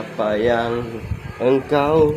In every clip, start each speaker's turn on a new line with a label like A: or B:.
A: apa yang engkau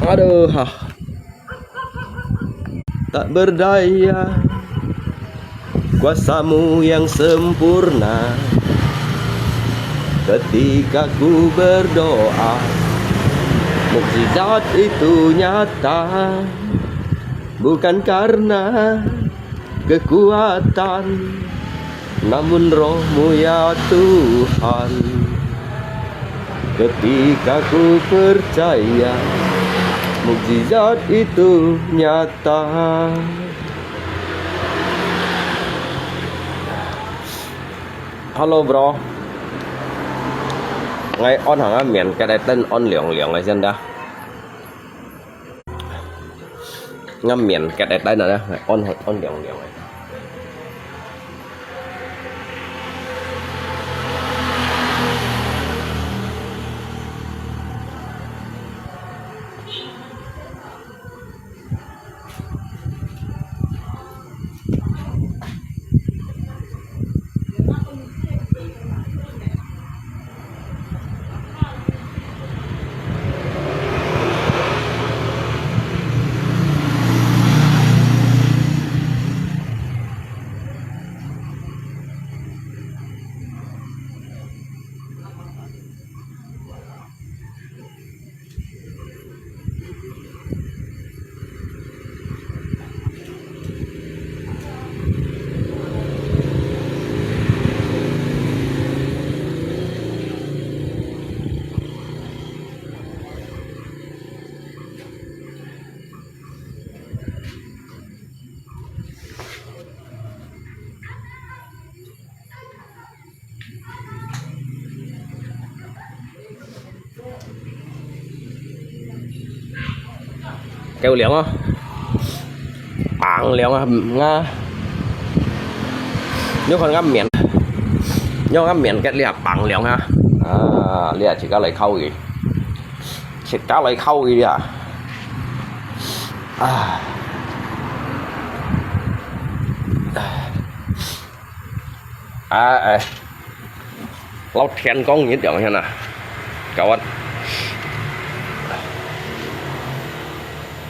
A: aduh, tak berdaya kuasamu yang sempurna. Ketika ku berdoa, mukjizat itu nyata, bukan karena kekuatan, namun rohmu ya Tuhan. Ketika ku percaya, mukjizat itu nyata. Hello bro, ngay on hàng miền cái đây tên on liều liều ngay dân đó, ngâm miền cái đây tên là on liều liều này. Kêu liệng không? Bạn liệng nga. Nếu còn ngắm miệng, nếu ngắm miệng cái liệng bạn liệng ha. Liệng chỉ có lấy khâu gì? Chỉ có lấy khâu gì đi à? Lâu khen con nhít được nha nè. Cậu anh.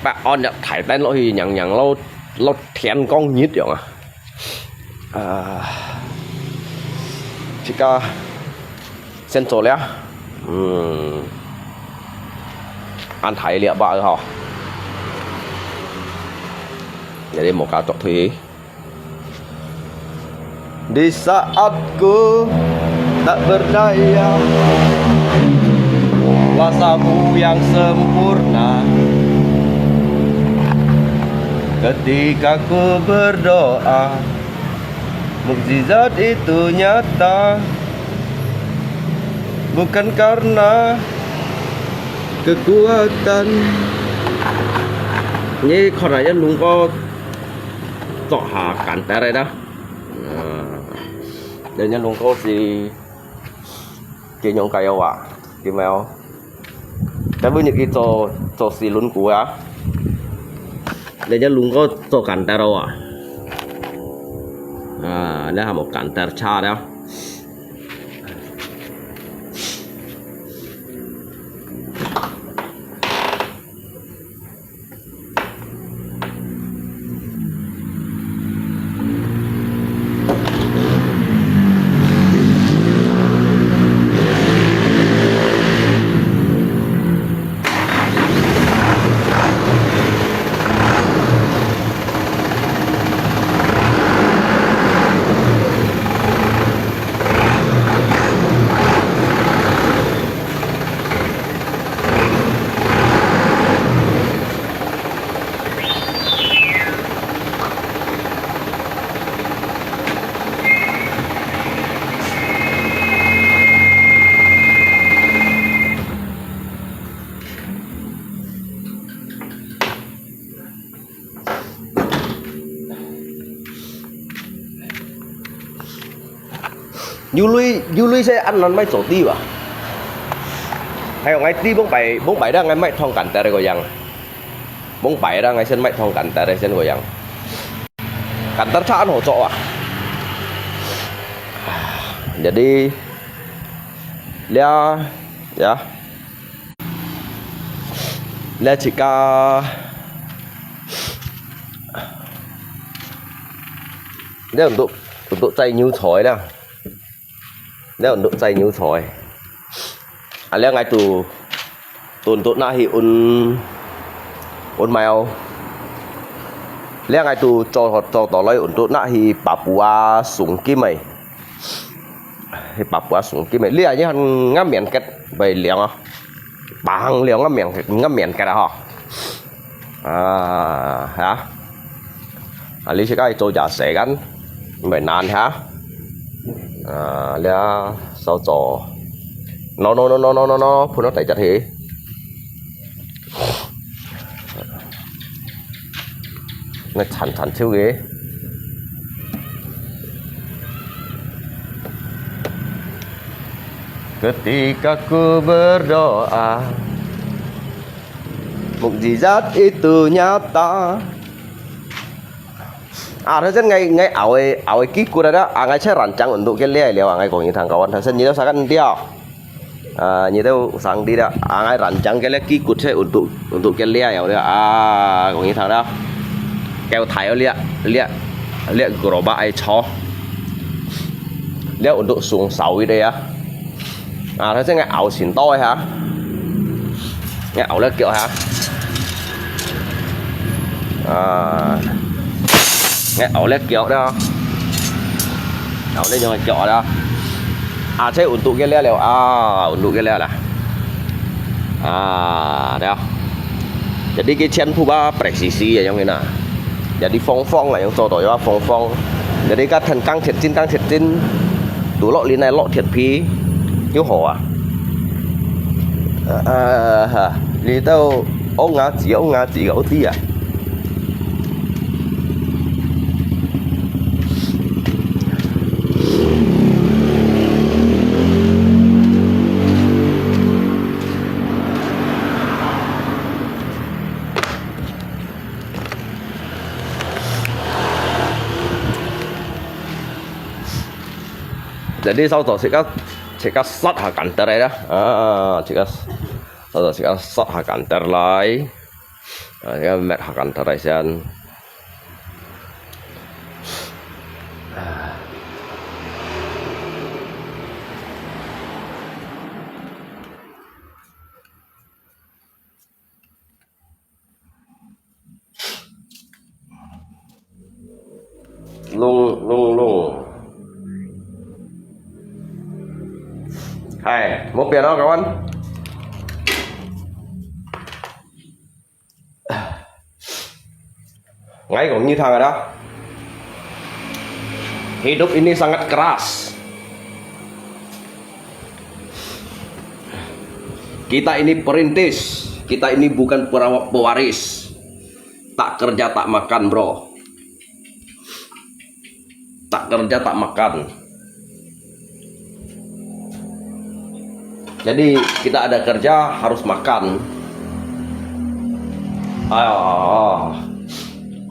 A: Bạn on nhận thải tên lỗi nhận lâu thèn con nhít được chỉ có sen số lẽ ăn thải liệu bạ hả jadi mau kacok thủy di saat ku tak berdaya kuasamu yang sempurna. Ketika ku berdoa, mukjizat itu nyata, bukan karena kekuatan. Như hồi nãy luôn có tọa hạ cản té đây đó. Đây nhân luôn có gì kia nhông cây à, kia mèo. Cái với những cái cho xì luôn của á. Đây nhá luôn có cho cản tay đâu đây là một cản tay cha đó. du lui sẽ ăn nó mấy chỗ ti à hay là ngay ti bóng bảy đó ngay mấy thong cảnh tại đây có rằng bóng bảy đó ngay sân mấy thong cảnh tại đây sân có rằng cảnh tất cả hỗ trợ à jadi dia ya dia jika dia untuk cai nhu choi dah dia untuk cai nhu choi dia ngai tu untuk nak hi un mèo dia ngai tu cho tỏ lấy untuk nak hi Papua súng kim mày hi Papua súng kim mày lia như hắn ngắm miệng cái bầy liang à bằng liang ngắm miệng cái đó hả lý sẽ cái做giả sẽ gắn mày nàn hả lia sao trò nó phụ nó tại chặt thế nó thành siêu ghê ketika ku berdoa mukjizat itu nyata thế nên ngay ảo kí của đó ngay chơi rancang untuk cái leh liao ngay còn những thằng kawan thế nên như sao kan dia như thế sang đi đó ngay rancang cái leh kí của chơi untuk cái leh ya udah còn những thằng đó kéo thái lihat gerobak ai cho lihat untuk xuống sầu đây á thế nên ngay ảo xỉn to hả ngay ảo lên kiểu hả nghe ổ lét kiểu đó ổ lên cho kiểu đó saya untuk cái leo untuk cái leo là đó jadi cái chân phuba presisi ya yang ini jadi phong là yang cho tội phong jadi các thần căng thiệt tin đủ lọ liên này lọ thiệt phí như hổ đi đâu ông ngã chỉ gấu tí à jadi sau đó sẽ các sót hạ cảnh đây đó sau đó sẽ các sót hạ cảnh lại cái mệt hạ cảnh đây xem lung hai một biển đó các bạn ngay cũng như thằng rồi đó hidup ini sangat keras kita ini perintis kita ini bukan pewaris tak kerja tak makan bro tak kerja tak makan jadi kita ada kerja harus makan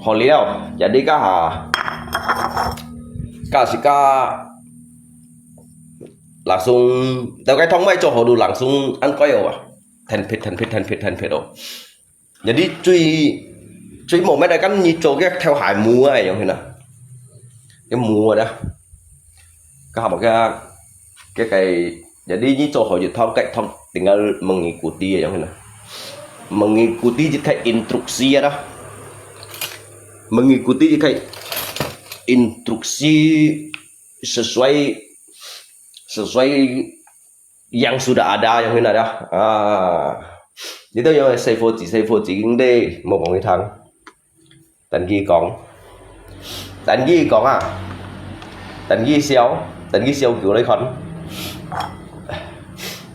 A: holiau jadi kasih langsung theo cái thông máy cho họ đủ langsung ăn quay à thành phết đâu jadi truy một mấy đại căn như chỗ cái theo hải mua này giống thế nào cái mua đó các học cái jadi ini coho je thong kayak thong tinggal mengikuti ya yang mengikuti je kayak instruksi ya dah mengikuti je kayak instruksi sesuai yang sudah ada yang ini dah itu yang xây phô chỉ đây một cái thằng tận ghi còn tận ghi xéo kiểu lấy con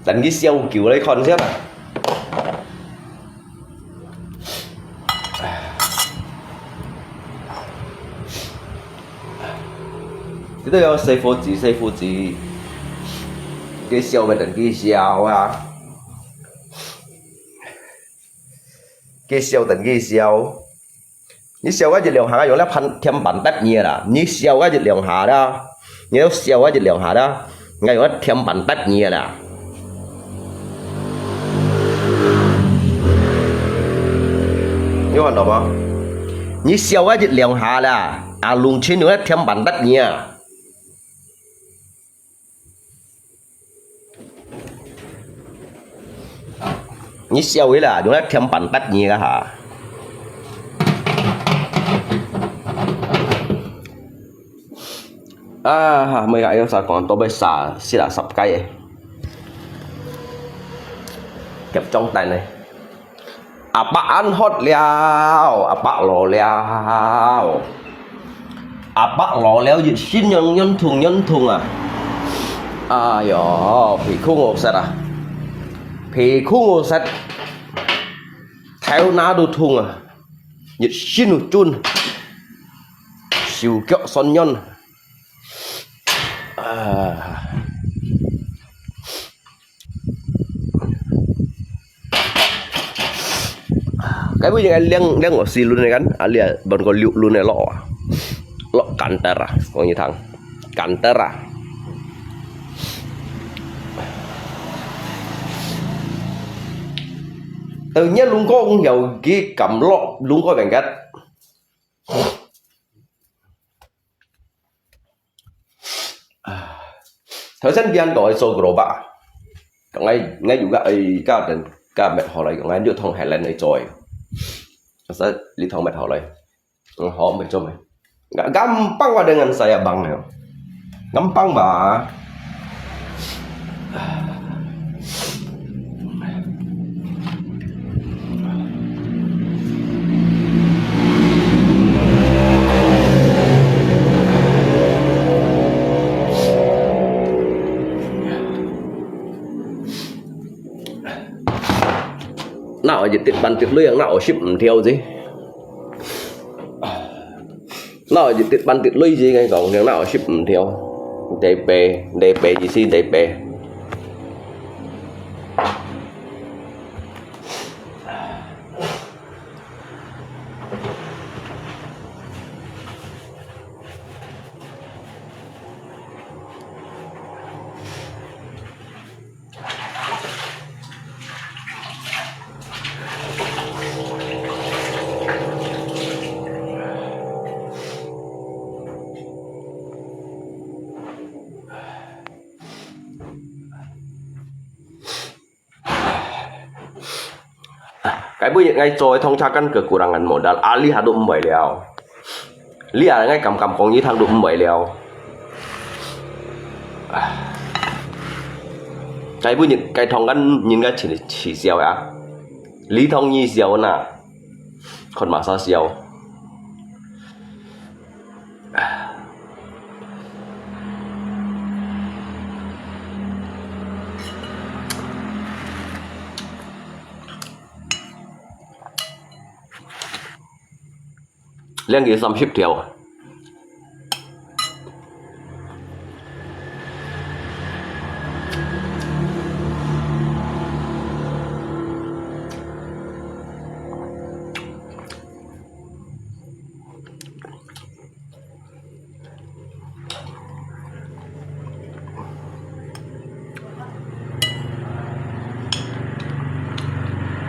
A: đánh cái siêu cứu lấy con xếp cái đó xây phô chỉ cái siêu về tận cái siêu à cái siêu tận cái siêu你燒嗰隻涼下用咧噴添品得嘢啦，你燒嗰隻涼下啦，你都燒嗰隻涼下啦，我用咧添品得嘢啦。你看到嗎？你燒嗰隻涼下啦，啊龍川用咧添品得嘢啊。你燒嘅啦，用咧添品得嘢噶嚇。À, mấy cái sao còn tôi bây xả xí là sập cây ấy. Kẹp trong tay này à bác ăn hot liao à bác lò liao à bác lò liao gì xin nhân thùng à à yo phì khu ngột sạch à phì khu ngột sạch theo ná đồ thùng à gì xin đồ chun siêu kẹo son nhân cái bây giờ anh liang ở xì luôn này kan, alia vẫn còn liệu luôn này lọ cantera, coi như thằng cantera. Tự nhiên luôn có ông giàu cái cầm lọ luôn có bằng cách thời gian gian đổi số global ngay juga các dan các mẹ họ lại ngay đưa thông hải lên này rồi sẽ đi thông mẹ họ lại họ mẹ cho mày gampang wa dengan saya bang ya gampang ba nào ở tiết bàn tiết lưới nào ở ship theo gì nào ở tiết bàn tiết lưới gì ngay còn nào ở ship theo DP gì xin DP cái bây giờ ngay rồi thông tra căn cứ của đằng một đàn ali hạt đụng bảy liao lia ngay cầm còn như thằng đụng bảy liao cái bây giờ cái thông căn nhìn cái chỉ xèo à lý thông nhi xèo nè còn mà sao xèo lên cái xăm ship theo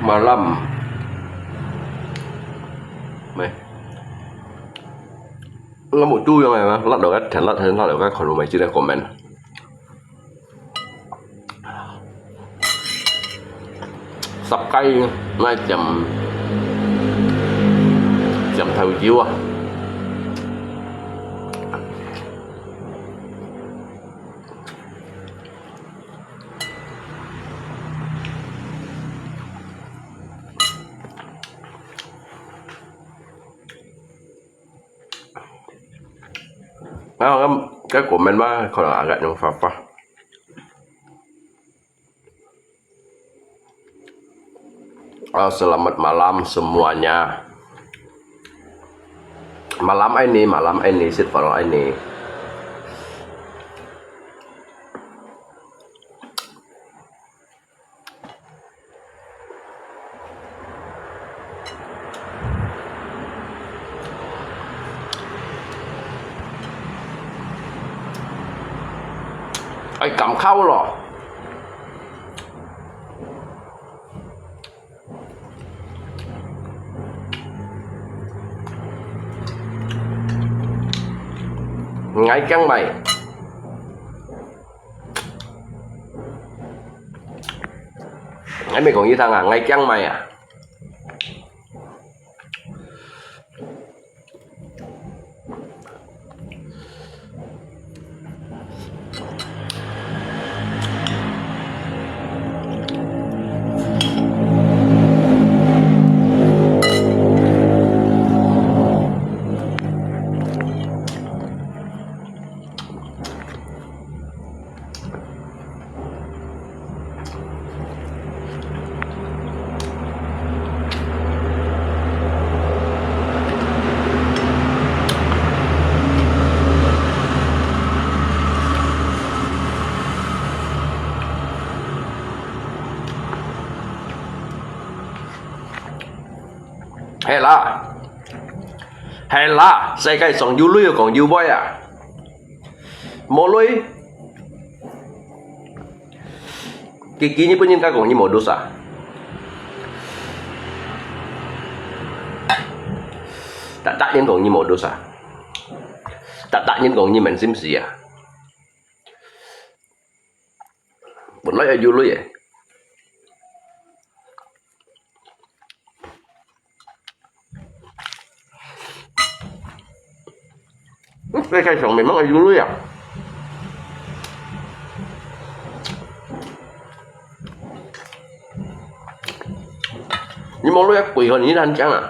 A: malam mày nó một chui rồi mà lát được cái thành lát được cái còn mày chưaได้comment sập cây nay chầm thầu chiếu à cái của mình mà còn agak yang apa selamat malam semuanya malam ini sit malam ini Ai cầm khâu rồi. Ngay căng mày. Ngay mày còn như thằng à, ngay căng mày à. Hay là世界上要女講要威啊，冇女，Kiki ni pun yang kagong ni modus ah. Tak nhân gong ni modus ah. Tak nhân gong ni mình sim gì à. Buồn nói ở du lưới vậy. Cái cây sòng mình mắc ở du lưới à. Nhưng món lưới quỳ hơn như anh chẳng à.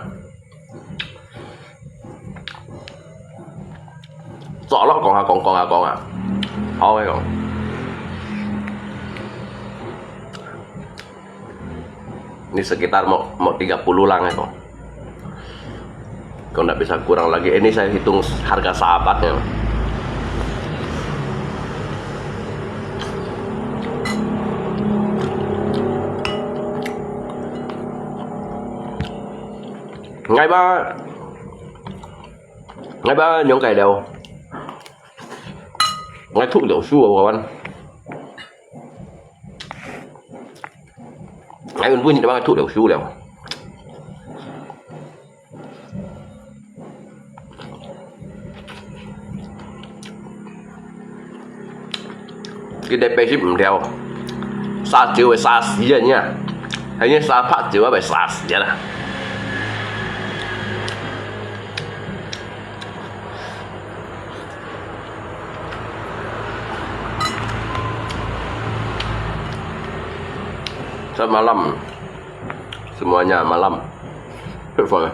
A: Rõ lắm còn à. Thôi còn. Ini sekitar mau 30 lang ya kok. Kalau nggak bisa kurang lagi, ini saya hitung harga sahabatnya. Ngay ba những cái đều ngay thuốc liệu xua của anh ngay bên vui thì ba thuốc liệu xua đều cái đẹp bê ship theo xa chiều phải xa xí rồi nha, hay như xa phát chiều phải xa xí rồi nè. Saat malam semuanya malam Betul.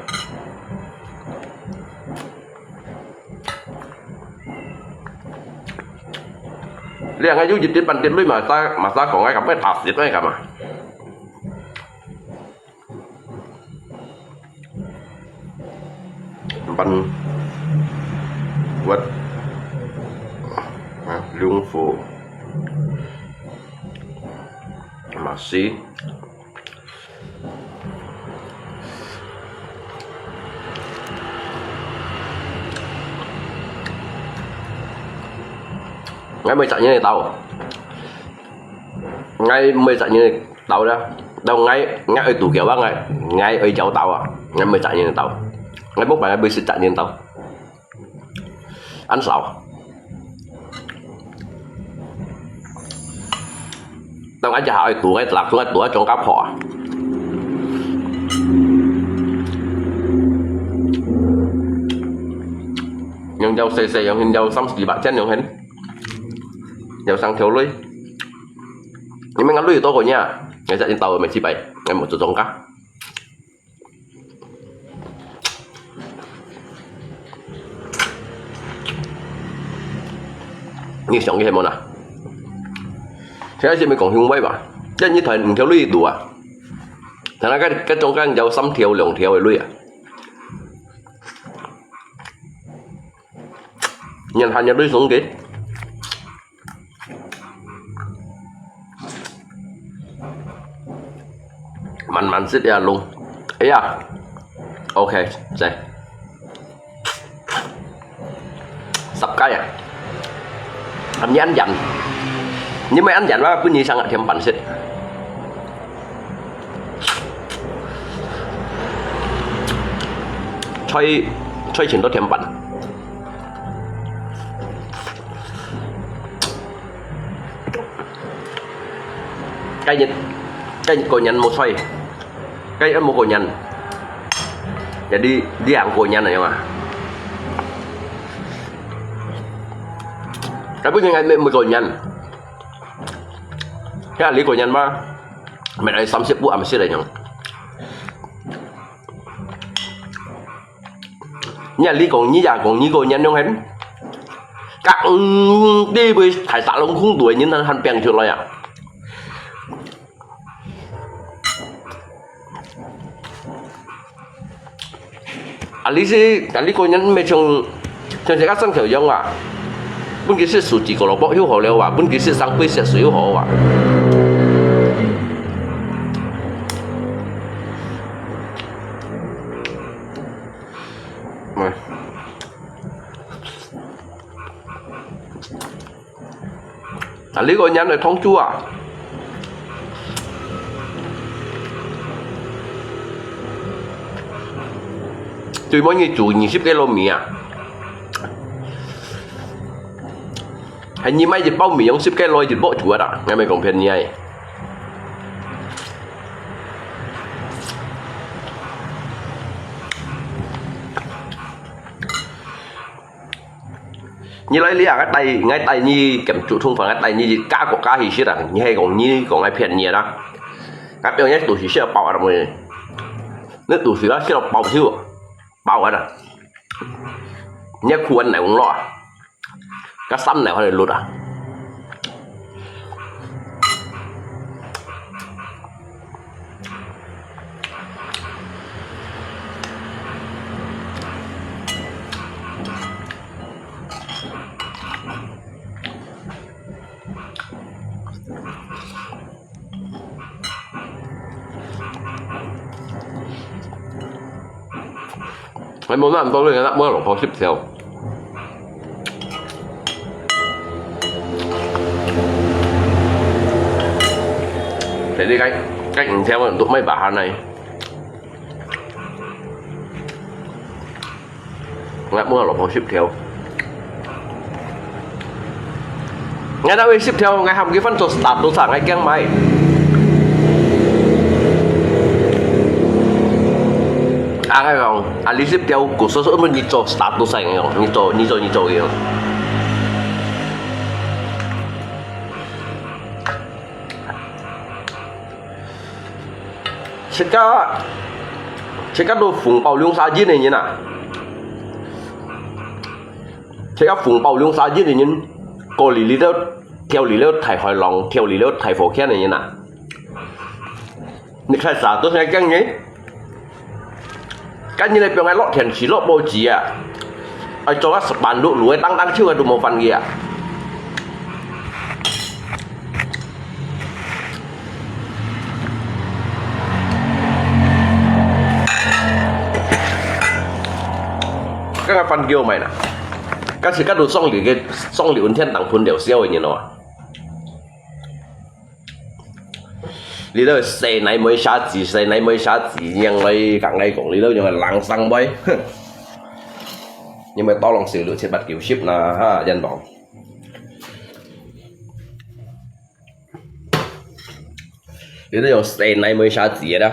A: Lihat aja jadi pantin lu masa kok nggak kapan tas itu nggak mah. Pan buat lungfu masih ngay mới chạy như này tàu ngay mới chạy như này tàu đó đâu ngay ở tủ kéo bác ngay ở cháu tàu à ngay mới chạy như này tàu ngay bốc bài bây sẽ chạy như này tàu ăn sầu tao anh cho hỏi tủ cái lạc xuống tủ trong cáp họ nhưng dâu xề xề nhưng dâu xong thì bạn chết nhưng hết dầu sang thiếu lưới nhưng mà ngắn lưới to rồi nha ngày chạy trên tàu mày chỉ bảy ngày một chỗ trống cá như sống như thế món nào thế thì mình còn hung bay mà chứ như thời mình thiếu lưới đủ à thằng này cái trống cá dầu xăm thiếu lồng thiếu lưới à nhìn hàng nhà lưới xuống kì man xích ra luôn ấy à ok đây sắp cái à anh nhớ anh dành nhưng mà ăn dặnว่าคุณยี่สั่งเทียมปั่นเสร็จช่วยชิมตัวเทียมปั่นcái cổ nhăn một xoay cái ăn một cổ nhăn để đi ăn cổ nhăn này mà cái bữa ngày mình cổ nhăn cái lý cổ nhăn mà mẹ nói xăm xếp bữa ăn xếp này nhở nhà lý còn như cổ nhăn không hết các đi với hải sản lông không đuổi nhưng hắn bèn chuột rồi à anh lý cô nhân mấy trong sẽ các sang kiểu giống à bên kia是属几个萝卜又好了啊bên kia是上杯血水又好啊anh lý cô nhân là thông chua à最尾要做20幾米啊，係你買隻包米用10幾米就包住啦，啱咪講便宜啊？như lấy lý à ngay tay như kiểm trụ thông phần cái tay như cá của cá thì à như hay còn ai phiền nhiều đó các bạn nhé tủ thì sẽ bảo rồi nếu tủ thì nó sẽ bảo thiếu bao hết à nhớ khuôn này cũng lo cá sắn này phải lụt à你冇得咁多咧，得冇得蘿蔔絲條。你啲雞唔條，讀咩白蝦呢？得冇得蘿蔔絲條。ngay đâu ship theo ngay hàm cái phân số start đồ sản ngay keng mày ngay không ali ship theo của số số mình đi cho start đồ sản không đi cho gì không chỉ có đồ phùng bảo lương sa dít này như nào chỉ có phùng bảo lương sa dít này như cô lý đó theo lý đó thầy hỏi lòng theo lý đó thầy phổ khen này như nào你开始都是这样的cái như này bên ngay lót thiền chỉ lót bầu chỉ à ai cho các bạn lụi lụi tăng chưa được một phần gì à các phần kêu mày nè các sự các đồ xong liệu thiên tặng phun đều siêu như nó lý do xe này mới xả chỉ nhưng đây càng ngày cũng lý do nhưng mà lặng xăng bay nhưng mà to lòng sự lựa sẽ bắt kiểu ship là ha dân bọn lý do xe này mới xả chỉ đó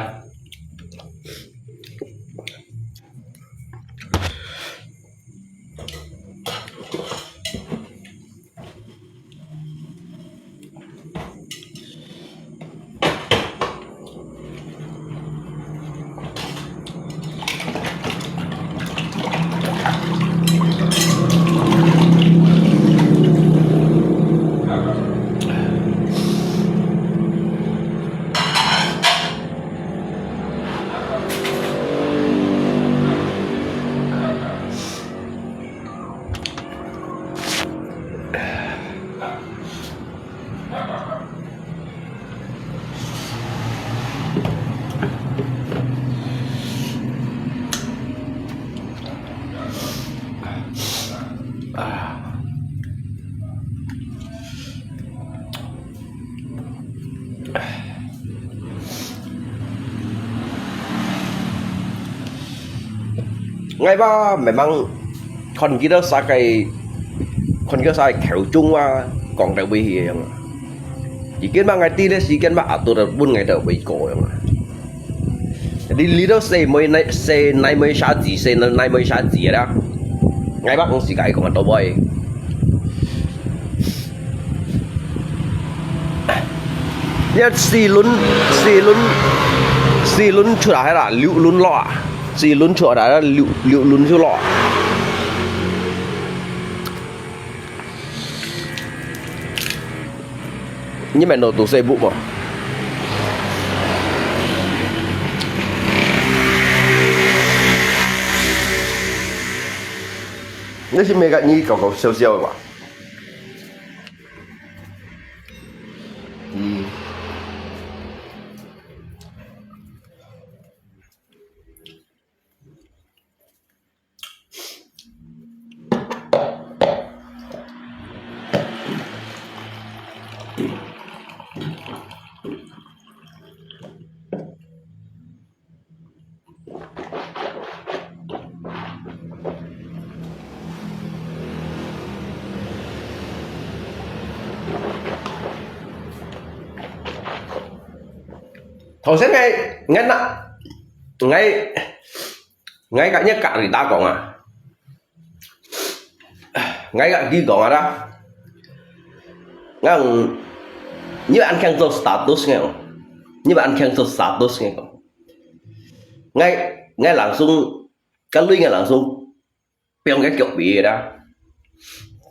A: ngay ba memang con kita sai khéo chung qua còn đặc biệt hiện chỉ kiến ba ngày ti đấy chỉ kiến ba à tôi là buôn ngày đầu bị cổ rồi đi lý đó xe này mới xa gì xe này mới xa gì đó ngay bác cũng chỉ cái còn đâu vậy nhất xì lún chua đá là liệu lún lọ xì lún chua đá là liệu lún chua lọ nhưng mà nó tụ xe bụng mà那是没个你搞搞笑笑的吧？頭先ngay cả nhất cả người ta講啊，ngay cả đi講đó，ngay như bạn khen做 status nghe không? Như bạn khen做 status nghe không? Ngay langsung cái lưới ngay langsung biểu cái kiểu bị đó,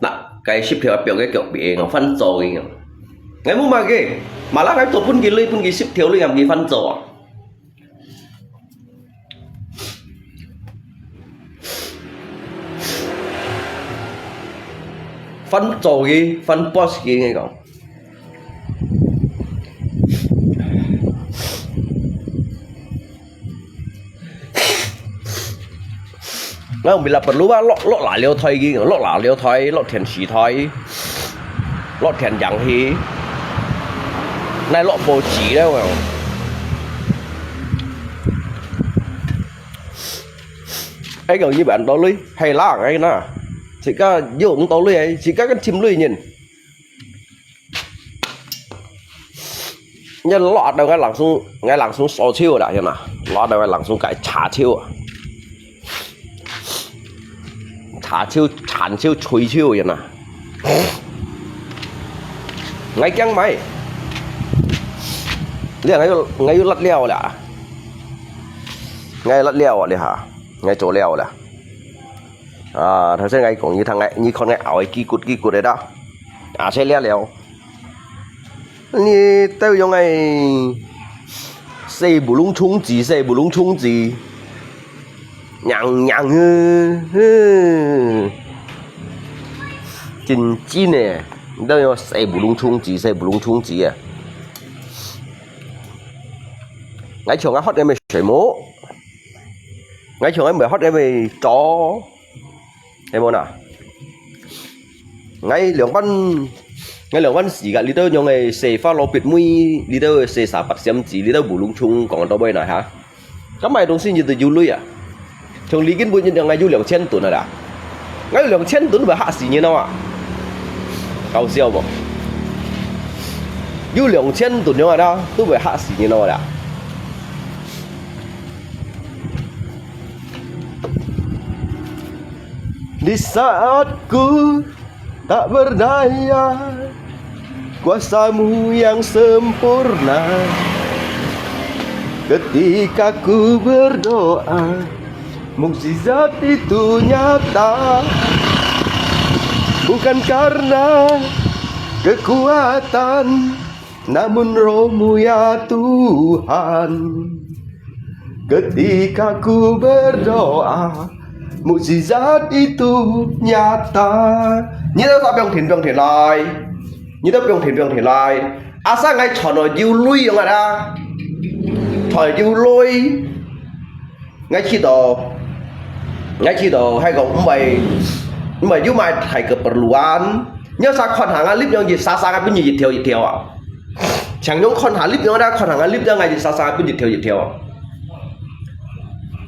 A: nè cái ship theo biểu cái kiểu bị nó phân rồi nghe. Ngay muốn mà cái mà lá cái tổ pun cái ship theo lưới làm gì phân rồi à? phân rồi gì phân post gì nghe không? Nó bila perlu ba lọ lại liêu thay gì lọ lại liêu thay lọ thiền xí thay lọ thiền dạng hí này lọ bồ chỉ đâu mà ấy gần như bạn đó lưới hay lá ấy nè chỉ có dùng to lưới ấy chỉ có cái chim lưới nhìn nhân lọ đâu ngay lặng xuống sò chiêu đã chứ nào lọ đâu ngay lặng xuống cái chả chiêu chả chiêu chản chiêu chui chiêu vậy nè ngay chăng mày liền ngay lật leo là ngay lật leo à đi hả ngay chỗ leo là thật sự ngay cũng như thằng này như con này ảo ấy kỳ cụt đấy đó sẽ leo như tao dùng ngay xây bù lung chung gì nhằng chín nè đâu có xây bù lung chung gì à ngay trường hot em水母ngay trường em hot em chó em muốn à ngay lượng văn sĩ cả lý đâu dùng ngày xây pha lô biệt mũi lý đâu xây xả bát xiêm chỉ lý đâu bù lung chung còn đâu bây này hả các mày đồng sinh như từ du lưới à trong lý kiến bùi nhân ngày du 2000 tuần rồi đã ngay 2000 tuần phải hạ sĩ như nào à搞笑不有2000tuần rồi đó tôi phải hạ sĩ như nào đã di saat ku tak berdaya kuasamu yang sempurna ketika ku berdoa mukjizat itu nyata bukan karena kekuatan namun rohmu ya Tuhan ketika ku berdoa mukjizat itu nyata như đó sao 병 thiền lại như đó 병 thiền lại sao ngay chọn rồi yêu lui rồi đó thời yêu lui ngay khi đó hay còn mày yêu mày thầy keperluan nhớ sao khoan hàng clip yang gì xa cái gì thiêu à chẳng những con hả lip nữa đó con hàng lip ra ngay thì xa cứ dịch theo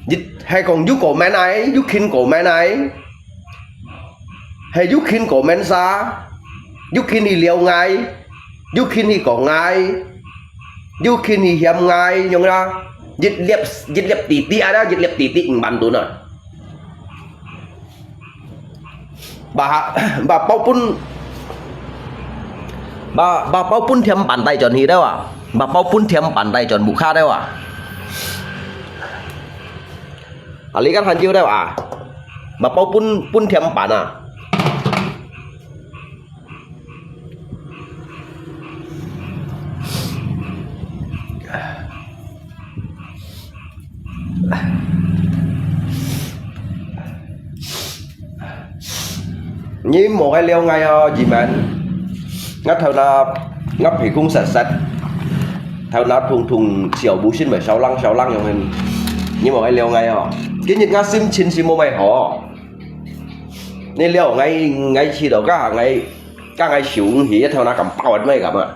A: dịch hay còn giúp cổ men này giúp khinh cổ men này hay giúp khinh cổ men xa giúp khinh thì liều ngay giúp khinh thì cổ ngay giúp khinh thì hiểm ngay nhưng ra dịch liệp tí đó dịch liệp tí bằng tụi nó bà bao pun thêm bàn tay chọn gì đâu à bà bao pun thêm bàn tay chọn bụng kha đâu à lý các hành chiêu đâu à bà bao pun thêm bàn à như một cái leo ngay gì mà ngắt theo là ngắt thì cũng sạch theo là thùng chiều bú xin phải sáu lăng như mình nhưng mà cái leo ngay cái nhiệt ngắt xin mua mày họ nên leo ngay khi đó các ngày xỉu hỉ theo nó cầm bao hết mấy cả mà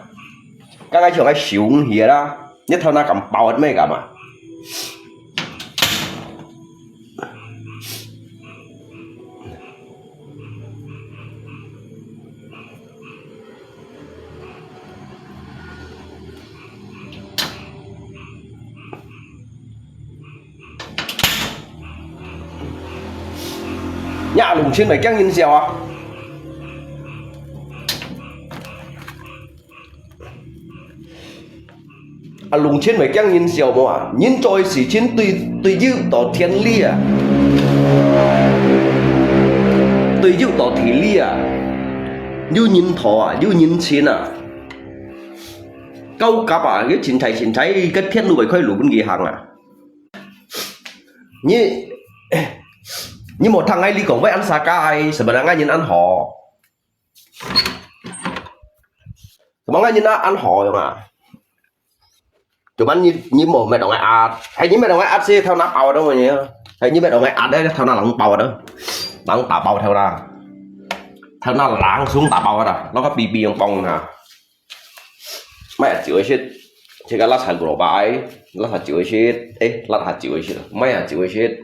A: các ngày chiều ngày xỉu hỉ đó nhất theo nó cầm bao hết mấy cả mà nhà lùng trên mày căng nhìn xèo à lùng trên mày căng nhìn xèo mà nhìn trôi xỉ trên tùy dư tỏ thiên ly à tùy dư tỏ thị ly à như nhìn thọ à như nhìn chiến à câu cặp à cái chín cháy cái thiên lũ bảy khơi lũ bên gì hàng à như một thằng ấy đi cùng với ăn xà cay, sợ bạn ngay nhìn ăn họ, bạn ngay nhìn ăn họ rồi mà, tụi bạn như một mẹ đồng ai ăn, hay như mẹ đồng ai ăn xe theo nắp bào đâu mà nhỉ, hay như mẹ đồng ai ăn đấy theo nó lỏng bào đó, lỏng tả bào theo nó láng xuống tả bào đó, nó có bì bong nè, mẹ chịu chết, chỉ cái lát hạt của bãi, lát hạt chịu chết, lát hạt chịu chết, mẹ hạt chịu chết.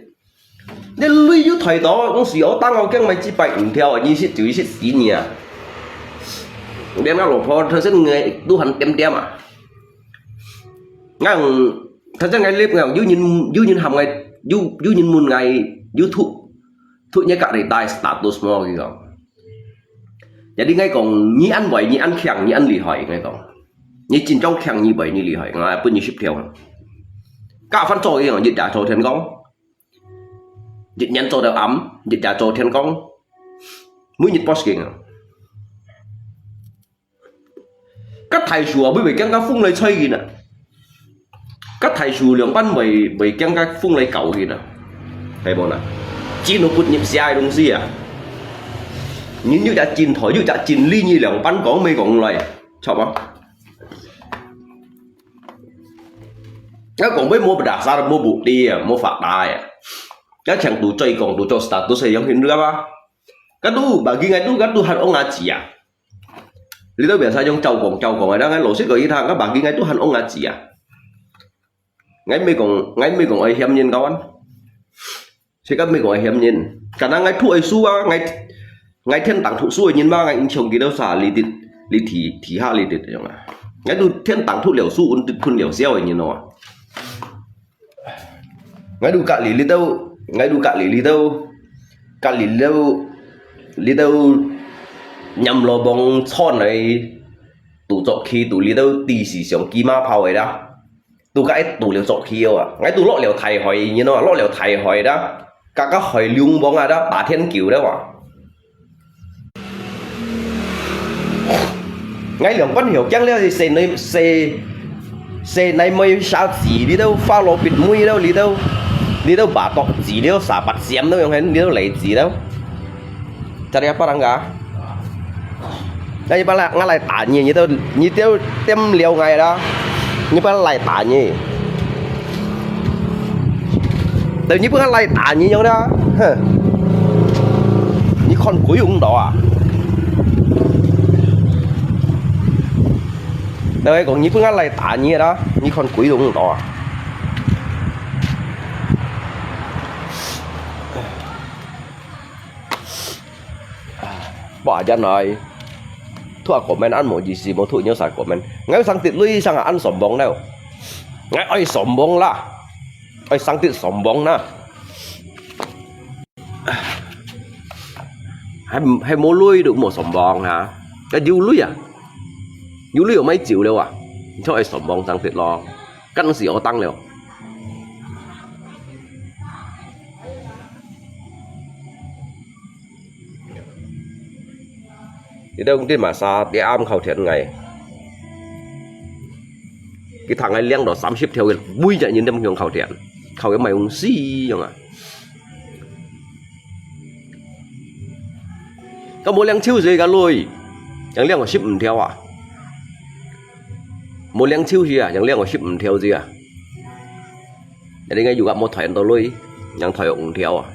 A: nên lui yếu thời đó cũng sử dụng tăng vào cái mày chỉ bạch theo như sẽ chửi sẽ xí nhỉ đem ra lột phô thật sự người tu hành tem à ngang thật sự ngày liếp nghèo dưới nhìn hầm ngày dưới nhìn một ngày dưới thụ như cả đời tài status mò gì không jadi ngay còn nhí ăn vậy nhí ăn khẳng nhí ăn lì hỏi ngay còn nhí chín trong khẳng như vậy như lì hỏi ngay bên như ship theo cả phân trôi gì mà dịch trả trôi thành công dịch nhắn cho đều ấm dịch trả cho thiên công mới dịch post kìa các thầy chùa bởi vì các phung lấy chơi gì nè các thầy chùa lượng ban bởi các phung lấy cậu gì nè thầy bảo nè chỉ nó bút nhập sai đúng gì à như đã chín thổi như đã chín ly như lượng ban có mấy con này chọn không các còn với mua đặt ra mua bụt đi à mua phạt đài à các chẳng đủ chơi còn đủ cho status hay giống hình nữa ba các đủ bà ghi ngay đủ các đủ hẳn ông ngã chỉ à lý do biển sao trong trâu còn này đó ngay lỗ xích gọi thằng các bà ghi ngay đủ hẳn ông ngã chỉ à ngay mấy còn ai hiểm nhìn con thì các mấy còn ai hiểm nhìn cả năng ngay thua ai xu ngay thiên tặng thụ xu nhìn ba ngay chồng kia đâu xả lý thì ha lý tịt rồi mà ngay đủ thiên tặng thụ liều xu phun liều xeo rồi nhìn nó ngay đủ cả lý đâu ngay đủ cả lý đâu nhầm lo bong chọn này tụ chọn khi tụ lý đâu tì xì sống kim ma phao ấy đó tụ cái tụ liều chọn khi à ngay tụ lọ liều thầy hỏi như nó lọ liều thầy hỏi đó các hỏi liung bong à đó tả thiên kiểu đó à ngay lượng vẫn hiểu chẳng lẽ thì xe này mới sao gì đi đâu pha lọ bịt mũi đâu đi đâu bà tọt gì đâu xả bạch xem đâu không đi đâu lấy gì đâu chả đẹp bao cả đây bà lại ngay lại tả như tôi tem liều ngày đó như bà lại tả như tự nhiên bà lại tả như nhau đó như con cuối cũng đó à đây còn như phương án này tả như đó như con quỷ đúng to bỏ ra nói thua của mình ăn một gì một thua nhau sạch của mình ngay sang tiệt lui sang ăn sổm bông đâu ngay ơi sổm bông là ơi sang tiệt sổm bông nè hay mua lui được một sổm bông hả cái du lui ở mấy triệu đâu à cho ai sổm bông sang tiệt lo căn gì ở tăng đâu thì đâu cũng đi mà xa cái am khẩu thiện ngày cái thằng ấy liang đó sắm xếp theo cái vui chạy nhìn đâm hướng khẩu thiện khẩu cái mày ông xí không à có muốn liang chiêu gì cả lui chẳng liang của ship theo à muốn liang chiêu gì à chẳng liang của ship theo gì à để đây ngay dù gặp một thuyền tàu lui chẳng thuyền ông theo à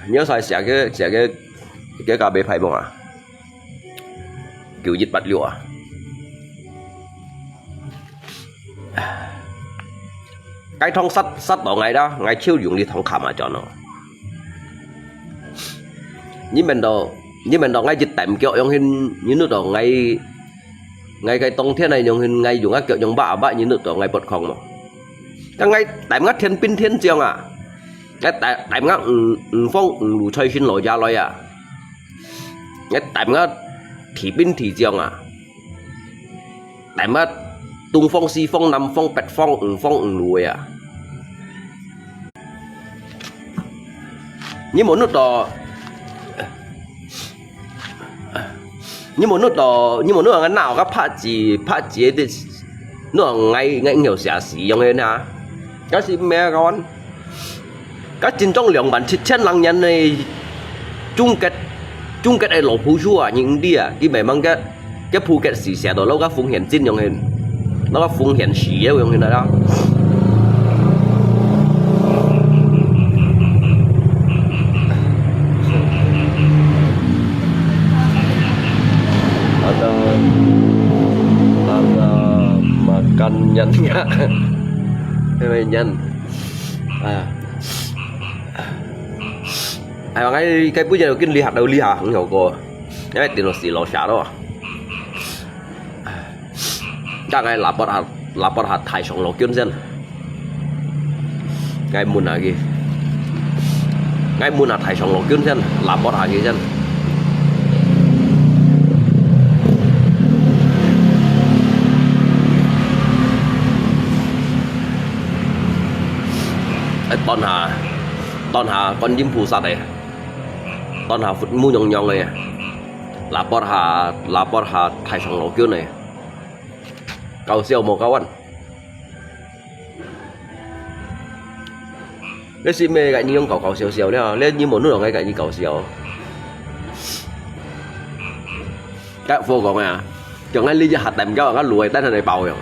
A: nhớ sai sẽ cái cà bê phải không ạ kiểu dịch bạch liệu à cái thông sắt đó ngày đó ngày chiêu dùng đi thông khảm mà cho nó như mình đó ngay dịch tạm kiểu用hình như nước đó ngay cái tông thế này dùng hình ngay dùng các kiểu dùng bạ như nước đó ngay bật không mà cái ngay tạm ngắt thiên pin thiên chiang à cái tạm ngắt phong đủ chơi xin lỗi ra rồi à cái tạm ngắt thì pin thì chiang à tạm ngắt tung phong si phong năm phong bạch phong lùi à như một nước đó như một nước ngắn nào các phát chỉ thì nó ngay nhiều xả xỉ giống như nè cái gì mẹ con các trên trong lượng bản chất chân lăng nhân này chung kết ai lột phú chua những đi à cái mày mang cái phú kết xỉ xẻ đó lâu các phương hiển trên giống như nó các phương hiển xỉ giống như đó makan nyannya nyan cái bây giờ cái ly hạt đâu ly hạt không hiểu cô cái tiền nó xì lò xả đó các cái là bắt hạt thải sống lò kiếm dân cái muốn là gì cái muốn là thải sống lò kiếm dân là bắt hạt gì dân toàn hà con chim phù sa này toàn hà phút mu nhong này là bọt hà thay sòng lỗ kia này cầu siêu một cao ăn cái si mê cái như cầu siêu đấy lên như một nước ngay cái như cầu siêu các vô còn à chẳng ai ly ra hạt đầm cho các lùi tới này bầu rồi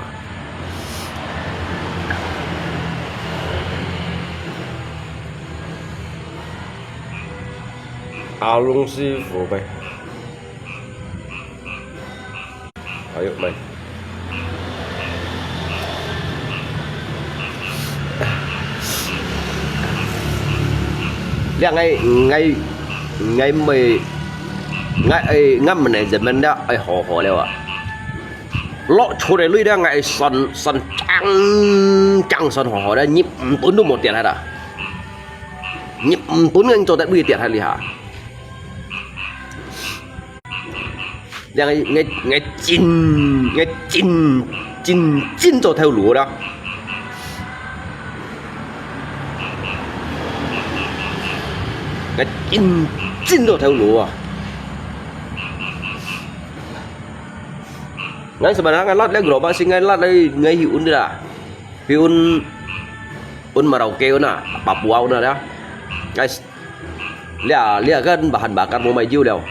A: áo lông sư phụ mày ayo mày liang ngay mày ngay ngâm này giờ mình đã ai hồ đâu à lọ chỗ này lui ra ngay sần trăng sần hồ đã nhịp tốn được một tiền hay đã nhịp tốn anh cho tại bây tiền hay gì hả ngay chín cho theo lúa đó ngay chín cho theo lúa ngay sebenarnya lót lấy gro bác sĩ ngay lót lấy ngay hiệu đi là hiệu mà đầu kêu nè bắp wow nè đó ngay lia kan bahan bakar mau maju đâu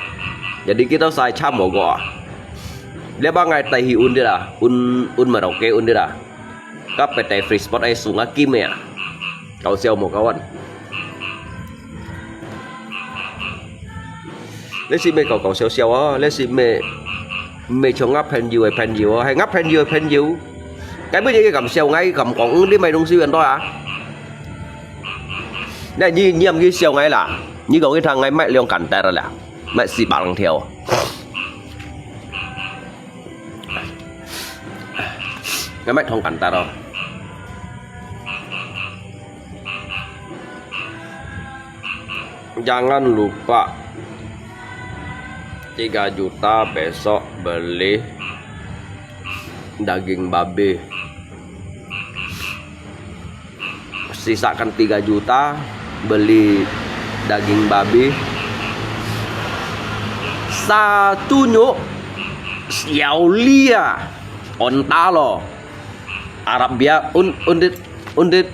A: jadi kita saya camo gua dia bangai tai hiun dia lah un Merauke un dia lah các PT free spot ai sungai kim ya kau siapa mau kawan lấy xin mày cầu xèo xèo á lấy xin mày cho ngắp pen nhiều hay ngắp pen nhiều cái bây giờ cái cầm xèo ngay cầm cổng đi mày đông siêu thôi à này như em cái xèo ngay là như có cái thằng ngay mẹ liong cản tay rồi là mẹ xì bằng theo cái mẹ không cản tay đâu jangan lupa 3 juta besok beli daging babi sisakan 3 juta beli daging babi satu nyuk xiao lia onta lo Arabia undit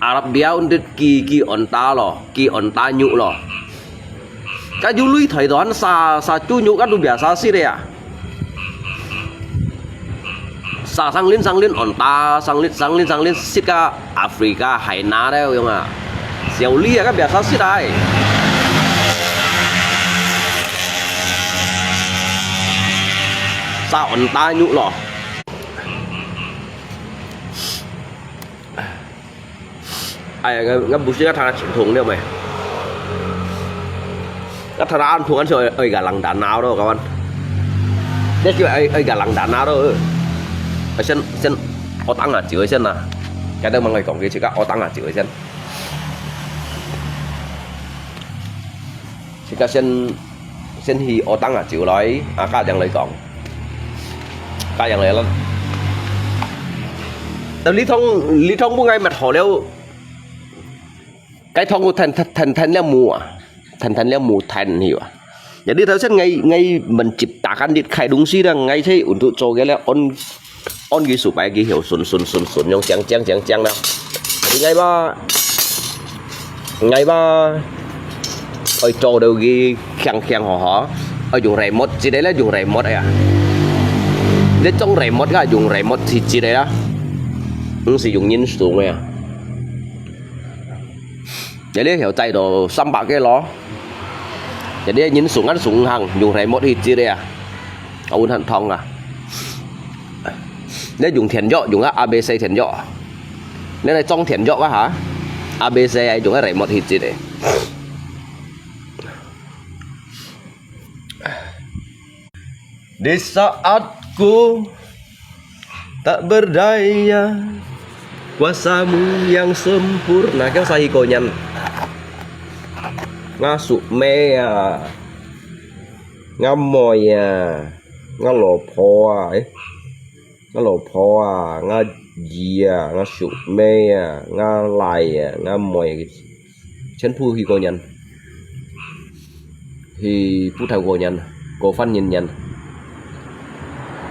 A: Arabia undit ki onta lo ki onta nhụ lo cái du lui thời đoán sa chu nhụ các du bia sa si đây à sa sang liên onta sang liên sika Afrika hải na đấy không à xiao lia các bia sa si đây sa onta nhụ lo ai ngắm bút cái thằng truyền thống đâu mày cái thằng ăn thuốc ăn rồi ơi gà lằng đàn nào đâu các bạn đấy chứ ơi gà lằng đàn nào đâu ở sân ở tăng à chửi sân à cái đó mà người còn cái chỉ có ở tăng à chửi sân chỉ có sân thì ở tăng à chửi nói à các dạng lời còn các dạng lời lắm tao lý thông mỗi ngày mặt họ leo cái thông của thành leo mùa thành leo mùa thành hiểu à jadi tao sẽ ngay mình ciptakan di khai đúng sih đang ngay thế untuk cho cái là on cái supaya cái hiểu sun yang chang đâu thì ngay ba ơi cho đâu cái khang họ ở dùng remote chỉ đấy là dùng remote đấy à để trong remote cái dùng remote thì chỉ đấy đó không sử dụng nhân số này à jadi hiểu tay đồ xăm bạc cái ló jadi nhìn xuống ăn xuống hàng dùng remote thì chỉ đấy à ôn hận thong à nếu dùng thiền dọ dùng ABC thiền dọ nếu là trong thiền dọ á hả ABC ấy dùng cái remote thì chỉ đấy di saat ku tak berdaya kuasamu yang sempurna kéo sai cô nhanh nga sụp me à nga mồi à nga lò phò ấy nga lò phò à nga gì à nga sụp me à nga lại à nga mồi chân phu khi cô nhanh thì phu thầu cô nhanh cô phân nhìn nhanh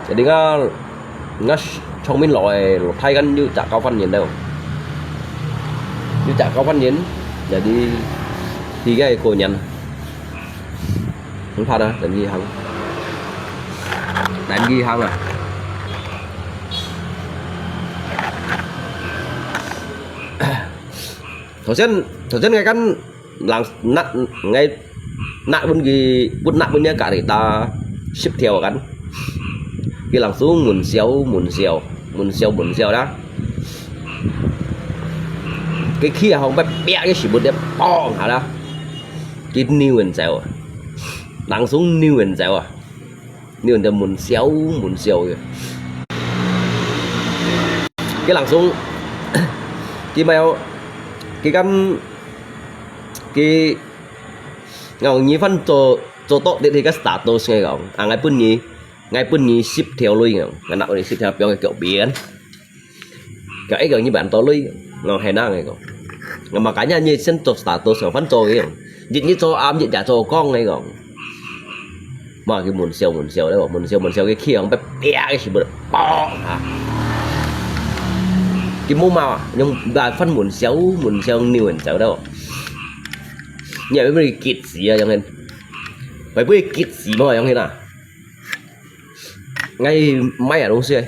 A: jadi nga thông minh loại thayกันnhư chả cao phân nhìn đâu như chả cao phân nhìn jadi thì cái cô nhận không phải đâu đánh ghi hăng à thổ chân ngay căn làng nặng ngay nặng bên gì bút nặng bên nhá cả để ta ship theo gắn cái làng xuống muốn xéo đó cái kia không phải bẻ cái chỉ một đẹp bong hả đó cái new and xéo làng xuống new and xéo à new and muốn xéo cái làng xuống cái mèo cái căn cái ngầu như phân cho tốt thì cái status ngay không à ngay pun nhí ship theo lui không ngắn đạo này ship theo cái kiểu biển cái ấy gần như bạn to lui ngầu hay năng này không mà cá nhân như xin cho status của phân cho cái không dịch như cho am dịch trả cho con này không mà cái muốn xèo đấy bảo muốn xèo cái kia không phải bẻ cái gì bự bong hả cái mô màu à nhưng bà phân muốn xéo nhiều hơn xéo đâu nhà với kịt gì à chẳng hạn phải với kịt gì mà chẳng hạn à ngay may ở đâu xưa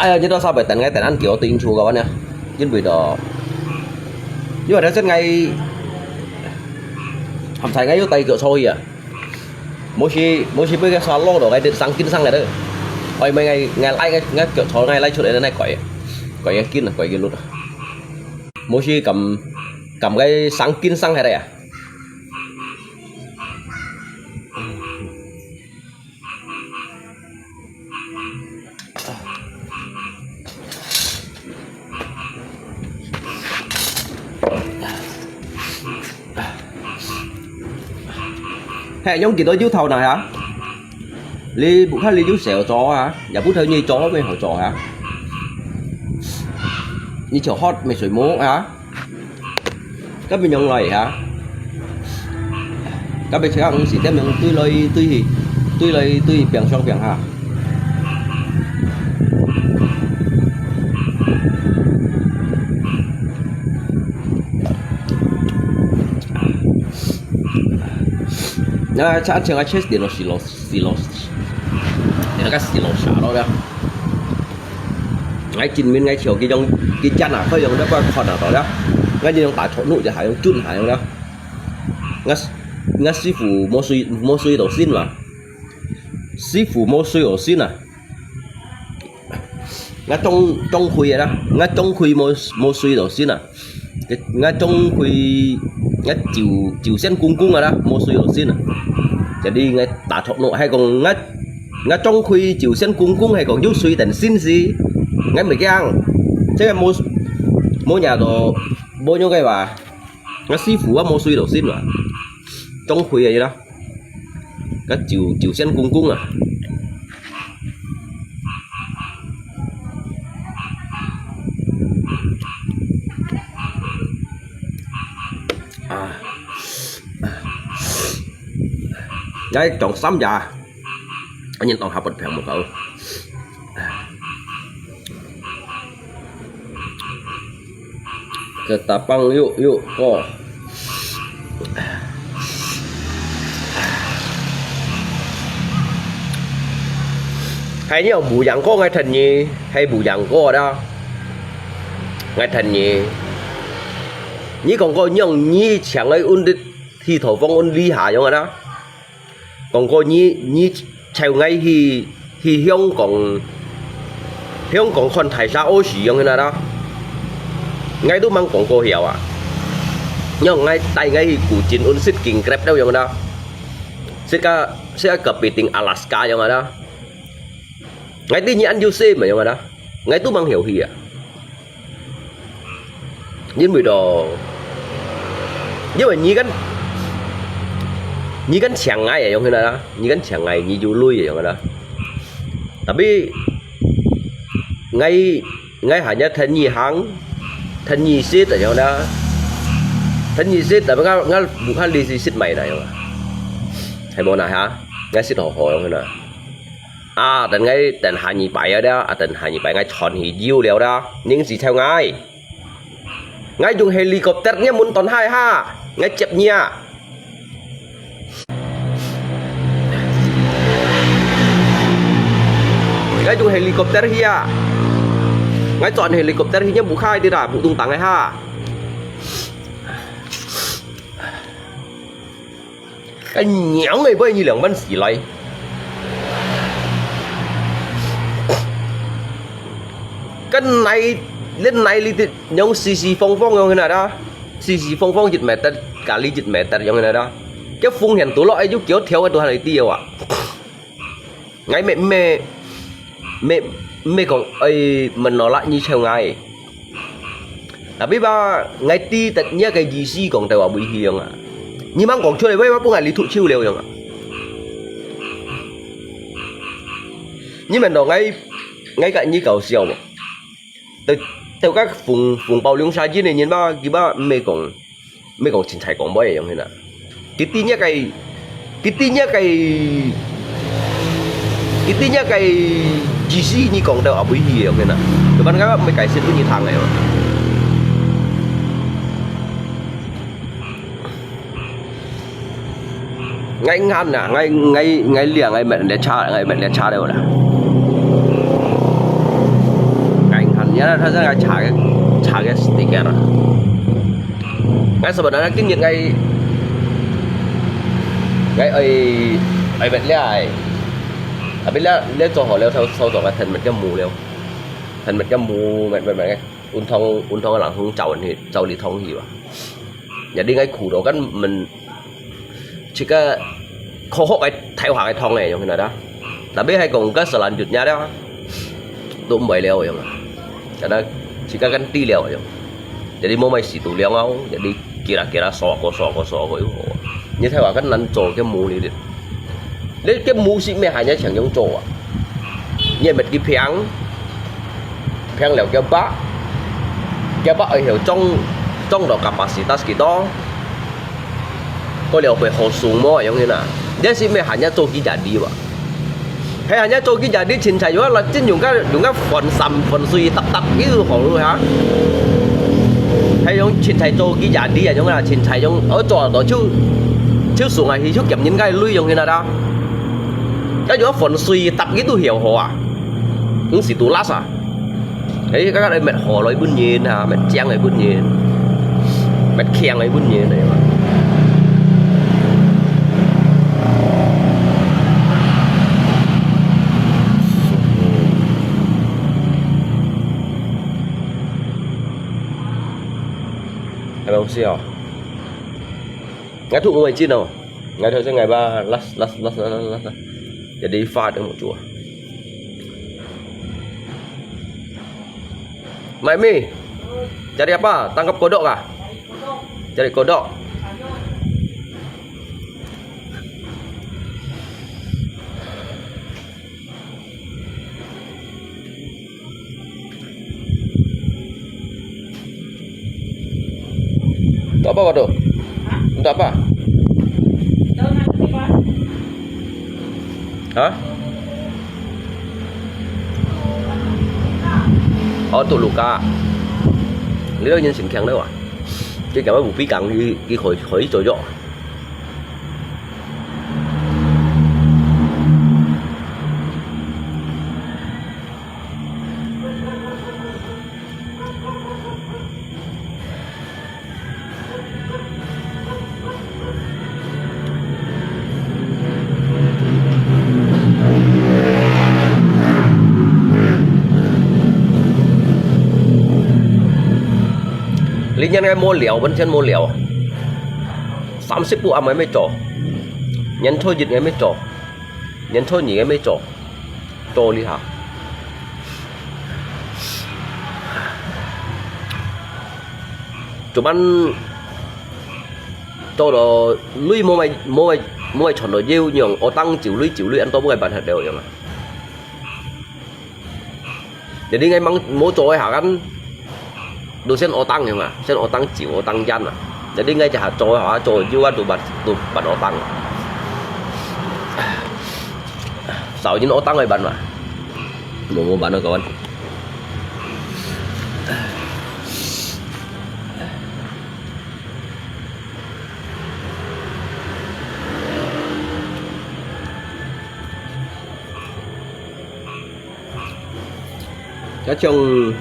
A: ai chứ đó sao phải tận ngay tận ăn kiểu tình chùa các bạn nhá nhưng vì đó nhưng mà nó rất ngay hầm thành ngay vô tay cửa sôi à mỗi khi với cái xóa lô đó cái sáng kín sang này đó ôi mấy ngày lại ngay cửa sôi ngay lại chỗ đấy này quậy cái kín là quậy cái luôn mỗi khi cầm cái sáng kín sang này đây à hệ nhóm kỳ tôi chú thầu này hả li bút li chú sẹo chó hả dạ bút theo như chó với hỏi chó hả như chó hot mày sưởi mố hả các bên nhông này hả các bên sẽ ăn xịt tem nhông tươi lời biển xong biển hả cha chẳng ai chết điện nó xì lô để nó cái xì lô xả đó ra ngay chín miếng ngay chiều cái dòng cái chân à phải dòng đó qua còn nào đó ngay như dòng tải thổ nụจะหาย chútหาย dòng đó ngay sư phụ mua suy đầu xin mà sư phụ mua suy đầu xin à ngay trong khuya đó ngay trong khuya mua suy đầu xin à ngay trong khuya ngay chiều sen cung rồi đó mua suy đầu xin àจะđi ngay tả thọ nộ hay còn ngay trong khuya chiều sen cung hay còn giúp suy tận xin gì ngay mấy cái ăn chứ em mua nhà đồ bố nhau cái bà ngay sư phụ mua suy đầu xin mà trong khuya vậy đó cái chiều sen cung à đấy chọn sắm già anh nhìn toàn học bật phèn một cậu cái tập băng yêu có hay như bù dạng có ngay thành gì hay bù dạng có đó ngay thành gì nhí còn có nhông nhí chẳng ấy ôn thì thổ phong ôn ly hạ giống đó còn có nhí chèo ngay thì hiông còn con thải ra ô xỉ giống đó ngay lúc mang còn cô hiểu à nhưng ngay tại ngay cụ chín ôn xích kinh grab đâu giống đó sẽ cập bị tỉnh Alaska giống đó ngay tí như ăn UC mà giống đó ngay lúc mang hiểu à nhưng bởi đồ nhưng mà như cái chẳng ngay ở trong đó như cái chẳng ngày như du lui ở trong đó tapi ngay hanya thân nhì hăng thân nhì xít ở trong đó thân nhì xít tapi ngay bukan di xít mày này mà hay bộ này hả ngay xít hồ hồ trong đó à tận ngay tận hạ nhì bảy ở đó à tận hạ nhì bảy ngay chọn hì diêu liều đó nhưng gì theo ngay dùng helicopter nhé muốn tốn hai ha ngay chẹp nha ngay dùng helicopter hia ngay chọn helicopter hia nhé bù khai đi đã bù tung tăng ngay ha cái nhẽo này bây như lượng văn xỉ lại cái này lên này li nhông xì phong giống như này đó xì phong dịch mẹ tật cả ly dịch mẹ tật giống như này đó cái phun hiện tủ loại giúp kiểu theo cái tủ này tiêu à ngay mẹ còn ấy mình nó lại như theo ngày là biết ba ngay ti tật nhá cái gì xí còn tàu bị hiền à nhưng mà còn chưa này với bác ngày lý thụ chiêu liều rồi nhưng mình đó ngay cạnh như cầu siêu mà theo các vùng bao lương sai chứ này nhìn ba kì ba mấy còn chính thái còn bao nhiêu vậy nè cái tin nhá cái gì xí như còn đâu ở bấy nhiêu vậy nè tụi bạn các mấy cái xin như thằng này mà ngay ngăn nè ngay liền ngay mẹ để cha đây nè ternyata saya nggak cari stiker. Ngay sebenarnya kinh nghiệm ngay ai biết lại à biết là cho họ leo sau cái thành mình cái mù leo thành mình cái mù mình un thong là không chậu đi thong gì vậy nhà đi ngay khu đó cái mình chỉ có khó hốt cái thay hóa cái thong này như thế nào đó đã biết hay còn cái sờ lạnh chuột nhá đó tụm bầy leo vậy mà cho nên chỉ có gắn ti leo vậy jadi mau mày xì tụ leo không jadi kira sọ với họ như thay hóa cái nắn trổ cái mù này đấy cái mù xí mẹ hai nhá chẳng giống trổ à như mệt cái phèn leo cái bác ở hiểu trong đó kapasitas kita có leo về hồ sung mò giống như nào đấy xí mẹ hai nhá trổ cái jadi vậy hay hanya trổ cái jadi chính chạy là chính dùng cái phần sầm phần suy tập cái họ luôn hả hay giống chính chạy trổ cái jadi à giống là chính chạy giống ở trò đó chứ xuống này thì chút kiểm những cái lui giống như nào đó cái chỗ phần suy tập cái tôi hiểu họ à những gì tôi lát à ấy các đây mệt họ nói bún nhiên à mệt chang này bún nhiên mệt khen này bún nhiên này mà em không siêu ngày thụ người chi nào ngày thôi sẽ ngày 3 last jadi pha được một chùa Mami cari apa tangkap kodok kah cari kodok untuk apa kodok untuk apa hả? Untuk luka. Lý do nhân sinh khen đấy à? Chứ cả mấy vụ phí cặn đi khỏi chỗ dọ. Lý nhân cái mua liều vẫn trên mua liều 30 bộ âm ấy mới trổ nhân thôi dịch ấy mới trổ nhân thôi nhỉ ấy mới trổ đi hả chụp ăn trổ đồ lui mua mày chọn đồ diêu nhường ô tăng chịu lui ăn tôm ngày bạn hạt đều vậy mà để đi ngay măng mua trổ hả ăn đồ sen ô tăng mà sen ô tăng chịu ô tăng dân à để đi ngay chả hạt trôi hả trôi chưa ăn tụi bạn ô tăng sợ những ô tăng này bạn mà mua bạn đâu các bạn cái trong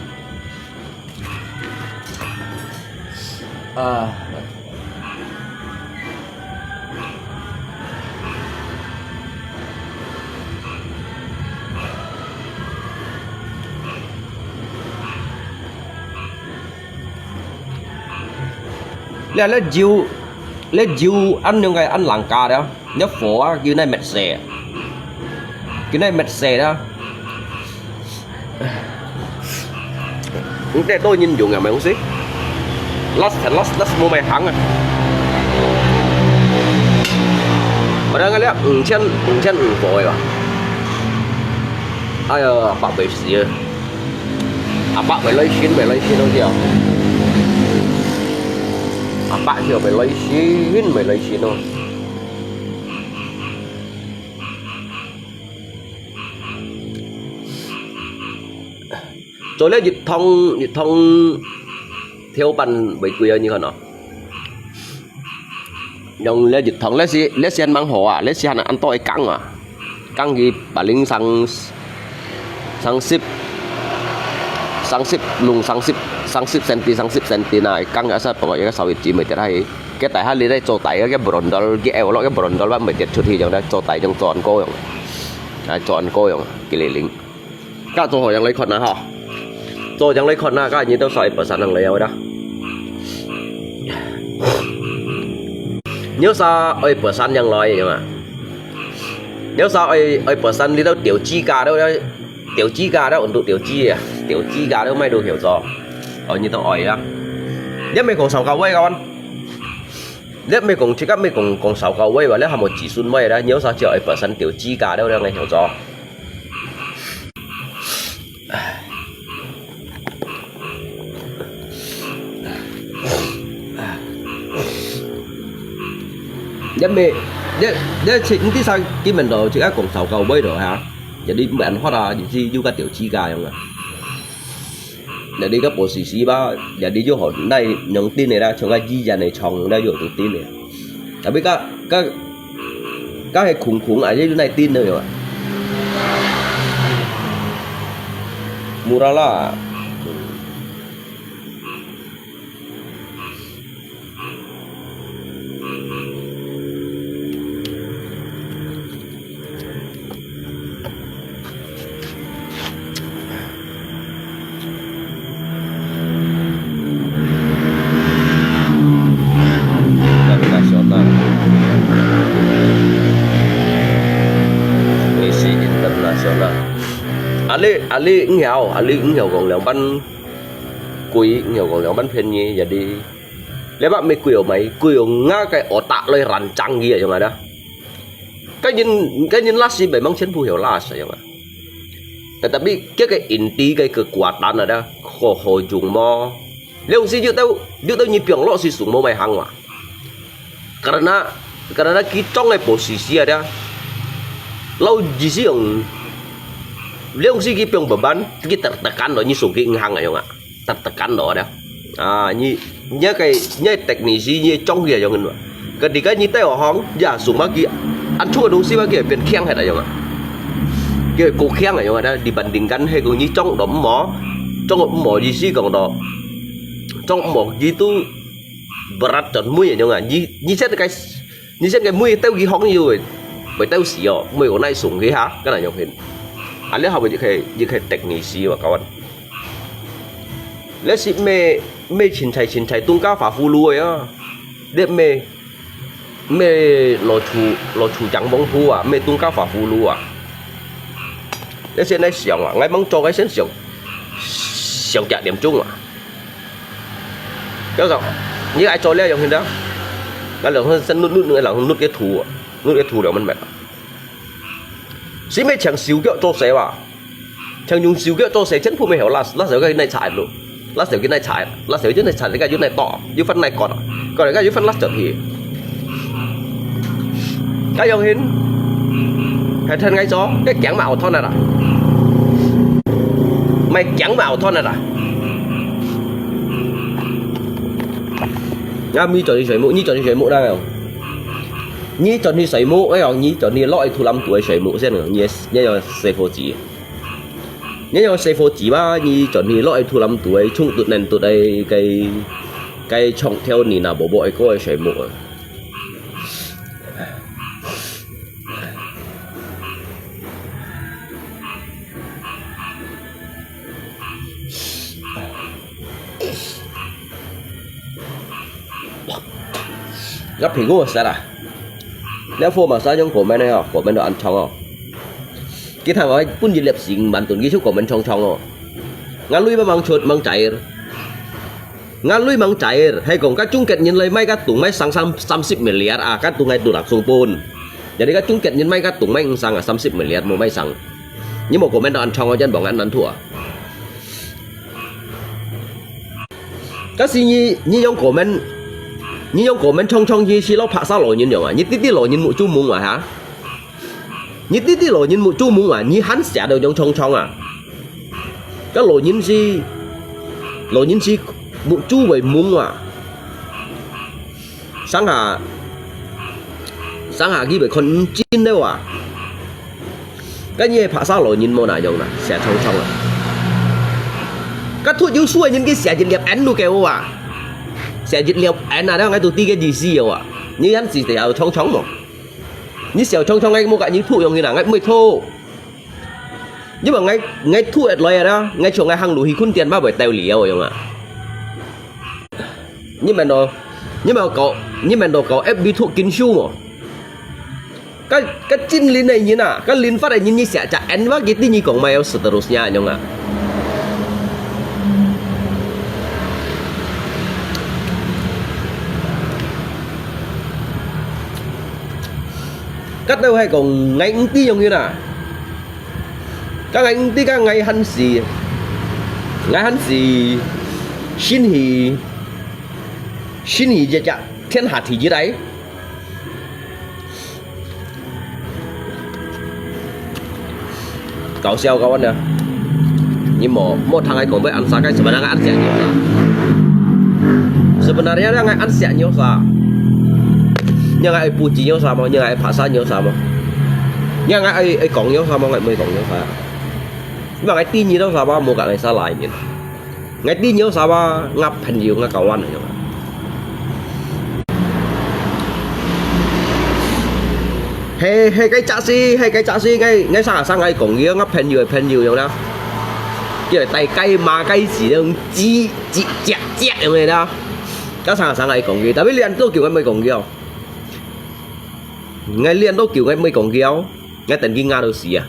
A: lấy diu ăn những cái ăn làng cà đó nhớ phổ như này mệt xè cái này mệt xè đó để tôi nhìn dụng à mày không xí last mua mày thắng à mà đang cái lẽ chân phổi à ai bạn bị gì à bạn phải lấy xin đâu kìa à bạn chưa phải lấy xin thôi rồi lấy dịch thông theo bàn bị queer như thế nào dòng lấy dịch thông lấy xe mang hồ à lấy xe ăn tỏi căng gì bà linh sang 30 cm này căng ở sát bỏ cái 6 chỉ mới thấy cái tại hai lý đây cho tay cái bồn đó cái eo nó cái bồn đó là mới tiệt chút thì chẳng đấy cho tay trong tròn cô không tròn cô không cái lì lính các tôi hỏi chẳng lấy con nào họ tôi chẳng lấy con nào các như tôi soi bờ sàn thằng lấy đâu đó nhớ sao ơi bờ sàn chẳng nói vậy mà nhớ sao ơi bờ sàn đi đâu tiểu chi cả đâu đấy tiểu chi gà đó ổn tụ tiểu chi gà đâu mày đồ hiểu rõ như tao hỏi á nhất mày còn sáu cầu quay con nhất mày còn chỉ các mày còn sáu cầu quay và nếu một chỉ xuân mày đó nhớ sao trời ở sân tiểu chi gà đâu đang này hiểu rõ nhất mày nhất chính tí sao cái mình đồ chỉ các còn sáu cầu quay rồi hả giờ đi bạn hóa ra gì du cái tiểu chi gà không ạ giờ đi các bộ xì ba giờ đi vô họ đây nhận tin này ra cho cái gì giờ này chồng đây vô tự tin này tại biết các cái khủng ở dưới này tin nữa rồi mua ra là Ali ứng hiểu còn liệu bắn quý hiểu còn liệu bắn phên như giờ đi nếu bạn mày quỷ ngã cái ổ tạ lời rắn trăng gì vậy mà đó cái nhìn lát gì bởi mong chân phù hiểu là sao mà tại vì cái in tí cái quạt đạn ở đó khổ dùng mò nếu gì như tao như biển lọ gì sủng mò mày hàng mà karena cái trong cái posisi ở đó lâu gì sih nếu sih cái beban kita tertekan loh, như sủng cái hàng này không ạ, tertekan loh đó, như teknisi như trong kia giống như ketika như tay ở hóng, giả sủng bao kia, ăn chua đúng xí bao kia biến khen hay là giống ạ, cái cổ khen này giống ạ, dibandingkan hay cũng như trong đống mỏ gì sih còn đó, trong mỏ gitu berat chọn mũi giống ạ, như xét cái mũi tao ghi hóng như vậy, bởi tao xỉ ở mũi của này sủng cái hả, cái này giống hình. Anh lấy học về những cái teknisi và kawan. Lấy sĩ mê chín chạy tung cao phá phu lùi á, để mê lo chủ chẳng bóng phu à, mê tung cao phá phu lùi à. Lấy sĩ này xiong à, ngay bóng cho cái xến xiong trả điểm chung à. Kéo rồi, như ai cho leo dòng hình đó, cái lượng hơn sân nút nữa là nút cái thù đó mình mệt. Sĩ mê chẳng xíu kẹo cho xe vào chẳng dùng xíu kẹo cho xe chân phụ mê hiểu là sẽ cái này chạy luôn là sẽ cái này chạy cái dưới này tỏ dưới phân này còn cái dưới phân lát trở thì cái dòng hình hay thân ngay gió cái kẻng mạo thon này à mày kẻng mạo thon này à nha mi chọn đi sấy mũ như chọn đi sấy mũ đây không nhí chọn đi sấy mũ ấy nhí chọn đi loại thu lâm tuổi sấy mũ xem nữa nhé là xe phô chỉ nhé là xe phô chỉ ba nhí chọn đi loại thu lâm tuổi chung tụt nền tụt đây cái trọng theo nỉ nào bộ bội có sấy mũ gấp thì gua sẽ là nếu phô mà sao trong của mình này à của mình đồ ăn trong à cái thằng ấy cũng gì liệp xịn bản tuần ghi chú của mình trong à ngã lui mang chuột mang chạy ngã lui mang chạy hay còn các chung kết nhìn lấy mấy các tụng mấy sang 30 miliar à các tụng ngay tụ đặc sung pôn jadi các chung kết nhìn mấy các tụng mấy sang à 30 miliar một mấy sang nhưng mà của mình đồ ăn trong chân bọn ăn thua cái gì như giống của mình như giống của mình trong gì xí lo phá sao lỗi nhìn à như tí lỗi nhìn một chú mùng à hả như tí lỗi nhìn một chú mùng à như hắn xả đều trong à cái lỗi nhìn gì một chú vậy mùng à sáng hà ghi về con chín đâu à cái như phá sao lỗi nhìn mô nào giống nè xả trong à các thuốc yếu xuôi những cái xẻ dịch liệp án luôn kêu à xẻ dịch liệp án là đó ngay tụi ti cái gì gì à như anh gì thì ở trong chóng mà như xẻo trong ngay mua cả những thuốc như là ngay mới thô nhưng mà ngay thuốc loại đó ngay chỗ ngay hàng lúa thì khôn tiền bao bởi tèo liều rồi không ạ nhưng mà nó có ép bị thuốc kín siêu mà cái chín lin này như nào cái lin phát này như sẽ chả ăn vác cái tí như còn mày seterusnya nhung ạ cắt đâu hay còn ngay tí giống như nào các anh tí các ngày hắn gì xin hỉ giờ chả thiên hạ thì dưới đấy cậu sao cậu anh nè nhưng mà một thằng ấy cũng biết ăn sao cái sebenarnya ăn sẽ nhiều sebenarnya là ăn sẽ nhiều sao nhưng ai puji nhiều sao mà nhưng ai phá nhiều sao mà nhưng ai còn nhiều sao mà ai mới còn nhiều sao nhưng mà cái tin gì đâu sao mà một cái này sao lại nhỉ cái tin nhiều sao mà ngập thành nhiều ngay cậu anh này hay cái chả si ngay sang ngay còn nghĩa ngấp pen nhiều rồi đó cái tay cây mà cây gì đâu chi chẹt như này đó các sang ngay còn nghĩa tại vì liên tôi kiểu ngay mới còn nghĩa ngay liên tôi kiểu ngay mới còn nghĩa ngay tận kinh ngao đâu xí à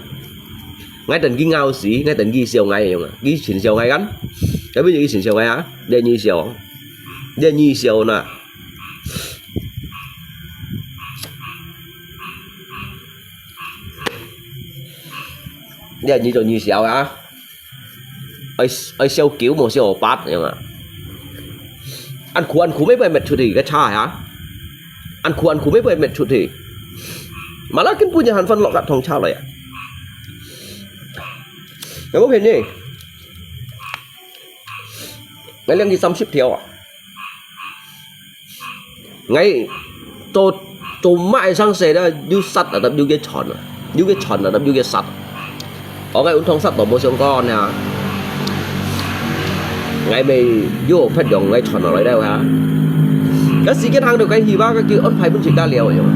A: ngay tận kinh ngao xí ngay tận ghi siêu ngay không à ghi chuyển siêu ngay gắn cái bây giờ ghi chuyển siêu ngay á đây như siêu nè đây là như sao á ai siêu kiểu một siêu bát nhưng mà ăn khu mấy bài mệt chút thì cái chai hả ăn khu mấy bài mệt chút thì malah kan punya handphone lọc đặt thòng chao này cái bốc hình đi ngay lên đi xăm ship theo à ngay tôi mãi sang xe đó du sắt ở đập du cái tròn ở đập du cái sắt có cái uống thông sắt tổ một số con nè ngay mày vô phát dòng ngay tròn ở lại đâu hả cái gì cái thằng được cái gì ba cái kia ớt phải vẫn chỉ ca liều vậy mà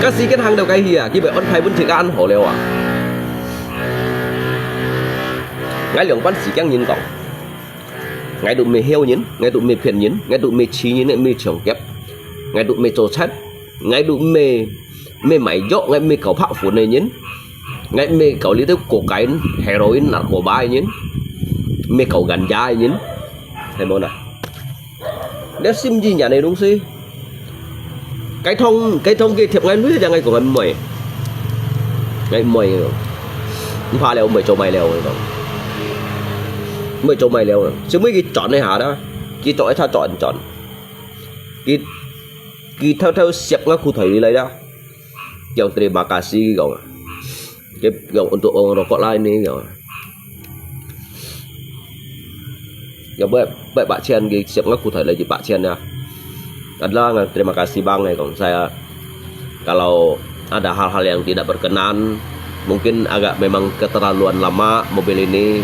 A: cái gì cái thằng được cái gì à cái bị ớt phải vẫn chỉ ca ăn hổ liều à ngay lượng bắn xì căng nhìn cổng ngay tụi mày heo nhín ngay tụi mày phiền nhín ngay tụi mày trí nhín ngay mày trưởng kép ngay tụi mày trổ chết ngay tụi mày mày dỗ ngay mày cầu phạo phủ này nhín ngay mày cầu lý tới cổ cái heroin là cổ bài nhín mày cầu gần dai nhín thấy không nào để sim gì nhà này đúng không cái thông kia thiệp ngay núi ra ngay của ngày mày pha leo mày cho mày leo rồi mày cho mày leo rồi chứ mấy cái chọn này hả đó cái chọn sao chọn cái theo xếp ngay khu thầy lấy đó kiểu terima kasih gitu kiểu untuk rokok lain nih gitu ya baik Pak Chen siap ngaku thầy lagi Pak Chen ya adalah terima kasih Bang nih kalau saya kalau ada hal-hal yang tidak berkenan mungkin agak memang keterlaluan lama mobil ini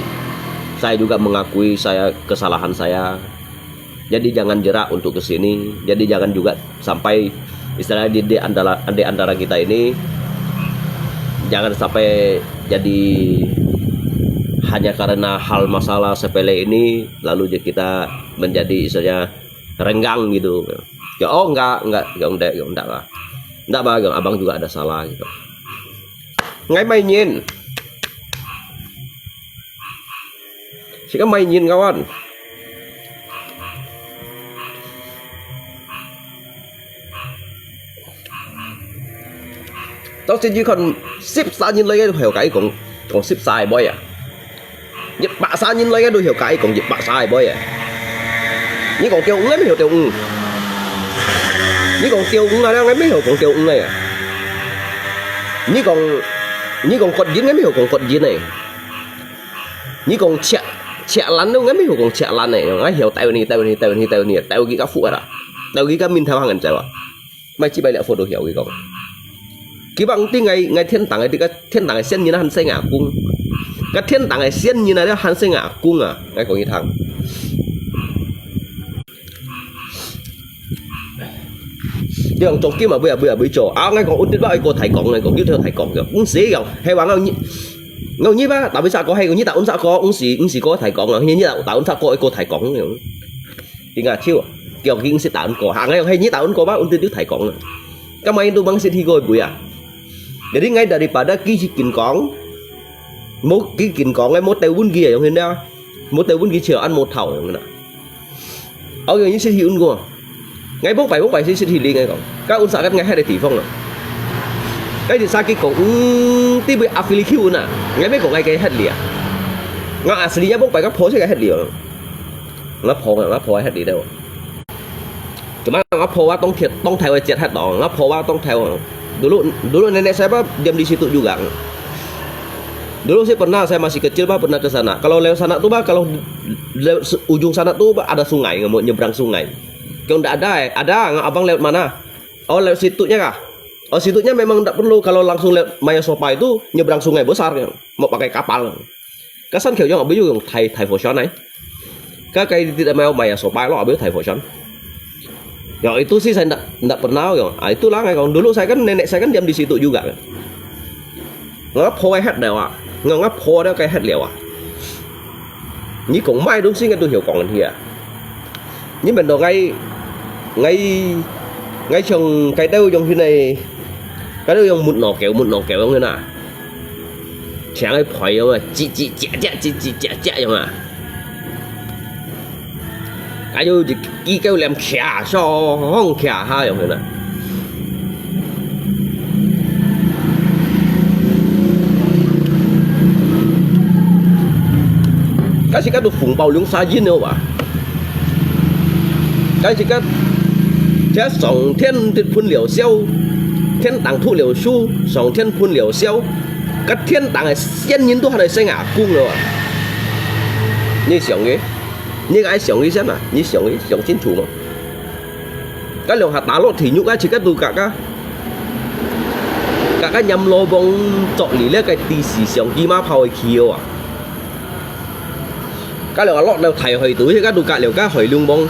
A: saya juga mengakui kesalahan saya jadi jangan jerak untuk kesini jadi jangan juga sampai istilahnya di antara kita ini jangan sampai jadi hanya karena hal masalah sepele ini lalu kita menjadi istilahnya renggang gitu ya oh enggak lah enggak bang abang juga ada salah gitu ngay mày nhìn chỉ có mày nhìn kawan tao xin chứ còn ship sao nhìn lấy cái hiểu cái còn ship sai boy à dịch bạ sao nhìn lấy cái đôi hiểu cái còn dịch bạ sai boy à như còn tiêu ứng ấy mới hiểu tiêu ứng như còn tiêu ứng là đang ấy mới hiểu còn tiêu ứng này à như còn quật dính ấy mới hiểu còn quật dính này như còn chẹt lăn đâu ấy mới hiểu còn chẹt lăn này nó hiểu tao cái các phụ à tao cái các min theo hàng ngàn trời à mày chỉ bay lại phụ đồ hiểu cái còn cái bằng tí ngày thiên tàng thì cái thiên tàng sen như nó hắn xây ngã cung cái thiên tàng sen như này nó hắn xây ngã cung à ngay có như thằng chứ trong kia mà bây giờ chỗ ngay còn út bao có thầy cổng này còn như theo thầy cổng kìa cũng xí kìa hay bảo ngầu như ba tại vì sao có hay còn như tạo sao có cũng xí có thầy cổng là như tạo sao có thầy cổng này thì ngà chiêu kiểu kia sẽ tạo có hàng ngay hay như tạo có bác út thầy cổng này các mấy tôi băng sẽ thi gọi bụi à jadi ngay dari pada kikin kong một kikin kong ngay một tay bún kia giống thế nào một tay bún kia chờ ăn một thầu giống thế nào ở những siêu thị un của ngay bốc bảy siêu thị đi ngay còn các un xã các ngay hai đại tỷ phong rồi cái thì sao cái cũng tí bị affiliate nè ngay mấy cũng ngay cái hết liền ngay asli nhá bốc bảy các phố sẽ cái hết liền nó phố hết đi đâu chúng ta nó phốว่าต้องtheoเจ็ดhết đó nó phốว่าต้องtheo dulu nenek saya diam di situ juga. Dulu saya pernah, saya masih kecil pernah ke sana. Kalau lewat sana tuh kalau lewat ujung sana tuh ada sungai, nggak mau nyebrang sungai. Kalau nggak ada, abang lewat mana? Oh lewat situnya kah? Oh situnya memang nggak perlu. Kalau langsung lewat Maya Sopa itu nyebrang sungai besar, mau pakai kapal. Kesan kiểu nggak biết thầy phổ son này. Cái tidak mau Maya Sopa lo biết thầy phổ son. Ya itu sih saya enggak pernah ya. Itulah kalau dulu saya kan nenek saya kan diam di situ juga. Ngap phôi hết đều à. Ngap phôi đó cái hết liệu à. Như cũng mai đúng xin cái tôi hiểu còn thì à. Nhưng mình đồ ngay trong cái đâu trong thế này. Cái đâu trong một nọ kéo giống thế nào. Chẳng ai phơi mà chị chẹ giống à. Cái vô chỉ kêu làm khẻ so không khẻ ha giống thế này cái gì cái đồ phụng bao lưỡng xa dính đâu mà cái gì cái chế sòng thiên phun liều xeo thiên tàng thu liều su sòng thiên phun liều xeo cái thiên tàng sen nhìn tôi hay là xây ngã cung rồi như sòng ấy như ai sống đi xem à như sống chính chủ mà cái lượng hạt đá lót thì nhúc ai chỉ cái từ cả cái nhầm lô bông chọn lý lấy cái tì xì sống kia mà phao kiều à cái lượng lót đều thầy hồi túi thì cái từ cả liệu cái hồi lung bông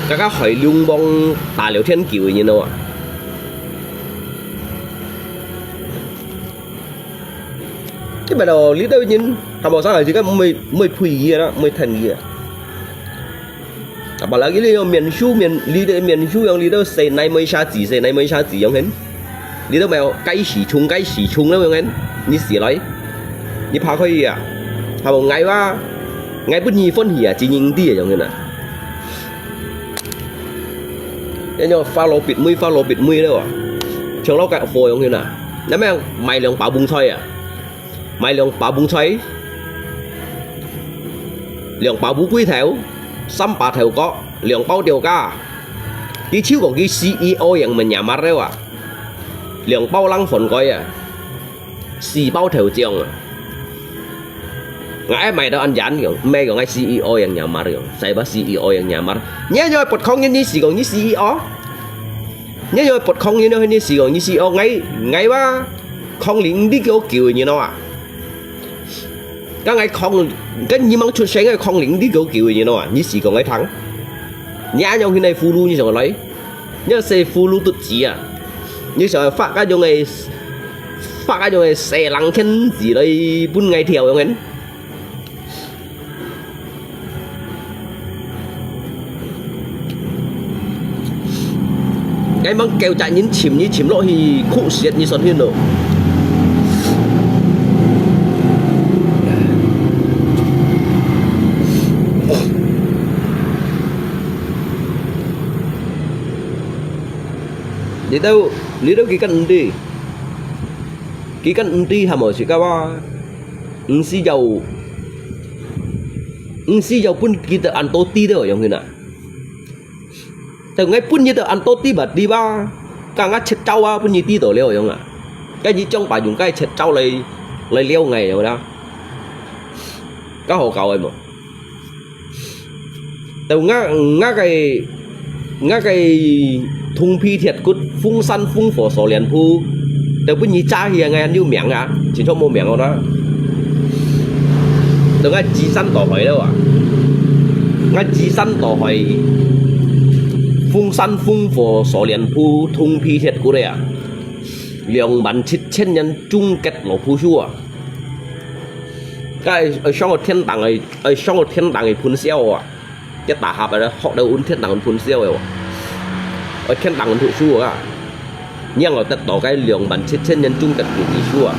A: cái hồi lung bông tà liệu thiên kiều như nào à cái bài đầu lý đâu nhìn thằng bảo sao là chỉ cái mới phui kia đó mới thành kia apalagi li miền Su yang li say nay mới xa chỉ giống hến li đâu mèo cái xỉ chung đó giống như xỉ lấy như phá khơi à thà một ngày bất nhì phân hỉ chỉ nhìn đi giống như này thế nhưng follow bịt mươi đâu à trường lâu cả phôi giống như này nếu mà mày lượng bảo bung xoay à mày lượng bảo bung xoay lượng bảo bú quý theo xăm bà theo có lượng bao điều ca cái chiếu còn cái CEO yang mình nhà mắt đấy à lượng bao lăng phần coi à xì bao theo trường à ngãi mày đâu ăn dán kiểu mẹ còn ngay CEO yang nhà mắt rồi sai bác CEO yang nhà mắt nhớ rồi bật không như gì còn như CEO nhớ rồi bật không như gì còn như CEO ngay ba không liền đi kiểu như nó à cái ngày không cái như măng chuột sáng cái không lính đi kiểu như nó à như gì còn cái thắng nhá nhau khi này phu lu như sao lấy nhớ xe phu lu tự chỉ à như sao phát cái chỗ này xe lăng chân gì đây bún ngày theo không anh cái măng kêu chạy như chìm lỗ thì khụ xiết như son hiên rồi lý đâu cái căn đi hàm ở chỉ các ba si dầu pun kita ăn tô ti đâu giống như nào từ ngay pun như tờ ăn tô ti bật đi ba càng ngắt chết trâu ba pun như ti tổ leo giống à cái gì trong bà dùng cái chết trâu lấy leo ngày rồi đó cái hồ cầu ấy mà từ ngã cái thùng phi thiệt cút phung săn phung phổ sổ liền phu Đừng có nhí cha thì ngay ăn yêu miệng à, chỉ cho mua miệng đó. Đừng có chỉ săn tỏ hỏi đâu à, ngay chỉ săn tỏ hỏi phong山烽火所連鋪通批鐵嗰啲啊，27000人終結羅鋪書啊，梗係上個天堂係上個天堂係盤銷啊，一大盒啊，學到揾天堂盤銷嘅喎，天堂盤書啊，因為得到cái 27000人終結羅書啊，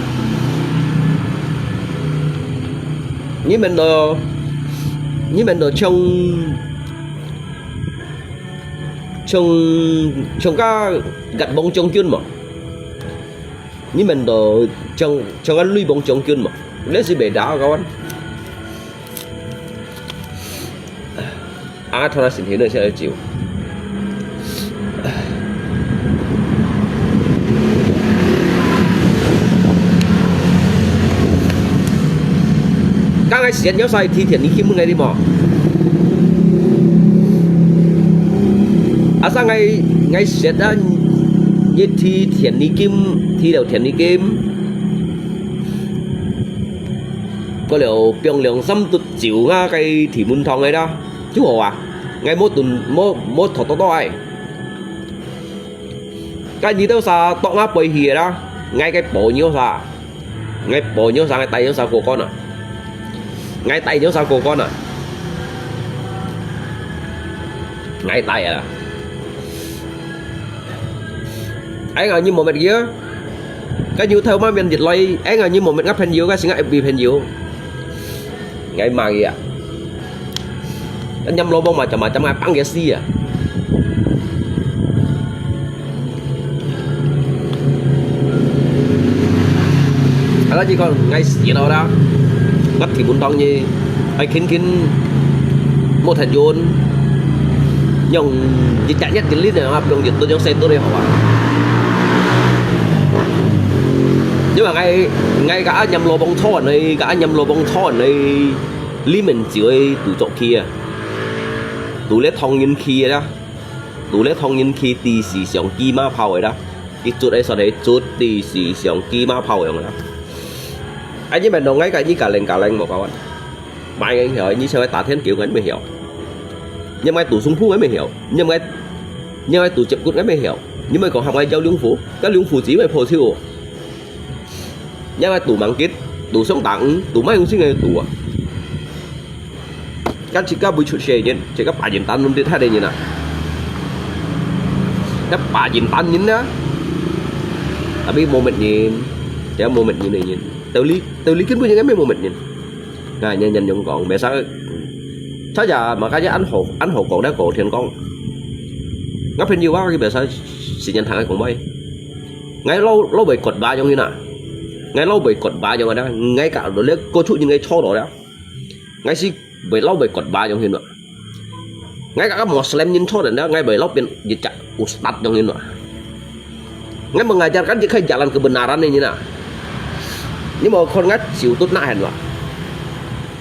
A: 你們都trong các gặt bóng trong chuyên mà nhưng mình đồ trong cái lui bóng trong chuyên mà lấy gì bể đá các bạn thôi là xin thế này sẽ chịu các anh xét nhau sai thì thiện đi kiếm một ngày đi bỏ sao ngay xét ra như thi thiện đi kim thi đầu thiện đi kim có liệu biếng lượng xăm tụt chịu nga cái thì muốn thong ấy đó chú hồ à ngay mỗi thọ to ai cái gì đâu sao tọt ngáp bơi hìa đó ngay cái bộ nhiêu sao ngay tay nhiêu sao của con à ngay tay nhiêu sao của con à ngay tay à anh ở như một mệt kia cái như theo mà mình dịch lấy anh ở như một mệt ngắp hình dữ cái sinh bị hình dữ ngày mà gì à anh nhâm lô bông mà chậm ai bắn cái gì à đó chỉ còn ngay gì đâu đó bắt thì muốn tông như ai kín một thời gian nhưng chỉ chạy nhất cái lít này mà dùng dịch tôi trong xe tôi đây họ nhưng mà ngay cả nhầm lô bông thon này lý mình chửi tủ chỗ kia tủ lết thông nhân kia đó tủ lết thông nhân kia thì sử dụng kim ma phao rồi đó cái chút ấy sau đấy chút thì sử dụng kim ma phao rồi đó anh với mình đồng ngay cả như cả lên một các bạn mai anh hiểu như sao cái tả thiên kiểu anh mới hiểu nhưng mà tủ súng phú ấy mới hiểu nhưng mà tủ chụp cút ấy mới hiểu nhưng mà còn học ai giao lương phủ cái lương phủ chỉ phải phổ siêu nhưng mà tủ mạng kết tủ sống tặng tủ mấy không xin người tủ à các chị các buổi chuyện xe nhỉ chỉ các bà nhìn tan luôn đi thay đây như nào các bà nhìn tan nhìn đó tapi moment nhìn chỉ moment như này nhìn từ lý kính với những cái moment nhìn này nhìn những còn mẹ sao giờ mà cái anh hộ còn đã cổ thiền con ngắp hình nhiều quá cái bề sao xì nhận thằng cũng bay ngay lâu bị cột ba trong như nào ngay lâu bị cột ba trong đó ngay cả đồ lấy cô chú những cái cho đó đó ngay xí bị lâu bị cột ba trong như nữa ngay cả các Muslim nhìn cho đó ngay bị lâu bị dịch chặt ustad trong như nữa ngay mengajarkan jika jalan kebenaran ini nah ini mau kon ngat siu tut nahan lah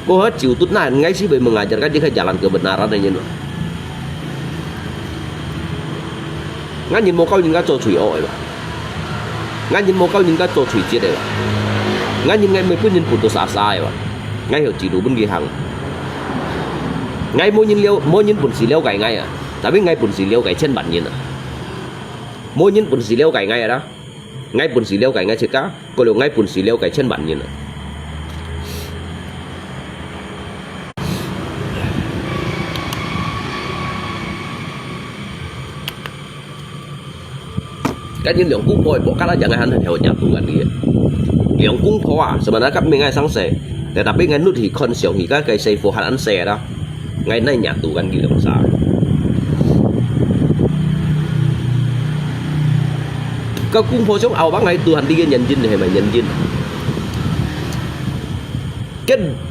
A: mau siu tut nahan ngay sih mengajarkan jika jalan kebenaran ini nah ngay nhìn một câu nhìn cái chỗ chửi ổi mà ngay nhìn một câu nhìn cái chỗ chửi chết đấy ngay nhìn ngay mấy phút nhìn putus asa mà ngay hiểu chỉ đủ bên kia hàng ngay mỗi nhìn pun xì leo cày ngay à tapi ngay pun xì leo cày trên bản nhìn à mỗi nhìn pun xì leo cày ngay à đó ngay pun xì leo cày ngay chết cá có điều ngay pun xì leo cày trên bản nhìn à cái những lượng cung phôi bộ các là jangan hanya theo nhập tuần kia lượng cung phôi à sebenarnya các mình ngay sáng sớm để đặc biệt ngay nút thì con xỉu thì các cái xây phô hạt ăn xe đó ngay nay nhà tù gần kia làm sao các cung phôi sống ảo bác ngay tu hành đi cái nhận dinh này mà nhận dinh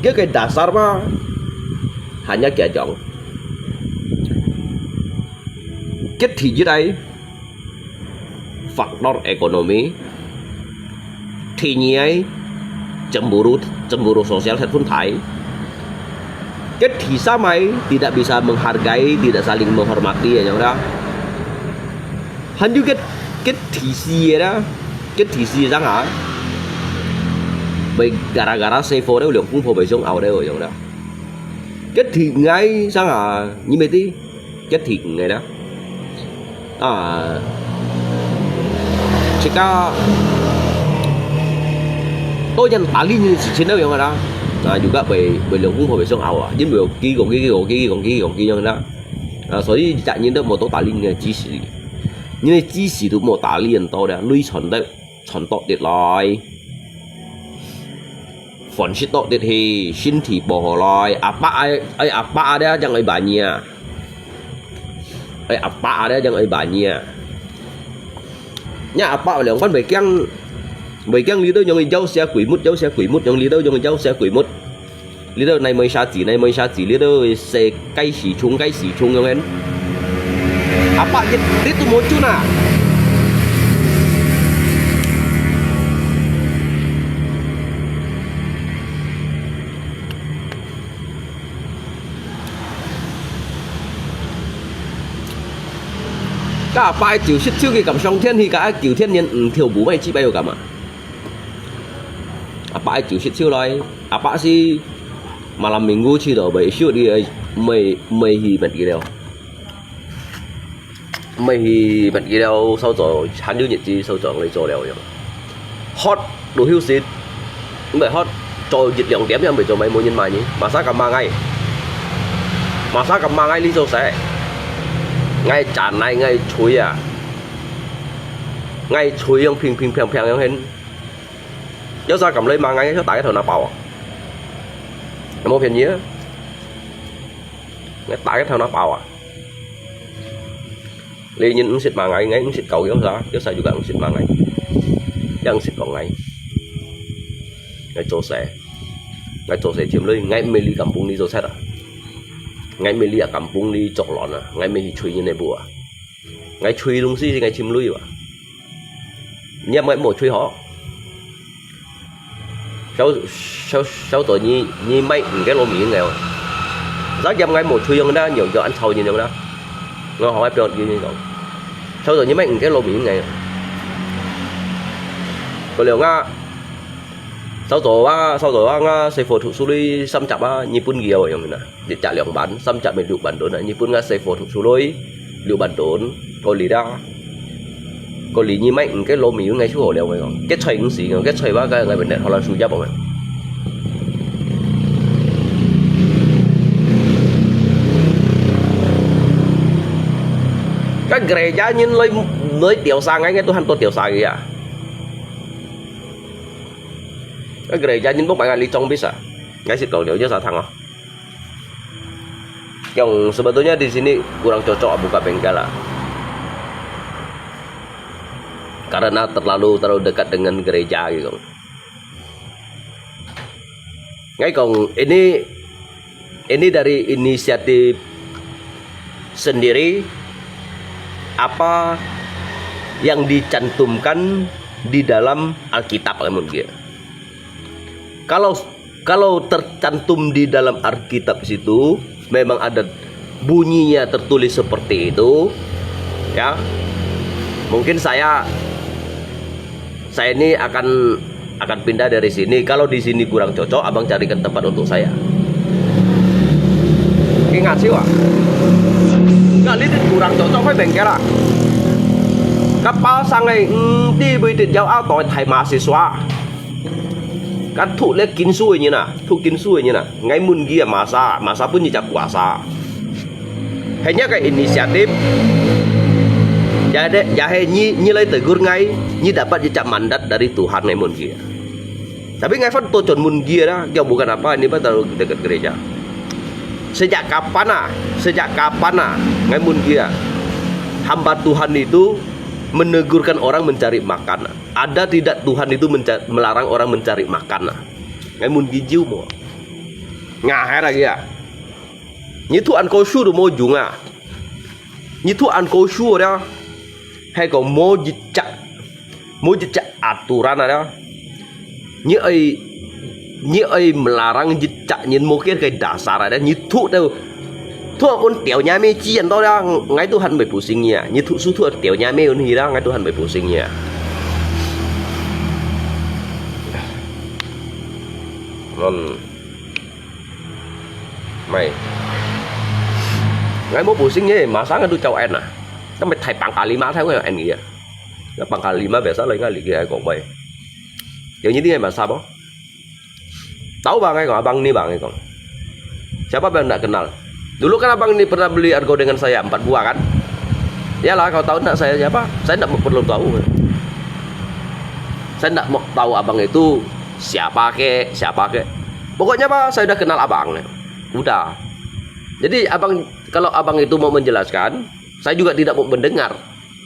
A: cái dasar mà hanya kẻ chọn cái thì dưới đây faktor ekonomi tinggi cemburu sosial set pun Thai thì samai tidak bisa menghargai tidak saling menghormati ya udah han juga thì gì đó kết thị gì rằng hả bởi gara-gara C4 đấy lượng cũng phổ biến xuống ảo đây rồi đó kết thị ngay sang hả như mấy tí kết thị ngay đó jika tôi nhận tali như chiến đấu yang ada juga bởi lượng cũng phổ biến xuống ảo nhưng biểu kỹ yang đó所以假如都冇到tali嘅指示因為指示都冇tali人多咧累傳到跌來phản xích tốt thì xin thì bỏ lại áp ba đấy chẳng ai bà nhia áp ba đấy chẳng ai bà nhia nhà áp ba lượng con bảy keng lý đâu những dấu xe quỷ mút những lý đâu những dấu xe quỷ mút lý đâu này mới xa chỉ lý đâu xe cây xỉ chung như thế áp ba chết tiếp tôi một chút nào cả bài tiểu shit chưa cái cảm song thiên thì cả tiểu thiên nhân thiểu bú mày chi bao cả mà bài tiểu shit chưa rồi bác si mà làm mình ngu chi đó bởi siêu đi mày hi bật gì đâu sau rồi hắn như nhiệt chi sau rồi lấy cho đeo rồi hot đồ hưu xịt bởi hot cho dịch lượng kém em bởi cho mày mua nhân mày nhỉ mà sao cầm mang ngay lý do sẽ ngay chán này ngay chuối yang phình yang hen nhớ ra cầm lấy mang ngay cho tại cái thằng nào bảo một phiền nhớ ngay tại cái thằng nào bảo lý nhìn cũng xịt mang ngay cũng xịt cầu kéo ra juga cũng xịt mang ngay yang xịt còn ngay chỗ xe chiếm lấy ngay mê ly kampung đi rồi xét ngay mê ly kampung đi chọc lọn ngay mê chui như này bùa ngay chui luôn gì ngay chim lui nhớ mấy một chui họ sau tuổi như mấy cái lô miệng nghèo giá dâm ngay một chui đó nhiều cho anh thầu như đó ngon họ ép được như vậy sau rồi như mấy cái lô miệng nghèo còn liệu nga sau đó nga xây phổ thủ suối xâm chập như pun nhiều rồi mình để trả lượng bán xâm chập mình liệu bản đốn như pun nga xây phổ thủ suối liệu bản đốn còn lý như mấy cái lô mì ngay chỗ hồ đều vậy còn kết xoay cũng xí kết xoay ba cái ngày bên này họ làm suy giáp bọn mình cái ghế giá như lấy tiểu sang ngay tôi hắn tôi tiểu sang kìa cái gereja nhìn bốc bạn trong bisa nggak sih kalau dia thằng yang sebetulnya di sini kurang cocok buka bengkel lah karena terlalu dekat dengan gereja gitu ngay còn ini dari inisiatif sendiri apa yang dicantumkan di dalam Alkitab namun gitu. Kalau tercantum di dalam Alkitab situ memang ada bunyinya tertulis seperti itu ya mungkin saya ini akan pindah dari sini kalau di sini kurang cocok abang carikan tempat untuk saya ingat sih wah kali ini kurang cocok với bengkel lah kapal sangai đi bị tiệt giao áo tội thầy mahasiswa kan thụ lek kín xuôi như nào ngay mun gia masa pun tidak kuasa hanya cái inisiatif jadi nilai tegur ngay như dapat jejak mandat dari Tuhan ngay mun gia tapi ngay phát tôi chọn mun gia đó jauh bukan apa ini terlalu dekat gereja sejak kapan ngay mun gia hamba Tuhan itu menegurkan orang mencari makan. Ada tidak Tuhan itu melarang orang mencari makan. Ngay mun gijiu mo. Ngah lagi ya. Như thuốc ăn cao su đồ mô dùng như thuốc ăn cao su đó hay còn mô dịch chặt aturan đó như ấy melarang dịch chặt nhìn một cái dasar đó như thuốc đâu thuốc con tiểu nhà mê chi anh đó ngay Tuhan mới pusing như thuốc su thuốc tiểu nhà mê con gì đó ngay Tuhan mới pusing như mày ngay một buổi sinh nhé mà sáng tôi chào anh à nó mày thầy bằng cả lima thấy không anh nghĩ à nó bằng cả lima về sáng lấy ngay lì cái còn mày kiểu như thế này mà sao bó tahu bang kan abang ni bang kan siapa yang tidak kenal dulu kan abang ini pernah beli argo dengan saya 4 buah kan ya lah kau tahu nak saya siapa saya tidak perlu tahu saya tidak mau tahu abang itu siapa ke pokoknya pak saya udah kenal abang udah jadi abang kalau abang itu mau menjelaskan saya juga tidak mau mendengar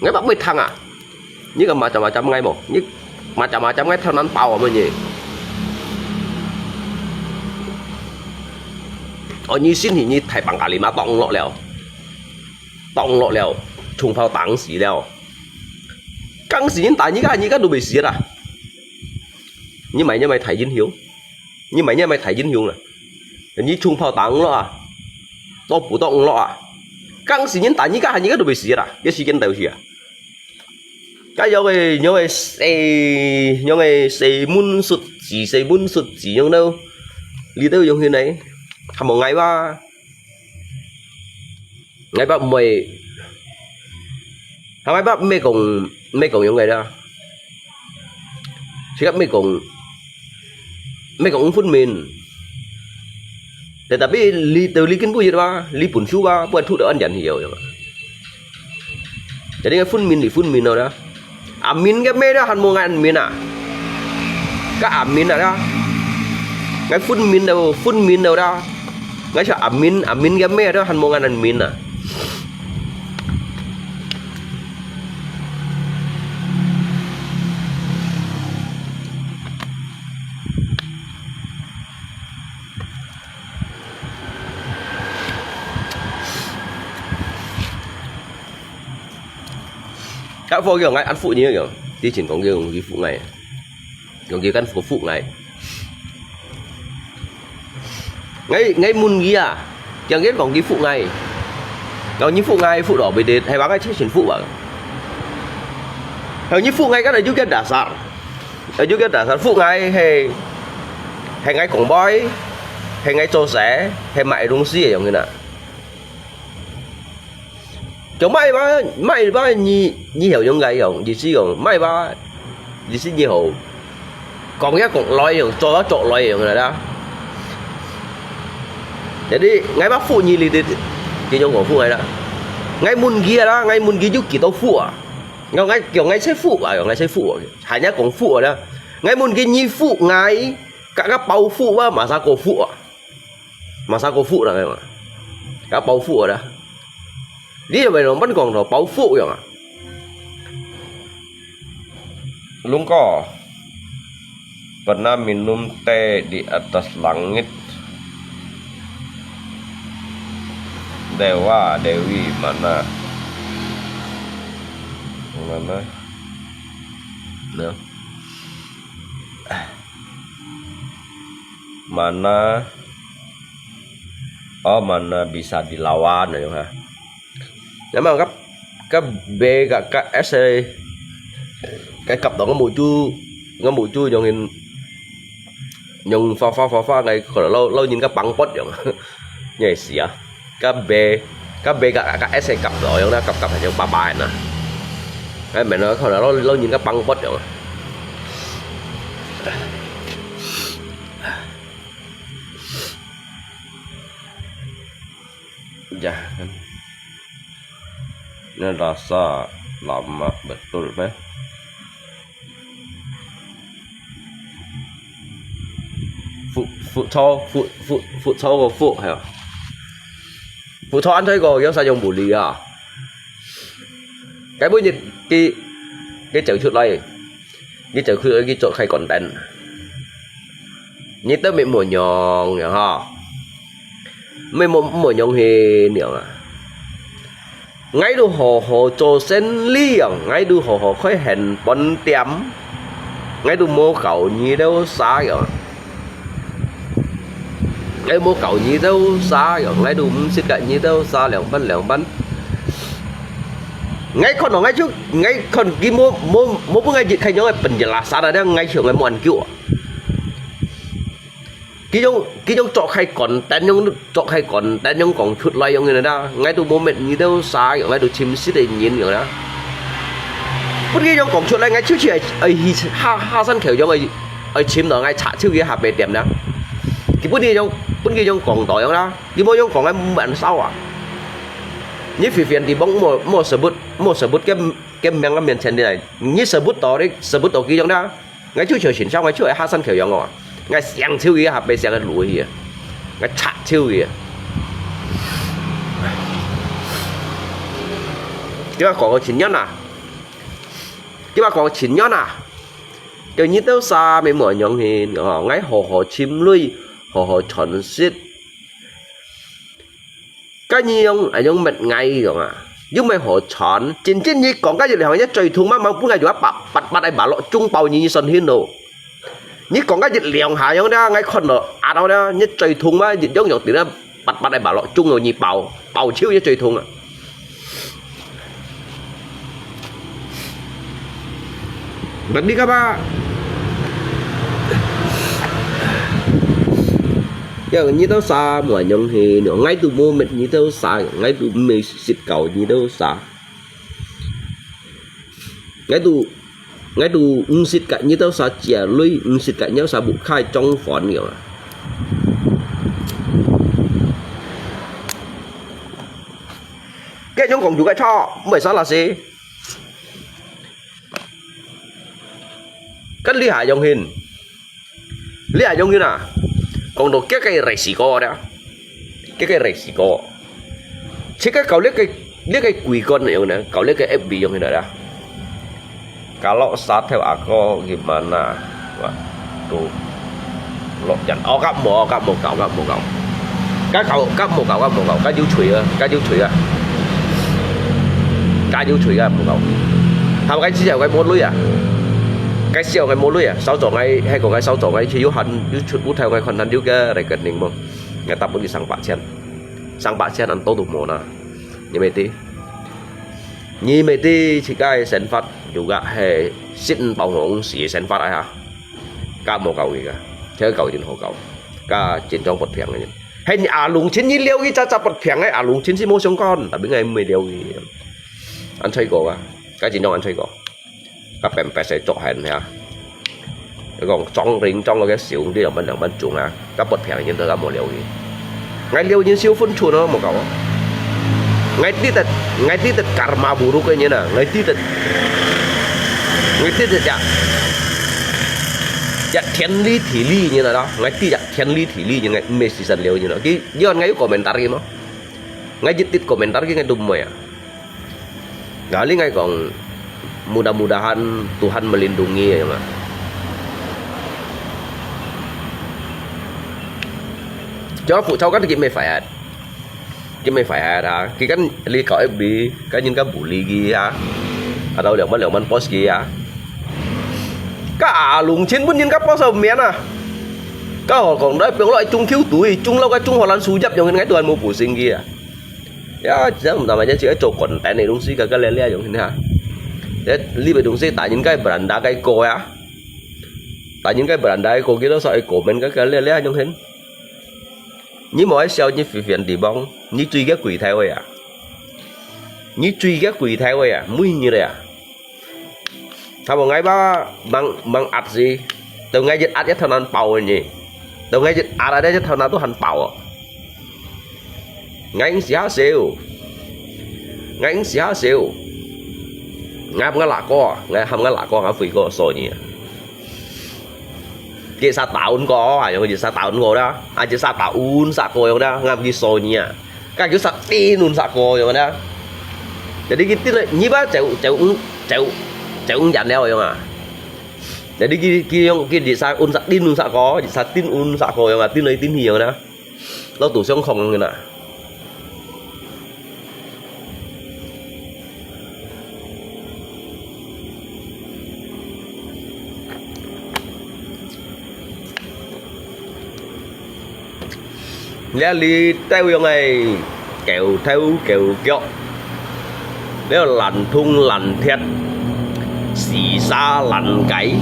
A: ngay bác mới thằng à như là macam-macam ngay một như macam-macam ngay theo nắn bào mà nhỉ ở như xin thì như thầy bằng cả lima tông lọ lèo trùng phao tảng xỉ lèo căng xỉ tại như các đồ bị xỉ à như mày thầy dính hiếu như mày thầy dính hiếu này như trùng phao tảng lọ à to phủ tông lọ à căng xỉ tại như các đồ bị xỉ à cái xỉ kiến đầu xỉ à cái nhớ cái xây mun sụt chỉ nhung đâu lý đâu dùng thế này thằng một ngày ba mày thằng ba mày cùng những người đó chỉ gặp mày cùng phun mình tapi từ lý kiến bùi gì đó lý bùn chú ba buat thu đỡ ăn dần hiểu rồi jadi cái phun mình nào đó amin cái mê đó hắn mua ngay amin à cái amin à đó ngay phun min đâu đó ngay cho amin cái mê đó hắn mua ngay amin à các vô kiểu ngay ăn phụ như kiểu đi chuyển có cái phụ này còn cái căn phụ này ngay mun kia chẳng biết còn cái phụ này còn những phụ này phụ đỏ bị đệt hay bán cái chết chuyển phụ bảo hầu như phụ ngay cái này giúp cái đả sản ở giúp cái đả sản phụ này hay ngay cổng boy hay ngay trâu xé hay mại đúng xí ở người nào chỗ mày ba như hiểu những cái rồi gì xí rồi mày ba gì xí nhiều còn cái cục lôi rồi cho nó trộn lôi rồi đó để đi ngay bác phụ như đi cái nhóm của phụ này đó ngay mun kia đó ngay mun kia giúp kỳ tao phụ à ngay kiểu ngay xây phụ à ngay xây phụ hải nhá cũng phụ ở đó ngay mun kia như phụ ngay cả các bao phụ ba mà sao cổ phụ à mà sao cổ phụ là cái mà các bao phụ ở đó đi rồi nó vẫn còn bao phụ rồi mà Lungko pernah minum teh di atas langit Dewa Dewi mana nah. Mana bisa dilawan ya ha. Nếu mà các B các SC cái cặp đó có mũi chu nhung pha này còn lâu nhìn các băng bớt vậy nhảy xỉ à các B các SC cặp rồi nó cặp phải trong ba bài nè cái mẹ nó còn lâu nhìn các băng bớt vậy ya ini rasa lama betul kan phụ thô của phụ hả phụ thô ăn thấy rồi có sao dùng bù lì à cái bữa nhiệt cái chậu chuột này cái chậu chuột cái chỗ khai còn đèn như tới bị mùa nhòn nhỉ ha mấy mùa nhòn thì nhiều à ngay đu hồ cho sen liang ngay đu hồ khói hẹn bón tiệm ngay đu mô cậu như đâu xa rồi ngay mô cậu như đâu xa rồi ngay đu xích cạnh như đâu xa lẻo bắn ngay con nó ngay trước ngay còn cái mô ngay dịch khai nhớ bình là xa ra ngay chiều ngay mòn cứu cái giống chọn hay còn tên giống chọn hay còn tên giống còn chút lại giống như này đó ngay từ moment như đâu xa ngay từ chim xít để nhìn rồi đó bất kỳ giống còn chút lại ngay trước chỉ ấy ha sân kiểu giống ấy chim đó ngay chả trước kia hạ bề điểm đó cái bất kỳ giống còn tỏi đó cái mỗi giống còn cái bạn sau à như phi phiền thì bóng một sở bút cái miếng cái miền trên này như sở bút đó đấy sở bút đó kia giống đó ngay trước chờ chuyển sang ngay trước ha sân kiểu giống à ngay sang chiêu kia hạ bề sang cái lúa kia ngay chặt chiêu kia cái còn có chín nhất à cái còn chín nhất à cái như đâu xa mấy mọi nhóm thì ngay hồ chim lui hồ chuẩn xít cái như ông mệt ngay rồi à nhưng mà hồ chọn chính như còn cái gì là nhất trời thùng mà cũng ngay được bắt ai bảo lộ trung bầu như sân hiên đồ như còn cái gì liền hạ giống đó ngay con đó đâu đó nhất trời thùng mà dịch giống nhột thì nó bắt ai bảo lộ trung rồi nhịp bầu chiếu với trời thùng à bật đi các bạn giờ như tao xa mọi nhóm thì nó ngay từ mua mình như tao xa ngay từ mình xịt cầu như tao xa ngay từ xịt cạnh như tao xa chè lui xịt cạnh nhau xa bụng khai trong phòn kiểu cái nhóm còn chủ cái cho mày sao là gì cái lý hải dòng hình lý hải dòng như nào còn đồ cái rầy xì co đó cái rầy xì co chứ cái cậu liếc cái quỷ con này nè cậu liếc cái FB dòng này đó kalau sát theo aku gimana tuh lột dần các mồ cậu cái dấu chùy à một cậu thằng cái chỉ cái môn lưới à cái siêu cái môn lưới à sáu chỗ ngay hay còn cái sáu chỗ ngay chỉ yếu hẳn yếu chút bút theo cái con hắn yếu cái này cần định không người ta muốn đi sang bạn chen ăn tốt đủ mồ nè như mấy tí chỉ cái sản phát juga hay xin bảo hộ sĩ sản phát ai ha cả một cầu gì cả thế cầu trên hồ cầu cả trên trong bột phèn này hay lùng chín như liêu cái cha bột phèn ấy lùng chín chỉ mua sống con tại bên ngày mười liêu gì ăn chơi cổ à cái trên trong ăn chơi cổ các bèm bè sẽ chọn hành ha còn trong rình trong cái xỉu đi ở bên chuồng à các bột phèn như tôi một liêu gì ngày liêu như siêu phân chuột nó một cầu ngay tí tật karma buruk cái như nào ngay tí tật dạ thiên lý thị lý như nào đó ngay tí dạ thiên lý thị lý như ngay messi sân liều như nào cái dân ngay komentar gì mà ngay jitit komentar cái ngay đùm mày à kali ngay còn mudah-mudahan Tuhan melindungi ya mà cho phụ thâu các cái mày phải ada cái li cậu FB cái những cái bully kia ở đâu lượng mình post kia cả lùng chiến bún những cái post miền à các họ còn đấy biểu loại trung thiếu tuổi trung lâu cái trung họ lan xu dập trong cái tuần mua bổ sinh kia ya chứ không mà chỉ chỗ còn tại này đúng xí cái le giống thế ha để li về đúng xí tại những cái brand đá cái cô á tại những cái brand đá cái cô kia nó sợi cổ mình cái le giống thế như mỗi sao như phiền thì bông như truy cái quỷ theo vậy à như truy cái quỷ theo vậy à muy như vậy à thằng một ngày bằng ạt gì từ ngày dịch ạt nhất thằng ăn bầu rồi nhỉ từ ngày dịch ạt ở đây nhất thằng nào tôi hành bầu ngày xía xíu ngay không lạ co ngay không lạ co ngã phì co sôi nhỉ cái sa tạo un có phải không? Cái sa tạo un có đó, cái sa tạo un sa coi đó, ngam cái sôi nhỉ? Cái sa tin un sa coi rồi đó. Jadi kita ni ba cậu dàn leo rồi mà. Jadi cái di sa un sa tin un sa coi mà tin này tin nhiều đó. Nó tủ xuống không người nào. Lẽ li theo yang này kẹo kẹo nếu lằn thung lằn thiệt xì xa lằn cấy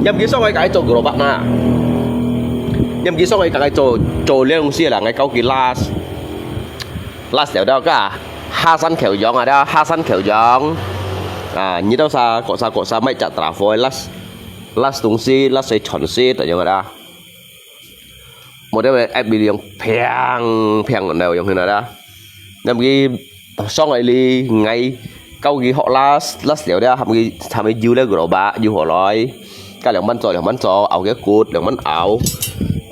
A: nhầm cái xong rồi cái chỗ của bạn à nhầm cái xong rồi cái chỗ liên sĩ là cái câu kỳ last đều cả ha san khéo gióng à đó ha san khéo gióng à như đâu cọ sa mấy chặt trả phôi last tung si last sẽ chọn si tại giống đó một cái em bị liang phèn còn đều giống như đó nhầm cái xong rồi đi ngay câu cái họ last đều đó làm cái dư lên của bà dư họ nói cái lượng bánh trò ảo cái cột lượng bánh ảo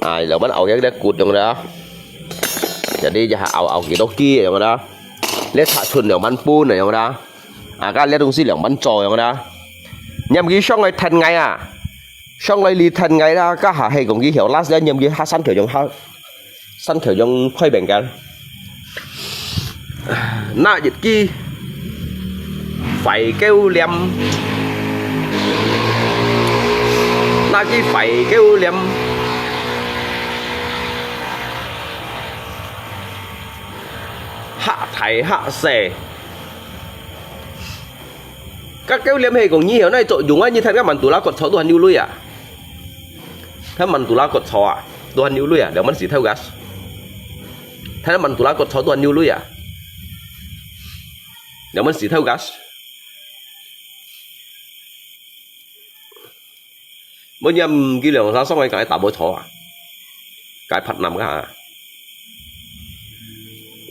A: lượng bánh ảo cái cột trong đó jadi jah ảo cái đó kia trong đó lấy thả chuồn lượng bánh pun này trong đó cái lấy đông xí lượng bánh trò trong đó nhầm cái xong rồi thành ngay à xong rồi đi thành ngay đó các hạ hay cũng cái hiểu last đó nhầm cái ha săn kiểu trong khoai bánh cái nạ dịch kia phải kêu liềm na cái phải kêu liềm hạ thải hạ xẻ các kêu liềm hay cũng nhiều này trội dùng như thế các bạn tủ lá cột chó toàn nhiều lui à thế mình tủ lá cột chó à toàn nhiều lui à để mình chỉ theo gas thế mình tủ lá cột chó toàn nhiều lui à để mình chỉ theo gas mới nhầm cái lượng ra xong rồi cái tạo bối thọ à cái phật nằm cái hả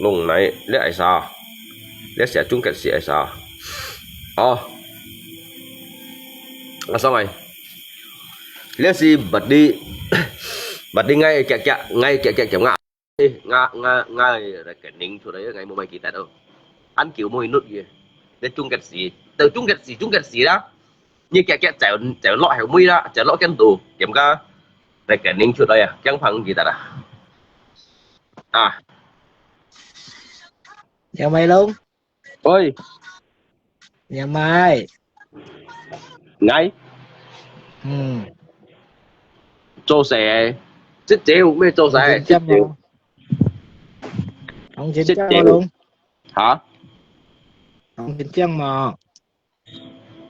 A: lùng này lấy ai sao lấy sẽ chung kết sẽ sao xong rồi lấy gì bật đi ngay kẹt ngã rồi cái nín chỗ đấy ngay một mấy kỳ tại đâu ăn kiểu môi nút gì để chung kết gì từ chung kết gì đó như kẹt chèo lọ hiểu mũi đó chèo lọ cái tù kiểm ca rồi cái nín chỗ đây à chẳng phăng gì tại đó
B: nhà mày luôn
A: ôi
B: nhà mày
A: ngay做蛇即屌咩做蛇即屌
B: ông chín
A: 即
B: trăm
A: 屌
B: luôn
A: 嚇
B: ông chín trăm mà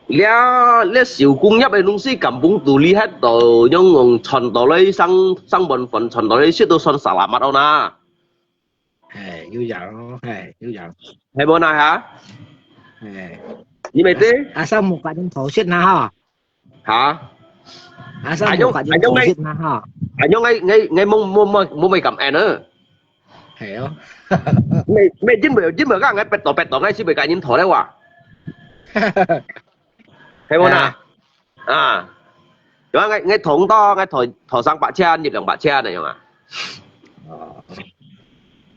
A: 你小公入嘅東西根本到你喺度用傳到你生本份傳到你出到信十萬乜啦，vui
B: giận vui giận
A: 係冇嗱嚇？ 你咪啲
B: sao một cái điện thoại xích na ha
A: 嚇？
B: sao một cái điện thoại xích na ha
A: 係因為冇咪撳 N 啊？
B: hiểu
A: 咪因為嗰個白度ngay先被戒煙台咧話，係冇嗱啊？如果ngay桶多ngay台上百千葉兩百千嚟用啊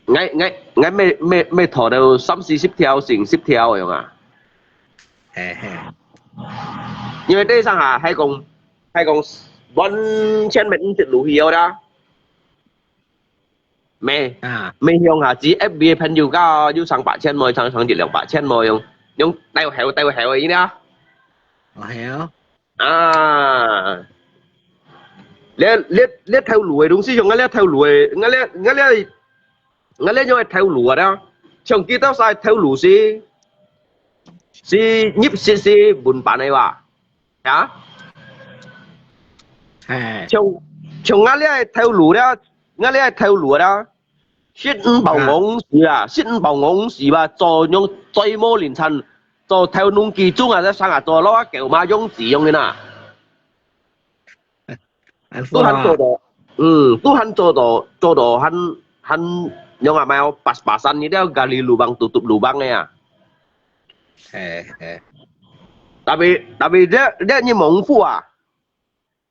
A: ？ngay咩台到30-40條40條用啊？因為啲上下係講1000蚊一路hiệu đó mẹ用下子 FB 朋友家要上8000枚上至200,000枚用帶個依啲啊
B: hiểu
A: 你條路嘅東西用你條路嘅我用條路啊像記得晒條路是nhíp xí buồn bản nàyว่ะhả trong ngã lẽ theo lúa đó xin bảo ngỗng gì mà cho用最末連層做theo農機中啊，上下做攞叫嘛用字用嘅呐，都肯做到，都肯做到很用係咪有8%呢啲咖喱lubang tutup lubang嘅啊？Tapi dia như mộng phu à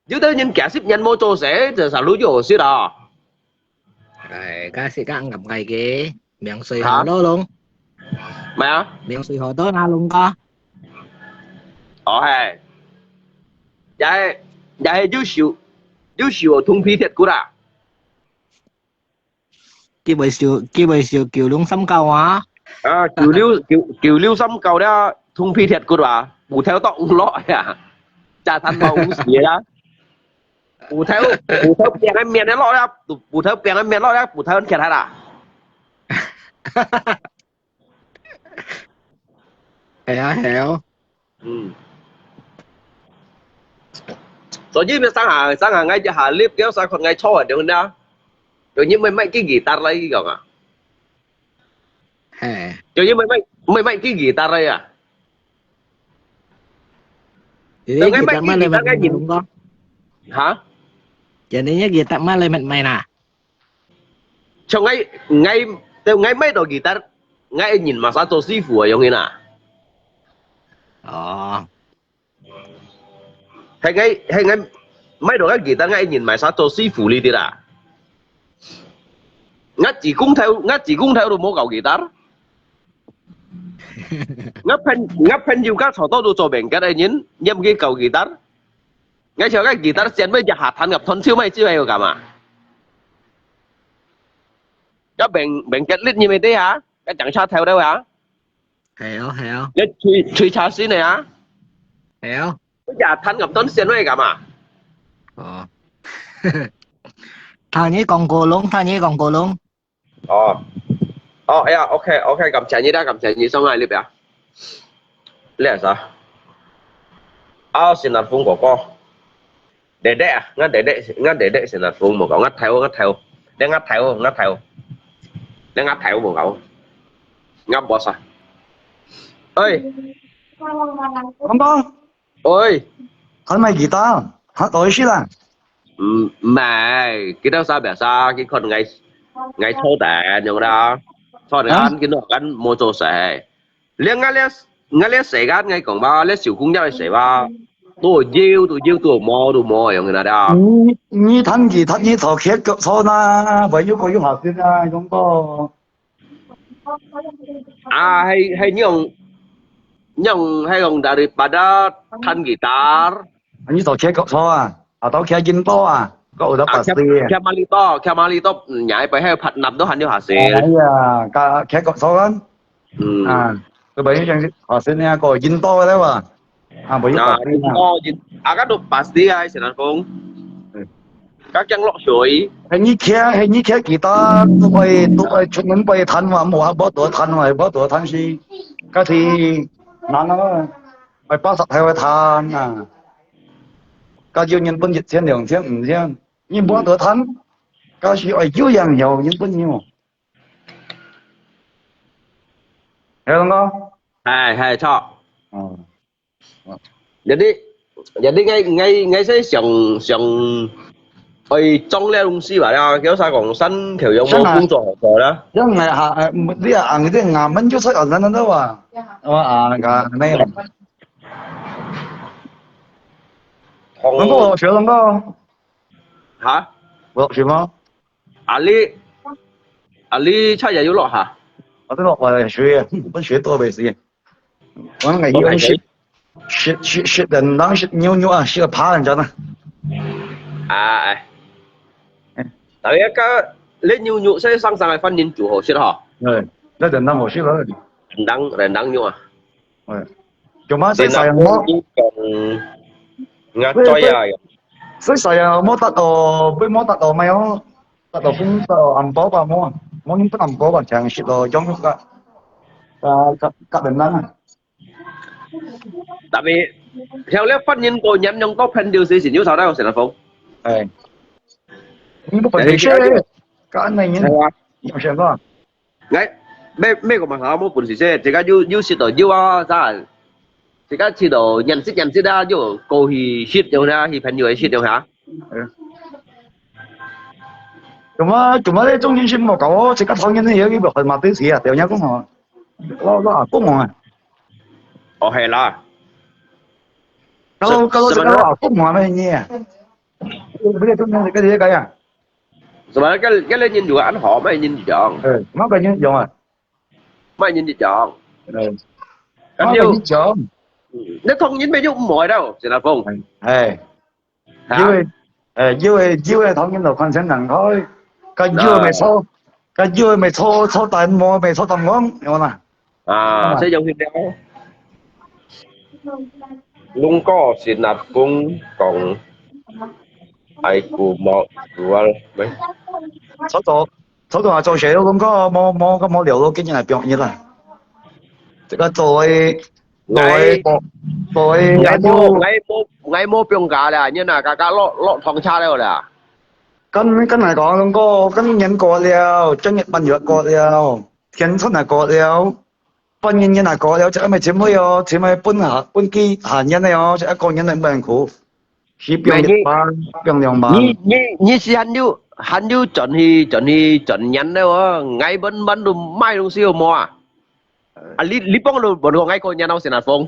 A: chứ tới những kẻ ship nhân mô tô sẽ sao lúa vô xíu đó
B: cái sĩ các ngập ngày kia miệng xùi họ đó luôn
A: mày á
B: miệng xùi họ đó na luôn có
A: hay vậy优秀通批鐵股啦
B: kia bởi siêu kiểu luôn xăm cầu á
A: kiểu lưu xăm cầu đó thung phi thiệt của bà bù theo tọng lọ à cha thân bầu gì đó bù theo bèn em miền nó lọ đó bù theo bèn em miền lọ đó bù theo anh kẹt hay là
B: hiểu
A: 所以咪生下ngay下 lift kéo sang còn ngay cho ở đâu đó rồi nhưng mấy cái guitar lấy cái à
B: hè
A: rồi nhưng mấy cái guitar đây à
B: thì
A: rồi
B: đấy
A: ngay
B: kita
A: mấy cái
B: lên
A: guitar ngay
B: mình
A: nhìn
B: đúng không
A: hả
B: jadinya kita lên mình mày nè
A: cho ngay mấy đồ guitar ngay nhìn mà sao sư phụ ở giống như nào hay ngay mấy đồ cái guitar ngay nhìn mà sao sư phụ đi à ngắt chỉ cũng theo đồ mua cầu guitar ngắt pen nhiều các thằng tôi做饼cái đây nhìn nhâm cái cầu guitar ngay chờ cái guitar xem bây giờ hạt thành gặp thôn siêu mấy chứ hay cả mà cái bệnh kết lít như vậy đấy hả cái chẳng sao theo đâu hả
B: hiểu hiểu
A: cái truy trả xin này hả
B: hiểu
A: bây giờ thành gặp thôn xem mấy cả mà
B: thằng nhí còn cô luôn
A: yeah, ok cầm chạy như xong rồi liệp à lẽ sao xin đặt phun của con để đệ à ngắt để đệ xin đặt phun một cậu ngắt theo để ngắt theo một cậu ngắt bỏ sao ơi
C: Không có.
A: ôi
C: Hắn mày guitar. Hát tối xí là.
A: mà cái đó sao bẻ sao cái con ngày thô tệ nhiều đó thôi ăn cái nó ăn mua chỗ sẽ liên ngay liên sẽ gan ngay còn ba liên xỉu cũng nhau sẽ ba tôi yêu mua rồi người nào đó
C: Ni thanh guitar ni thọ khét cực số na, vậy yêu có yêu học sinh à, không có.
A: hay nhung hay còn dari pada thanh guitar
C: Ni thọ khét cực số à, tao khét in to à, có ở đó bác sĩ.
A: Kamalito nhảyไปให้ผัดนำต้องหันอยู่หาเสีย
C: cả khét cực số anh. Cái bây giờ học sinh nha, có in to đấy mà. Bởi yêu bác sĩ.
A: Các đồ pasti ai sẽ làm không các chân lọ chuối
C: Hình như khét guitar, tôi chụp mình bay thanh mà, mua bỏ đồ thanh gì. Cái thì nó phải bắt sạch theo thanh à. Cái yêu nhân bên dịch thiên đường thiên thiên nhưng bỏ đồ thanh cái gì ở yêu yang nhiều nhân bên nhiều hiểu không con
A: hay cho jadi ngay sẽ sòng trong leo lung xí vậy à kéo xa còn sân kiểu giống một工作rồi đó
C: 因為啲人啲牙蚊咗出嚟撚都話，個咩？咁個學咁個
A: hả
C: 落船嗎？Ali
A: 七日要落下
C: 我都落嚟學啊，不學多沒事。我係要學人當學扭啊，學爬人家呢。
A: tại cái lên nhu sẽ sang lại phân nhân chủ hồ xí hả
C: nó人當學識咯。
A: 人當nhu à
C: 做乜識細人麼？ngắt
A: chơi à
C: 識細人麼得到，俾麼得到咪有？得到風得到銀包吧麼？麼應不銀包吧？長識到giống như các bệnh nhân à.
A: tại vì theo lớp phân nhân của nhắm nhung có phân điều gì xỉn yếu sao đâu sẽ là không
C: nhưng mà phải xe cái này nhá nhiều chuyện không
A: ngay mấy của mà họ mua quần xe thì cái yêu xịt ở yêu à sao thì cái xịt ở nhận xịt ra yêu cô thì xịt đâu ra thì phân nhiều xịt đâu hả
C: chúng mà đấy trong những sinh một cậu chỉ có thằng nhân này cái việc phải mà tới gì à tiểu nhá cũng họ nó cũng họ
A: hay là
C: câu sẽ nó cũng họ mới nhỉ bây giờ chúng ta cái gì cái à
A: rồi cái lên nhìn vừa ảnh họ mấy nhìn gì chọn
C: nó cái như rồi
A: mấy nhìn gì chọn
C: cái như chọn
A: nếu không nhìn mấy chút mỏi đâu sẽ là không
C: yêu thằng nhân đầu con sẽ nặng thôi cái yêu mày xô tàn mò mày xô tầm ngón hiểu không
A: sẽ dùng hiện đại luôn có xin nạp cũng còn ai của mọi của mấy
C: số đồ做嘢都咁個冇聊到經驗係表演啦，即係做
A: ngày ngay mua pion cả là như là cả lọ thòng cha đâu là
C: cái này có cái nhân có liao chân nhật bản nhựa có liao thiên thân là có liao bản nhân nhân là có liao chứ mày chỉ mới yo chỉ mày bún kỳ hà nhân này yo chứ có nhân là bệnh khổ khi pion nhật bản pion两万
A: như si hắn như chọn nhắn đâu ngay bắn đồ mai đồ siêu mò à lý bông đồ bọn họ ngay coi nhắn đâu xin hạt phong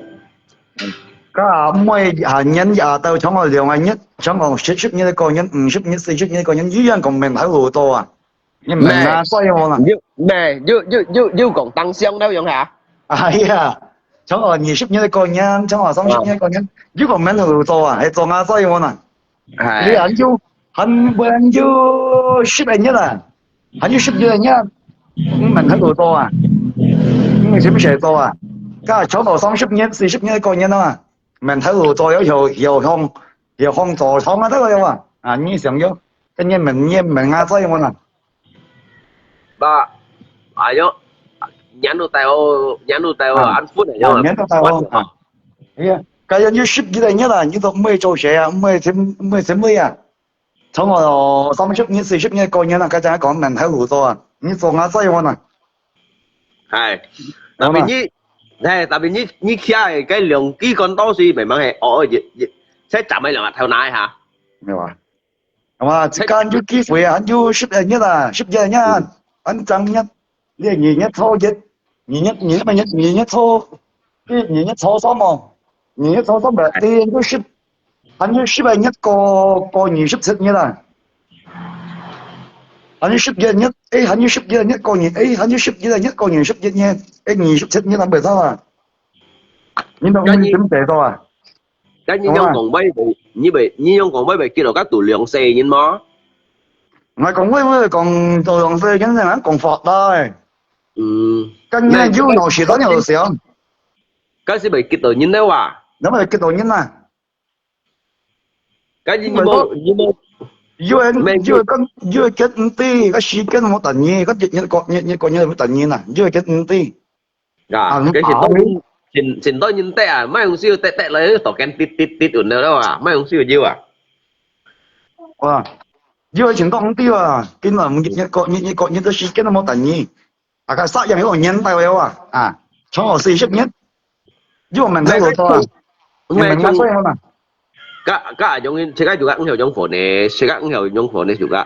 C: cái mấy hà nhân giờ tao trong họ liều ngay nhất trong họ ship như có nhân ship như ship như có nhân dưới nhân còn mình thấy hủ to à nhưng mình là xoay hồ nè
A: nè như còn tăng xương đâu vậy hả
C: à yeah trong họ nhiều ship như có nhân trong họ xong ship như có nhân dưới còn mình hủ to à hay做下xoay hồ nè你很要很要 ship 人nhất à很要 ship 人nhất mình thấy hủ to à mình ship sẽ to à cái chỗ họ xong ship nhất ship như có nhân à mình thấy hủ to有空座廠啊得個有啊，啊你想要，跟住mình亞西我嗱，ba
A: ayo nhắn đồ tao ăn phút này nhưng mà
C: nhắn tao à, cái nhân như ship như này nhất là như tôi mới做嘢啊，mới mới啊，從我三 ship như四 ship như個人啊，佢就係講mình thấy hủ to啊，你做亞西我嗱，
A: 係，tại vì như kia cái lượng ký con to suy mày mang hệ sẽ chạm mấy lần theo nãy hả?
C: Nghe à? Mà chỉ cần như ký phơi anh như ship nhất là ship nhất nhá, anh chẳng nhất, liền nhỉ nhất thô nhất, nhỉ nhất thô, cái nhỉ nhất thô sao mà, nhỉ nhất thô sao mà tiền cứ ship, anh như ship nhất có nhỉ ship nhất là, anh như ship nhất, anh như ship nhất có nhỉ, anh như ship nhất có nhỉ ship nhất, nhỉ ship nhất là bởi sao à? Nhưng mà mình tính tệ thôi à?
A: Cái như nhau còn mấy như nhau còn mấy bài kia là các tủ lượng xe nhưng mà
C: mày còn mấy còn tủ lượng xe cái này còn phọt thôi cái như yêu nhau chỉ đó nhau xíu
A: cái gì bài kia tủ nhưng đâu à
C: đó mà cái tủ nhưng à
A: cái gì như
C: yêu cái tí cái sĩ cái một tận nhiên cái như một tận nhiên à yêu cái tí
A: cái gì đó xin tôi nhìn tệ à mấy ông siêu tệ lấy tổ ken tít ổn đâu à mấy ông siêu yêu à
C: yêu chuyện đó không tiêu à cái là như tôi sĩ cái nó một tận nhiên à cái sát yang cái nhân tay yêu à trong họ sĩ ship nhất yêu mình thấy rồi thôi mình nói sao mà
A: các giống 제가 juga hiểu trong phổ này 제가 hiểu trong phổ này juga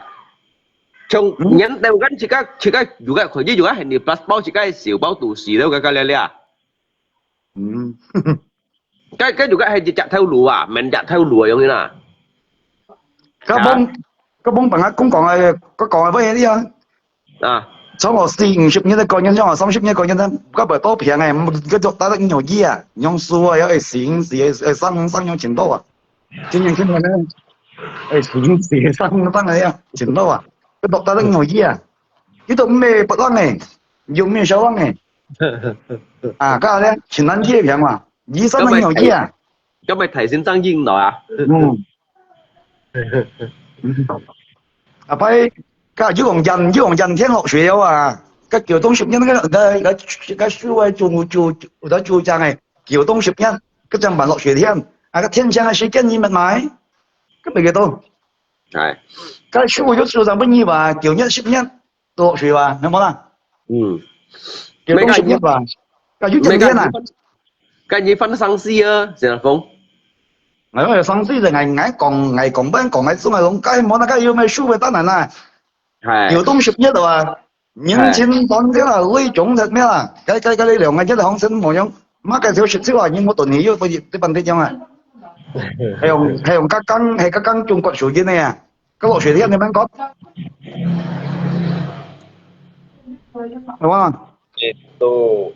A: trong nhắn tao gắn 제가 juga khỏi như juga hình như passport 제가 xỉu bao tủ xỉ đâu cái lẽ à cái juga hay chặt theo lùa à mình chặt theo lùa giống như nào
C: cái bông bằng cũng còn với đi
A: à
C: trong họ xin ship như thế coi nhân trong họ xong ship như coi nhân thế có bởi tốt tiền này cái chỗ ta được nhiều gì à nhung xua ấy xin sang nhung tiền đâu à chính những cái này ấy xin sang này à tiền đâu à cái chỗ ta được nhiều gì à cái chỗ mê bật lăng này dùng mê sáu lăng này à cái này chỉ năng gì tiền mà gì sang nhiều gì à
A: cái mày thầy xin sang dinh rồi à
C: à phải cái dưới còn dành thiên học学啊cái kiểu東十一cái書位做做trang này kiểu東十一cái trang bản落雪天啊cái天香係誰跟你們買cái mấy cái đâu cái書就做上不易吧kiểu nhất十一落雪吧明白嗎kiểu東十一吧cái dưới dành thiên à
A: cái gì phân sang si Trần Đạt Phong
C: ngày hôm nay sang si là ngày còn bên còn ngày xuống ngày còn cái món cái yêu mấy書về tao này nè kiểu東十一度啊，年前講啲啦，呢種就咩啦？cái呢兩個真係講真冇樣，乜嘅小説之話，我頓起要畢業啲笨啲樣啊，係用các căn中國水晶嚟啊，cái落水天你邊講？係嘛
A: ？Itu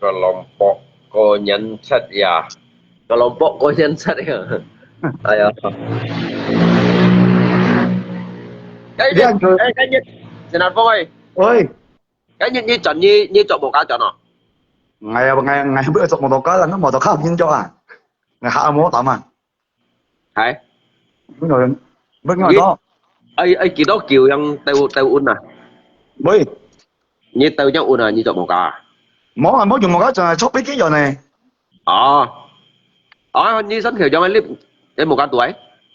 A: kelompok konyansat ya, kelompok konyansat ya, ayo. Cái nhất Trần Đạt Phong ơi cái nhất như chọn như chọn một cá chọn à
C: ngày bữa chọn một cá là nó một cá không cho à ngày hạ mốt tạm à
A: hay
C: đúng rồi bên ngoài đó
A: ai kỳ đó kiều yang tàu un à
C: bơi
A: như tàu yang un à như chọn một cá
C: món dùng một cá chọn chốt mấy cái giờ này
A: như sân khởi cho anh clip em 1 tuổi.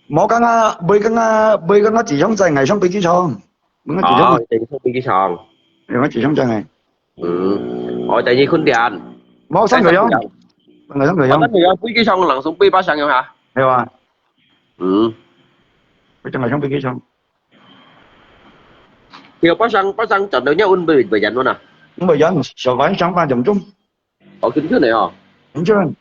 C: 冇講啊，每個自相制藝商飛機場，每個自相
A: Tình không bị cái sòn.
C: 每個自相制藝，
A: Tại vì khuyên tiền.
C: 冇三個樣，係三個樣，
A: Tất nhiên quý cái sòn lặng xuống pi ba sang hả?
C: 係話，
A: Ừ.
C: 佢真係想飛機場，
A: Thì ba sang chọn được nhau un bị giận luôn à?
C: 咁咪人上班上班就唔中，
A: Kính thứ này hả?
C: 唔中，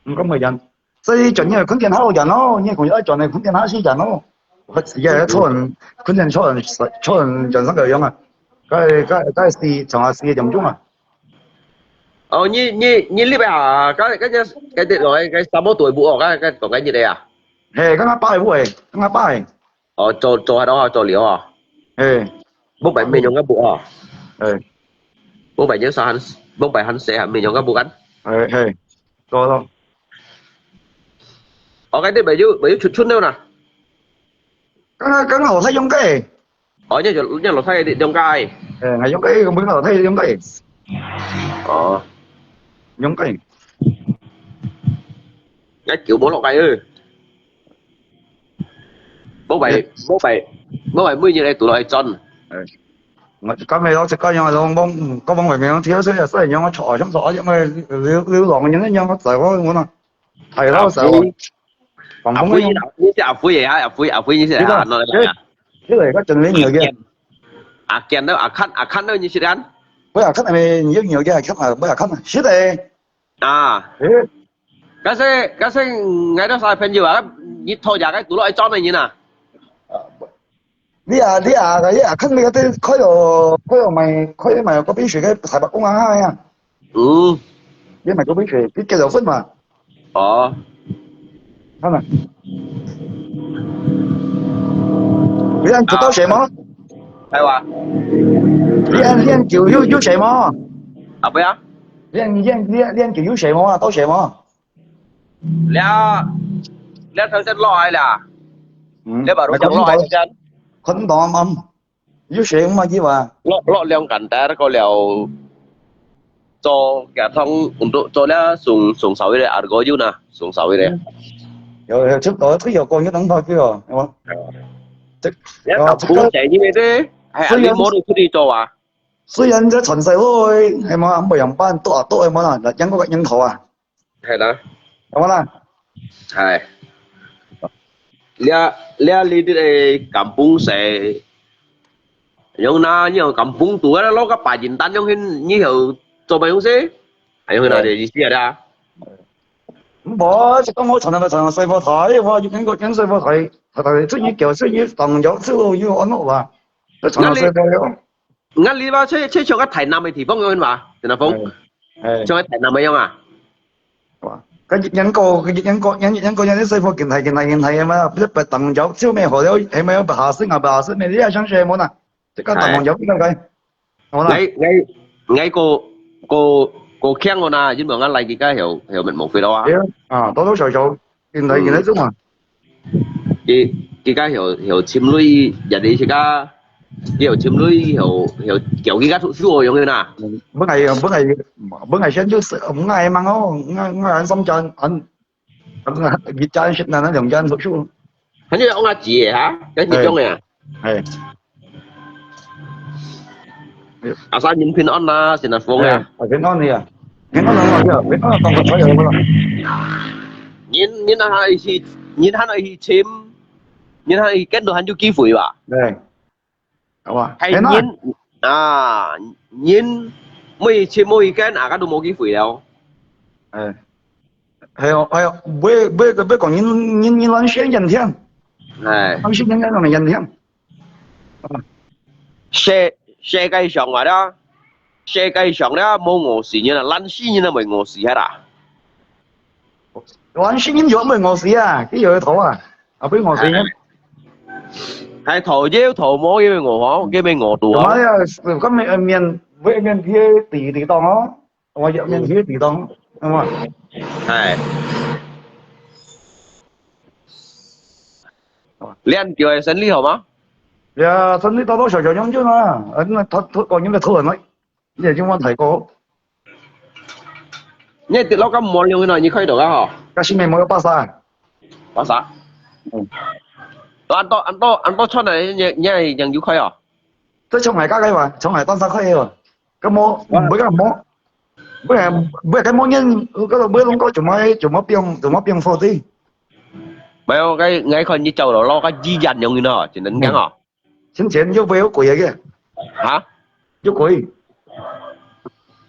C: 咁咪人，所以盡量訓練下人咯，因為佢一盡量訓練下先人咯，佢自己係初人訓練初人人生嘅樣啊，梗係試從下試就唔中啊，
A: Như clip à? Cái điện nói cái 31 tuổi bộ có cái gì đây à?
C: 係咁阿爸係會，咁阿爸係，
A: Cho ở đó hả? Cho liễu hả?
C: 係
A: Bố bảy mình dùng cái bộ hả?
C: 係
A: Bố bảy nhớ sao bố bảy hắn sẽ mình dùng cái bộ gắn.
C: 係，多咯。
A: Cái điện bảy chút đâu nè.
C: 梗樓梯擁雞，Như
A: là thay điện trong cai.
C: 係擁雞，咁本樓梯擁雞， 擁雞，
A: Cái kiểu bố lọ cay ơi. Bố bảy mươi như này tụi loại chân.
C: 我咁咪攞食雞樣咯，我往外面跳水啊，雖然樣我坐咁坐，因為撩狼嘅人一樣我就我啊，係咯就防風嗰種，
A: Như thế phui vậy hả? Phui như thế hả? Nó là
C: 呢個而家盡呢樣嘅，
A: Ken đâu? Khăn đâu như thế ăn?
C: 每日咳係咪一樣嘅係咳啊，每日咳啊，是的，
A: Cái xe ngay đó sai phân nhiều à? Như thôi giả cái tụi loại chân này như nào?
C: 你啊咳你嗰啲開咪嗰邊樹嘅台北公園啊，你咪嗰邊樹啲繼續分嘛，係咪？你按做到什麼？
A: Hay quá.
C: 你按就有什麼？
A: Apa ya?
C: 你按就有什麼啊？到什麼？
A: Lẽ thằng chân lo hay là? Lẽ bảo đúng lo hay chân?
C: 捆綁啱，有什麼意話？
A: Lo leo cảnh ta nó có leo cho cả thông untuk cho lẽ sùng sáu đây có yêu nè sùng sáu đây.
C: 又出到推又過咗等佢叫喎，係嘛？
A: Lẽ tập cũng chạy như vậy đấy. Hay anh đi mua được thứ đi cho à?
C: 雖然即係循勢開係嘛，咁咪人班多啊多係嘛啦，引嗰個引頭啊，
A: Hay đó.
C: 係嘛啦？
A: Hay. Lẽ đi đây kampung sẽ yung na như kampung tuổi đó lo các bài diễn tan yung như hiểu cho bài yung gì? Hay yung nào để gì ra?
C: 咁我即係我尋日細課睇，我要緊細課睇，睇出於叫出於動咗出路要安樂啊，都尋日細課
A: Ngắt lý vào chơi cho các thầy nam ấy thì phong hơn mà, thì là phong. Cho các thầy nam ấy không à?
C: 個引個啲細課件係啊嘛，一白動咗超咩河了，係咪有白下色咩？你係想寫冇啊？即刻動咗邊個計？好啦，
A: ngay cô khen con à, chứ mà ngắt lại cái hiểu mình một phía đó à?
C: 啊，多多少少件睇中啊，
A: cái hiểu chim nuôi giờ đi thì cái hiểu chim nuôi hiểu kiểu cái thụ sư rồi như nào?
C: 本係想就是唔係嘛我喺深圳熱站食嗱兩間讀書，
A: Hình như ông là chị hả? Cái gì trong này à?
C: 係
A: À sao nhìn phim on là xin là phong à?
C: 係平安你啊，平安兩個啫，平安當個彩有冇啦？
A: Nhìn hắn ấy chim nhìn hắn ấy kết được hắn chú ký phủi bà?
C: 係，好啊，
A: Hay nhìn mấy chim mấy cái à các đồ mô ký phủi đâu?
C: 係不講你亂選人添，
A: Này
C: 亂選人係人添，
A: xe cây sòng mà đó xe cây sòng đó mua ngô xì như là lăn xí như là mày ngô xì hết à?
C: 亂選人咗咪餓死啊？啲嘢土啊，啊俾餓死嘅。
A: Hay thổi thổi mố cái ngô hó cái bên ngô đùa.
C: 同埋啊，咁面貼地當咯，我入面貼地當，係嘛？
A: Này Liên kiểu sinh lý hả má?
C: 呀，甚至多多少少樣啫嘛，咁啊講緊嘅討論咪，即係中文提過，
A: 你跌落咁冇用呢？你可以到噶嗬？
C: 嗰時咪冇有巴薩，
A: 巴薩。按多出嚟，你係ยังอยู่開啊？
C: 都從嚟家計話，從嚟當山開喎。咁我每個人摸，每個摸人嗰度每兩個做乜變貨啲？
A: 唔係我cáiคนnhư châu đó lo cái di dần用nó chỉ nên ngắn à?
C: Chính錢要俾好貴嘅，
A: Hả?
C: 要貴。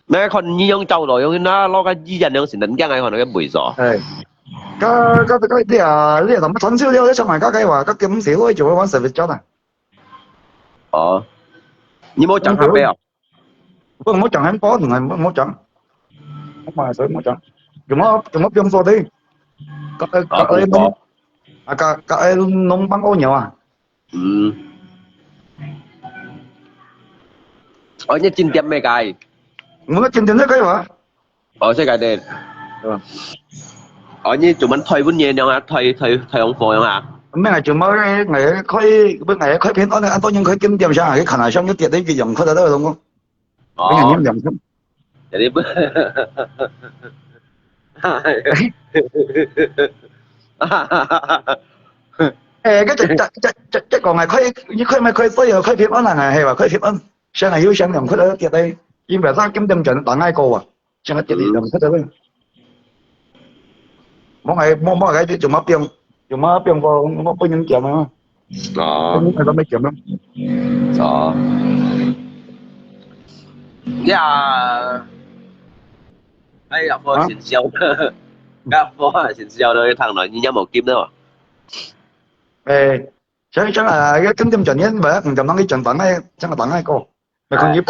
A: mấy con như用châu đó用nó lo cái di dần用chỉ nên ngắn cái con nó cái bụi gió.
C: 係。嗰啲啊，呢同乜蠢燒料都從嚟家計話，嗰咁少可以做揾 service job 啊。
A: 你冇漲咖啡啊？
C: 不過唔好漲很多，唔係唔好漲，唔係水唔好漲，做乜變貨啲？隔你弄啊隔你弄班歐nhiều啊？Như
A: trên tiệm mấy cái?
C: 我漸漸都計話。
A: thế cái đây. Như chúng mình thuê vốn nhiên không thuê ông phò không à?
C: 咩係做乜ngày開片安多人開金店上，佢勤上一跌啲嘅人佢就都係咁講，俾人飲人心。
A: Jadi
C: cái即講係開咪開衰又開片安係話開片安，上係要上人佢就跌低，因為生金店盡打挨個啊，上一跌啲人佢就咧，冇cái做乜變個我幫人夾啊，係咁咪夾咯。
A: gặp phô xin siêu gặp phô xin siêu đây thằng nói như nhau màu kim đâu
C: chẳng là cái金店盡因為唔就諗起盡等咧，真係等挨個，咪佢要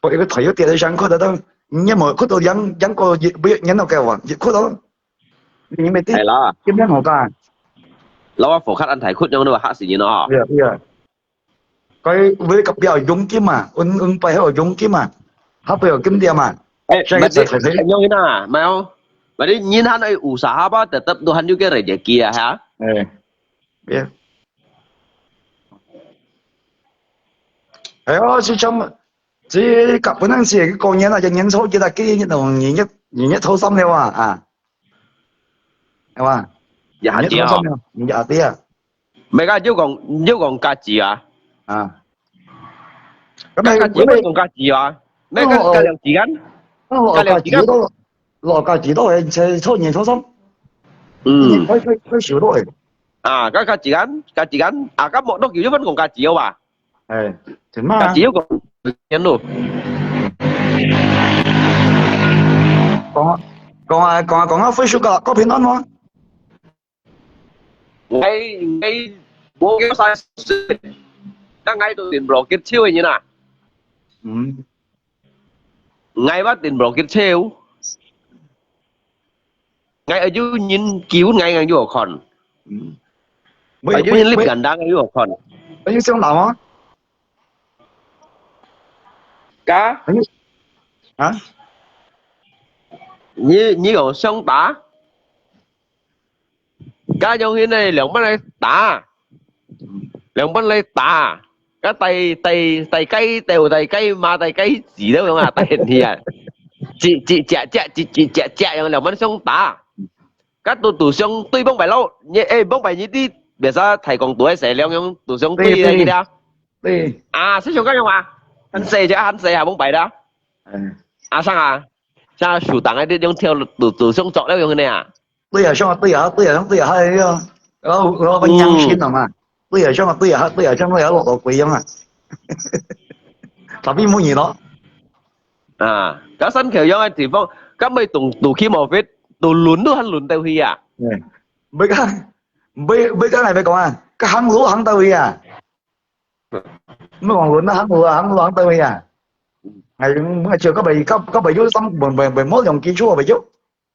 C: 搏個提咗跌起上佢就都，因為佢度引個熱俾引到嘅話，熱佢度，你咪啲
A: 係啦，
C: 點樣好㗎？lâu
A: á phổ khát ăn thải khút nhau nó hạ gì nó
C: cái với cặp bèo dùng kim à bay ở dùng kim à hấp bèo kim tiền mà
A: mà đi nhau như nào mà không mà đi nhìn hắn ấy ủ xả ba tập đồ hắn như cái này để kia hả
C: biết đó chứ trong chỉ cặp bên anh xì cái con nhện là nhện số chỉ là cái đồng nhện nhất thâu xăm đâu à hiểu không
A: dạ chị à
C: dạ tía
A: mấy cái yêu còn cá gì à
C: cái này
A: còn cá gì à mấy cái lượng gì gắn
C: cái lượng gì đó lò cá gì đó係抽年抽心佢少多嚟
A: cái cá gì gắn cái một đó kiểu vẫn còn cá gì không à
C: thì mà
A: cá gì còn nhân luôn
C: còn Facebook có片安嗎？ngay
A: bố kéo sai đang ngay tụi tiền bro kết chiêu như nào ngay bắt tiền bro kết chiêu ngay ở dưới nhìn cứu ngay ngay dưới còn ở dưới clip gần đang ngay dưới còn
C: ở dưới sông nào á
A: cá
C: hả
A: như ở sông tá cá trong khi này lượng bắt này tả lượng bắt này tả cái tay cây mà tay cây gì đâu không à tay gì à chị chẹ lượng bắt sông tả cái tụ sông tuy bông bài lâu như bông bài như đi bây giờ thầy còn tuổi sẽ leo trong tụ sông tuy là gì đó sẽ sông cái không à hắn xe à bông bài đó sang à sao chủ tặng ấy đi trong theo tụ sông chọn leo trong này à
C: 對啊，上對啊，係啊，攞個陰線啊嘛，對啊，上對啊，上都有落鬼樣啊，特別冇嘢咯。
A: cái sân khởi giống thì phong các mấy tụ khi mà viết tụ lún都很lún掉去啊，mấy
C: cái này phải講à，cái hàng lúa hàng掉去啊，mấy còn lún nó hàng lúa hàng掉去à，ngày chiều các bài vô tâm bài mỗi dòng kỹ chúa bài vô,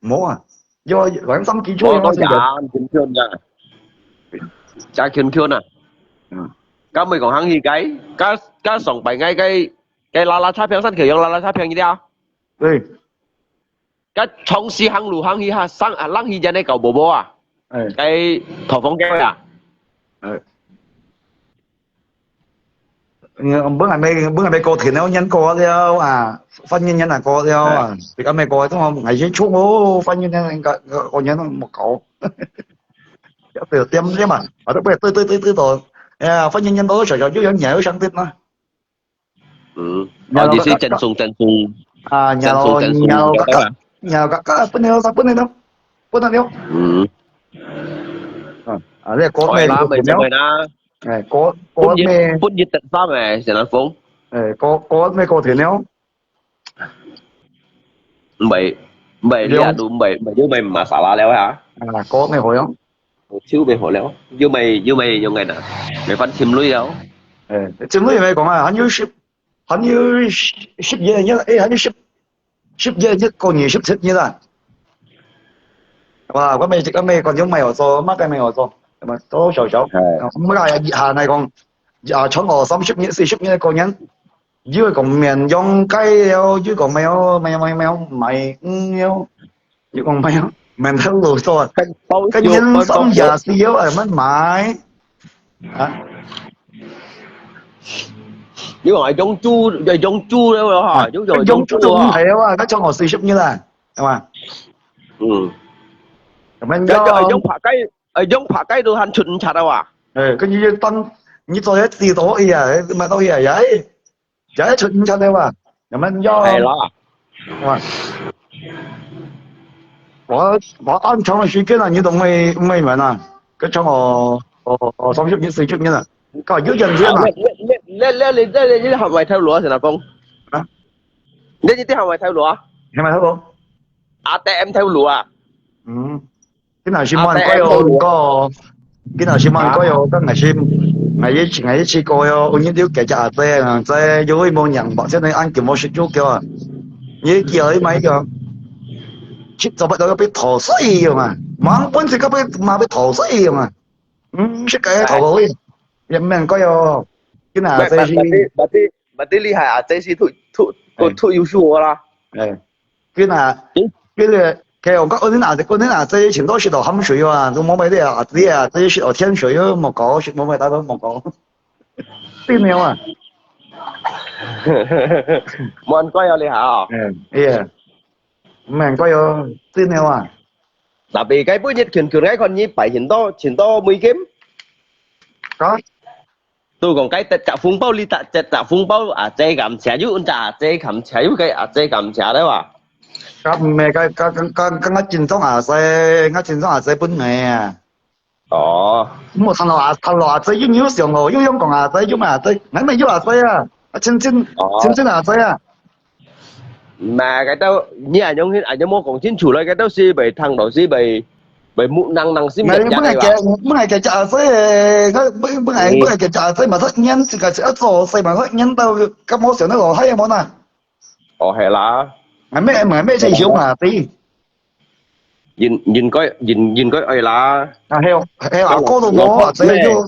C: mỗi à. Do bản tâm kỹ chúa
A: nó chả khiên à các mày còn hăng gì cái sòng bài ngay cái la cháp phiang sân kiểu la cháp phiang như thế cái trong si hăng lù hăng hi ha sang lăng hi này cầu bồ à cái thổ phong kéo à
C: bữa ngày cô thì nó nhân cô theo phân nhân là cô theo vì cái mày cô đúng không ngày trước bố phân nhân nhân cô nhân một cậu từ tiêm thế mà ở đó bây tôi rồi phân nhân nhân đó sợ sợ chứ nhớ sang tiếp nó nhà
A: Ở
C: nó
A: gì
C: có
A: xí chân sung
C: nhà nó các bên nào sao bên này đâu bên nào đây có
A: hỏi
C: mày
A: là
C: cô
A: mình
C: thì
A: cho
C: nếu
A: mày na
C: có mày
A: phút nhiệt tận sao mày sẽ nói phúng
C: có mày cô thì nếu
A: bảy bảy lý à
C: Liêu
A: đủ bảy bảy như mày mà xả la leo hả
C: có mày hỏi không
A: chứ mày hổ leo như mày nhiều ngày nè mày phân chim lưới đâu
C: 지금 왜講啊？한유十嘢nhất，誒한유十嘢nhất個月17嘢啦。哇！咁咪còn giống mày ở số mắc cái mày ở số mà số sầu sầu không có ai hà này còn trong ở 30嘢40嘢個人，因為講面用雞有，因為講mày yêu，因為講mày mình thấy lùi rồi cái nhân sống già xíu ở mất mãi
A: nhưng mà giống chu đâu hả giống rồi
C: giống
A: chu
C: chung
A: hả
C: thế mà cái trong họ sử dụng như là đúng không mình
A: giống phá cái đồ hành chuẩn chặt đâu à
C: cái như tăng như tôi hết gì đó ý mà tôi hiểu vậy vậy chuẩn chặt đâu à mình
A: hay đó
C: 我安常的时间啊，你都没问啊，cái trong họ sản xuất những sử dụng như là có dưới dân riêng à
A: lên học mày theo lúa thì nào không lên như thế học mày theo lúa
C: em mày thấy không
A: ATM theo lúa
C: cái nào xin ăn có cái nào xin ăn có ngày chỉ có những điều kể trả xe dưới môn nhận bọn sẽ này ăn kiểu một chút chút kêu như kia ấy mấy kêu chích cho bắt đầu bị thổ say rồi mà本身ก็มา被thổ say rồi sẽ cái thổ rồi em mình có cái nào sẽ
A: bà tí厉害啊这是吐优秀啦
C: cái nào cái我嗰啲嗱即係全都是度冚水啊，都冇咩啲即係雪落天水啊，冇講雪冇咩打到冇講，邊樣啊？
A: 冇人貴啊你好，mình
C: có邊樣啊？
A: tại vì cái bữa nhiệt khiến cái con nhí bảy hiện to 10 kiếm
C: có
A: tôi còn cái trả phung bao li trả phung bao chơi cầm trả giúp trả chơi cầm trả giúp cái chơi cầm trả đấy à
C: cái ngắt chân trong ngắt chân trong本嚟冇趁落仔要上路要講仔要咩仔，硬係要仔啊！真仔啊！
A: mà cái tao như anh mua còn chính chủ lại cái tao si bảy thằng đó si bảy mụ năng si
C: mày bữa ngày trả仔bữa ngày trả仔mà thất nhân thì cái sẽ做細mà thất nhân đâu咁我上得落閪冇啊！
A: 係啦，
C: 咩最少嘛啲？nhìn
A: coi ấy là
C: 係嗰度我仔要。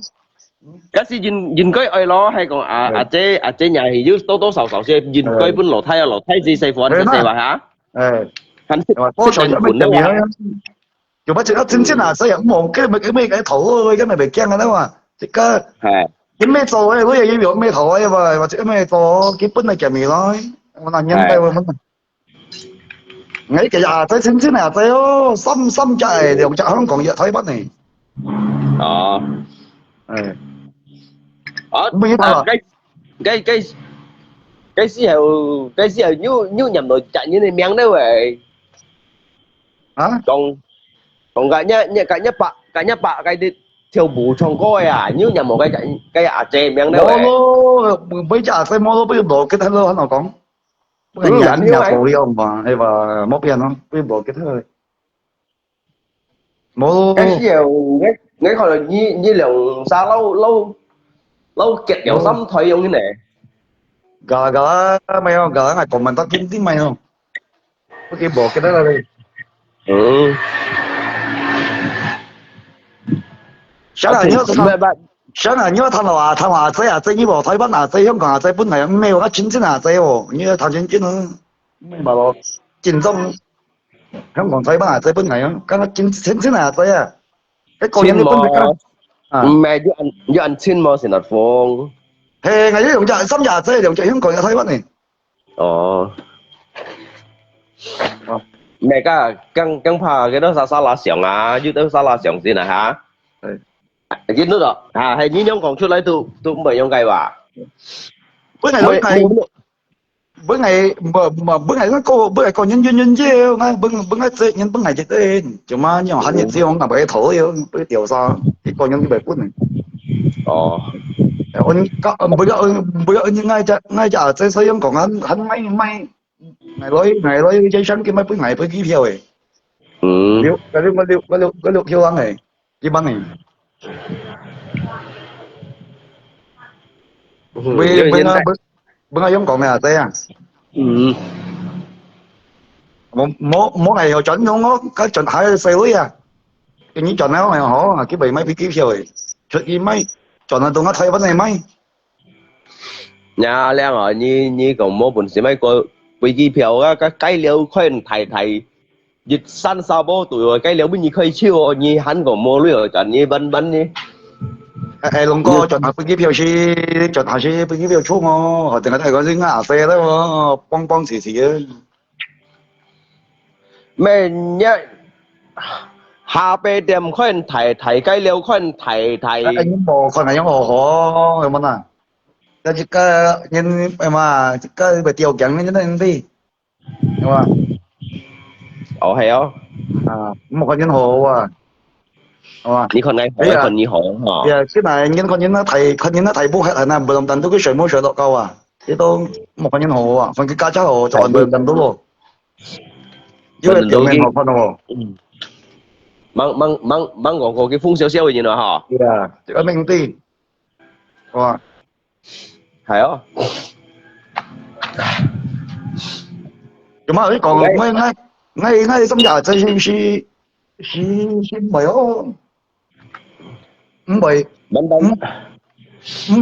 A: cái gì nhìn coi ấy lo hay còn chế nhà thì dưới多少先nhìn coi bên lò thay gì xây phận xây vào hả hắn thích buồn đâu
C: 做乜真啊！所以望cái咩cái圖cái咪被驚嘅啦嘛，即個點咩做咧？嗰嘢要咩圖啊？或者咩做基本係嘅咪咯，我難忍對喎。你其實仔真啊仔咯，深圳係用隻香港嘢睇乜嚟？
A: 哦，cái gì hầu như nhầm rồi chạy như này miếng đấy vậy còn cái nhá bạ cái đi theo bù trong coi như nhầm một cái chè miếng đấy vậy
C: bây giờ cái món đó bây giờ cái thứ đó nó còn nhà cổ đi ông mà hay là móc tiền không bây giờ cái thứ món
A: cái gì cái gọi là như liệu sao lâu kẹt kiểu xăm thời ông như này
C: gỡ mày không gỡ này còn mình tao kiếm mày không cái bộ cái đó là đi sáng là nhớ thằng hòa仔như bộ台灣仔香港仔本嚟咩話真仔喎，như頭先nữa咩mà lo chính trong香港台灣仔本嚟啊，咁真仔cái con nhân本嚟
A: mẹ như anh xin mà xin đặt phong
C: 係係一樣就深廿仔，兩隻香港嘅睇法嚟。
A: 哦，
C: 哦，
A: mẹ căng phà cái đó sao là xưởng à, chứ đâu sao là xưởng gì này hả?
C: 係
A: Cái nước đó, à hay như nhóm còn出嚟都唔係用計話，
C: 本嚟
A: 冇
C: 係
A: 冇
C: 本嚟本嚟個個人啫，本嚟隻人本嚟隻啲，做乜樣肯人知我嗱俾土要俾掉晒，啲個人啲咪本嚟。
A: 哦，
C: 每個ngay giờ tới xây còn hắn mấy mấy ngày lối chơi sân cái mấy bữa ngày bữa ký phiếu ấy
A: ừ,
C: liệu cái liệu phiếu ăn này cái bánh này vì
A: nhân đây,
C: bữa ngày giống còn này à tê à
A: ừ,
C: mỗi ngày họ chuẩn nó cái chuẩn hai xây lối à cái những chuẩn nó này họ cái bị mấy ký phiếu ấy chuyện gì mấy chuẩn là tụi nó thay vấn này mấy
A: nhà靚啊，你講冇本事咪個飛機票啊，個計料可能睇熱山沙波對喎，計料邊你可以超喎，你韓國冇旅遊陣你笨你，
C: 龍哥chuẩn飛機票先準下先飛機票出我定係睇嗰啲牙啡啦喎幫時啊。
A: 咩一下邊店可能睇計料可能睇。
C: anh bò còn là những hồ khó rồi mà ta chỉ có nhân mà chỉ có bị tiêu chẳng nên nên đi đúng không
A: Ồ hay không?
C: à một con nhân hồ à đúng không
A: 你看ngay hỏi con như họ hả?
C: bây giờ cái này nhân con nhân nó thầy bố hết là bờ đồng tần tôi cái水冇水落夠啊cái tôi một con nhân hồ à phần cái cá cháo hồ chọn bờ đồng tần tôi luôn chứ là tiêu nhân hồ phân hồ
A: mang có cái phun xéo xéo gì nữa hả?
C: yeah chỉ có mình đi đúng không
A: Hay không?
C: nhưng mà ấy còn ngay trong nhà chơi si bảy ô bảy
A: Bánh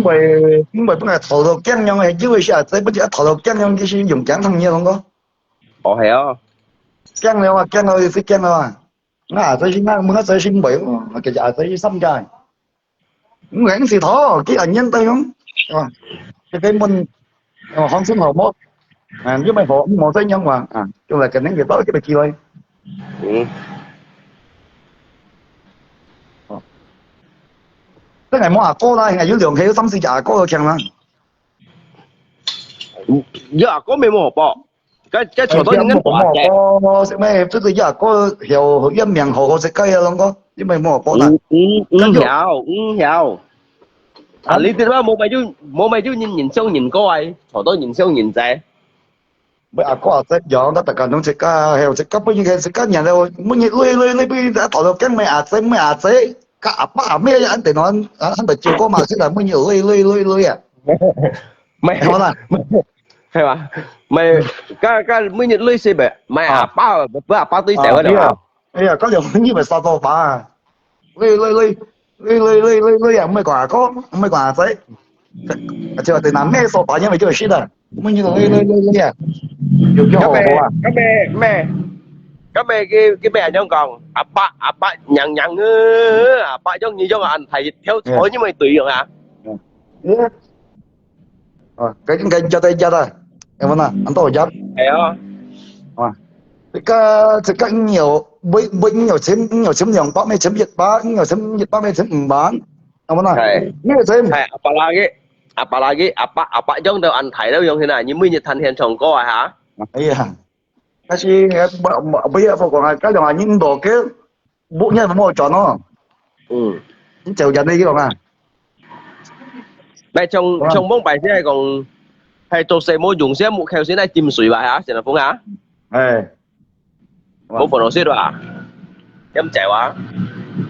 C: bảy bảy bữa nay thầu được chén nhau này chứ bây giờ tới bây giờ thầu được chén nhau cái sử dụng chén thằng nhiều không có
A: Ồ hay không?
C: chén nào thì chén nào à ngã tới xin muốn tới xin bảy cái giờ tới xăm trời muốn gắng gì thó cái ảnh nhân tới không cái mình không xin hậu mốt à với mày hộ một tới nhân mà à chung là cái nén việc đó cái bài kia thôi
A: Ừ.
C: cái ngày mua à cô đây ngày dưới đường hay tâm sự trả cô được chẳng là
A: Dạ có mấy mồ bọ. Cái chỗ đó những cái quả trẻ.
C: cô sẽ mấy tức là giờ cô hiểu yên miệng hồ sẽ cây không có chứ mày mua cô này
A: Hiểu. À lý tin đó mua mày chứ nhìn coi. Chỗ đó nhìn sâu nhìn trẻ.
C: bây giờ có sẽ giờ nó tất cả nó sẽ cả hiểu sẽ cấp bao nhiêu sẽ cả nhà đâu muốn như lươi bây đã thổi được cái mày à sẽ cả ba mấy anh để nó anh phải chịu có mà sẽ là bao nhiêu lươi à
A: Mày
C: hiểu là
A: hay mà mày cái mấy nhiệt lưỡi xì bẹ mày à ba túi xẻo rồi hả?
C: bây giờ có điều như vậy sao đâu ba lươi à mấy quả có mấy quả đấy chứ từ nằm mẹ sao ba như vậy chứ shit à mấy như lươi à nhiều cái hồ à
A: cái mẹ cái mẹ nhông còn à ba nhằng à ba giống như giống anh thầy theo thôi nhưng mà tùy rồi hả?
C: cái cho tay ra em muốn à anh tôi dắt
A: Hay không?
C: cái nhiều bệnh nhiều chém nhiều bác mấy chém nhiều chém bác mấy chém bán em muốn à nhiều chém
A: Hay apalagi apa giống đâu anh thầy đâu giống thế này như mấy nhiệt thành hiện trồng coi hả?
C: ấy à cái gì bây giờ phải còn cái là những đồ cái bộ nhân mà mua chọn nó những chèo dần đi cái mà
A: Mẹ trong bóng bài thế này còn hay做什麼用些木頭先嚟浸水吧嚇，成日風嚇，冇防老師啦，飲酒啊，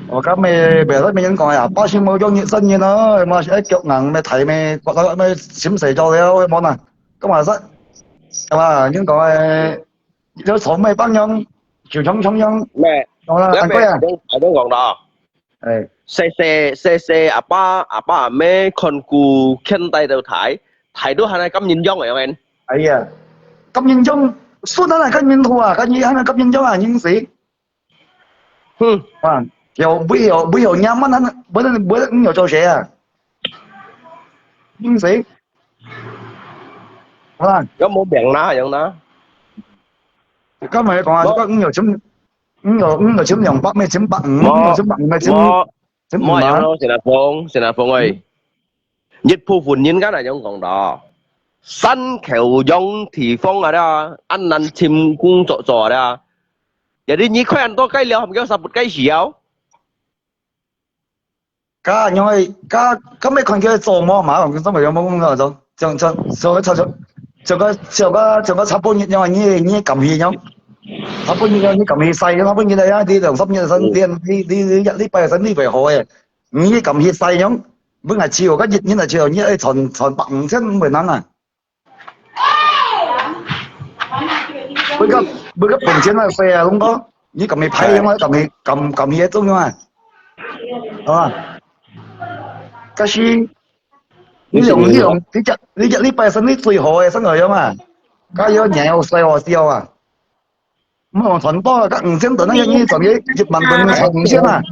C: 我咁咪別得咪人講啊，巴士冇裝熱身嘅咯，嘛一腳硬咪睇咪覺得咪閃死咗了，冇能咁話失係嘛？應講有草咪班人潮衝樣
A: 咩？
C: 講啦，大哥啊，
A: 我都講到，細阿爸阿妹看顧傾低到睇到係咪咁嚴重嚟嘅？
C: 哎呀，咁嚴重，輸得係咁嚴重啊，咁嚴重啊，應死。哇，又每有廿蚊，每有做嘢啊。應死，好啦，
A: 有冇病啦樣啦？
C: 今日講下嗰5又簽200咩簽150，又簽150咩簽
A: 我係
C: 500，
A: 咯，成日放ơi，熱鋪換人家係咁講到，新橋用地方啊啦，安能簽工作做啦，有啲你看多雞料，唔叫十撥雞少。
C: 家因為家咁你看佢做麼嘛？咁今日有冇工作做？做個插半日，因為你撳氣咗，插半日你撳氣細，插半日嚟啊！啲2-3日身練，你一禮拜身呢為好嘅，你撳氣細咗，本來潮個熱你係潮，你係傳150唔會難啊！每個本錢係細啊，咁講，你撳氣批咗嘛？撳氣中咗嘛？係嘛？嗰時。你一禮拜身啲最好嘅身材樣啊，加有年有細我燒啊，咁我傳多個5000噸啊，ini仲要1萬噸嘅5000啊。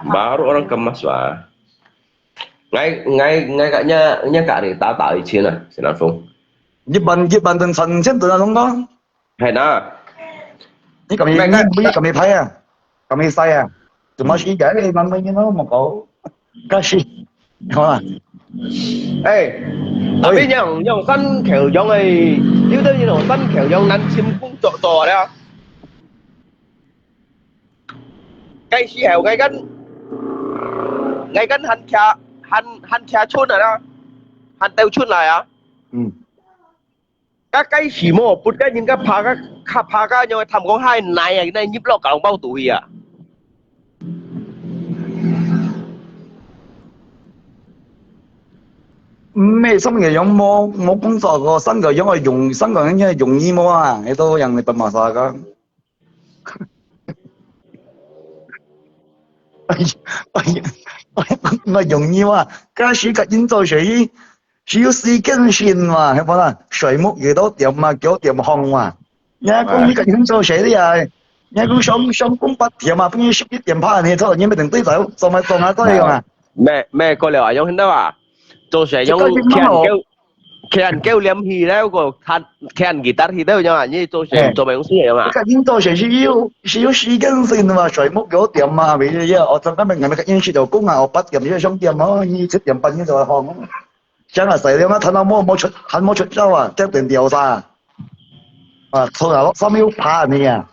A: Baru orang kemas lah. Ngay cả để ta tạo trên này, sẽ làm phung.
C: 1萬噸5000噸啊，咁講。
A: 係啦，
C: 你咁你批啊，咁你細啊，做乜事嘅？你問乜嘢都冇講，嗰時。好啦，tapi
A: yang新橋用係，屌得呢度新橋用能簽工作做啦，計時候計緊行車村嚟啦，行掉村嚟啊，cái chỉ một bút cái những cái phá cái nhưng mà thầm có hai này nhíp lọ cả bao tuổi à.
C: 咩新嘅樣冇工作個新嘅樣係新嘅樣因為容易麼啊？你都人哋笨麻曬㗎。我容易嘛，假使個人做水需要時間先嘛，係咪啦？水木嘢都掂嘛，叫掂烘嘛。而家講呢個人做水啲係，而家講上工不掂嘛，不如11點拍你做，你咪定對手，做下都係嘛。
A: 咩個料啊？用得話。做成用企人叫念戲แล้วก็企人กีตาร์戲都有啊นี่做成做明星啊
C: 個人做成需要時間先嘛，水木嗰點嘛，譬如我陣間咪人哋個人事做工啊，我8點要上點咯，7點半就做行，真係細點啊，睇到冇出招啊，即定掉晒啊，錯啊，3秒拍你啊，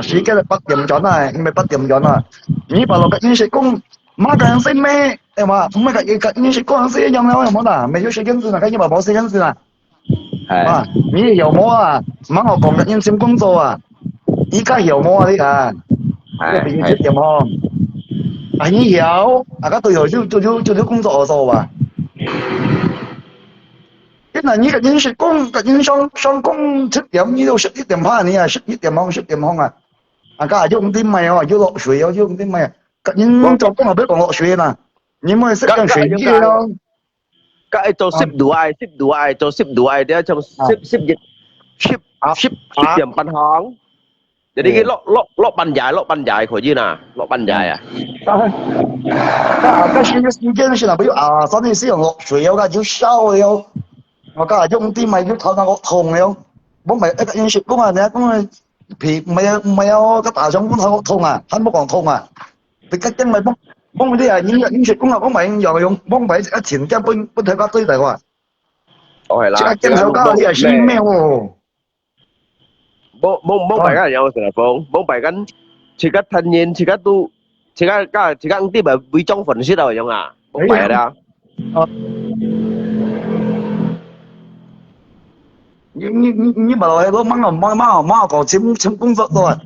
C: 時間8點鐘啊，唔係8點鐘啊，你把落個人事工。馬個人識咩？誒嘛，唔係個人識嗰陣時用啦，有冇啦？未有時間先啦，跟住話冇時間先啦。係啊，你有冇啊？唔好我講個人先工作啊！依家有冇啊？你啊，係係有冇？啊，你有，大家都有做工作做啊。因為你個人識工，個人上工7點，你到11點半你啊，11點鐘啊，啊家下用啲咩啊？要落水啊，用啲咩？個人做工係俾講落水啦，你咪識跟水機咯。
A: cái做12做12dia trong 10 điểm ban hóng jadi cái lọ ban dài khỏi gì nè lọ ban dài à
C: cái時間先啦，比如嗰陣時用落水有㗎，要燒有，我家下用啲咪要頭腦痛有，冇咪一個人識工啊，你講啊皮唔係有個大上工頭痛啊，很冇講痛啊。你家真咪幫啲啊，飲食工啊，幫咪又用幫咪一錢間搬睇家堆大個啊。
A: 係啦。
C: 即係真係家啲係先咩喎？
A: 幫大家有成日幫大家，自家thân nhiên自家都自家啲咪會裝粉絲度用啊，幫大家。
C: 你把來攞掹個簽工作咯，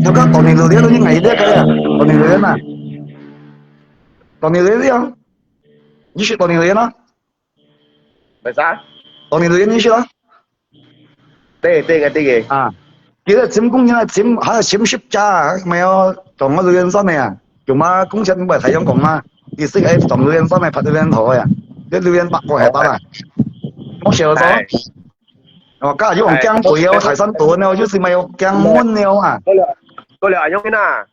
C: 有間當年六年都啲危啲嘅，當年六年啊，當年六年啊，你識當年六年啦？
A: 為啥？
C: 當年六年你識啦？
A: 對
C: 啊，記得簽工人啊簽，還有簽10家，沒有同我六年生嘅啊，做乜工錢唔係睇樣講嘛？你識喺同六年生係拍六年頭嘅，你6年8個係得啦，我少咗。我家用姜培有提身短咯，就是咪有姜燜了啊？
A: 個料用咩啊？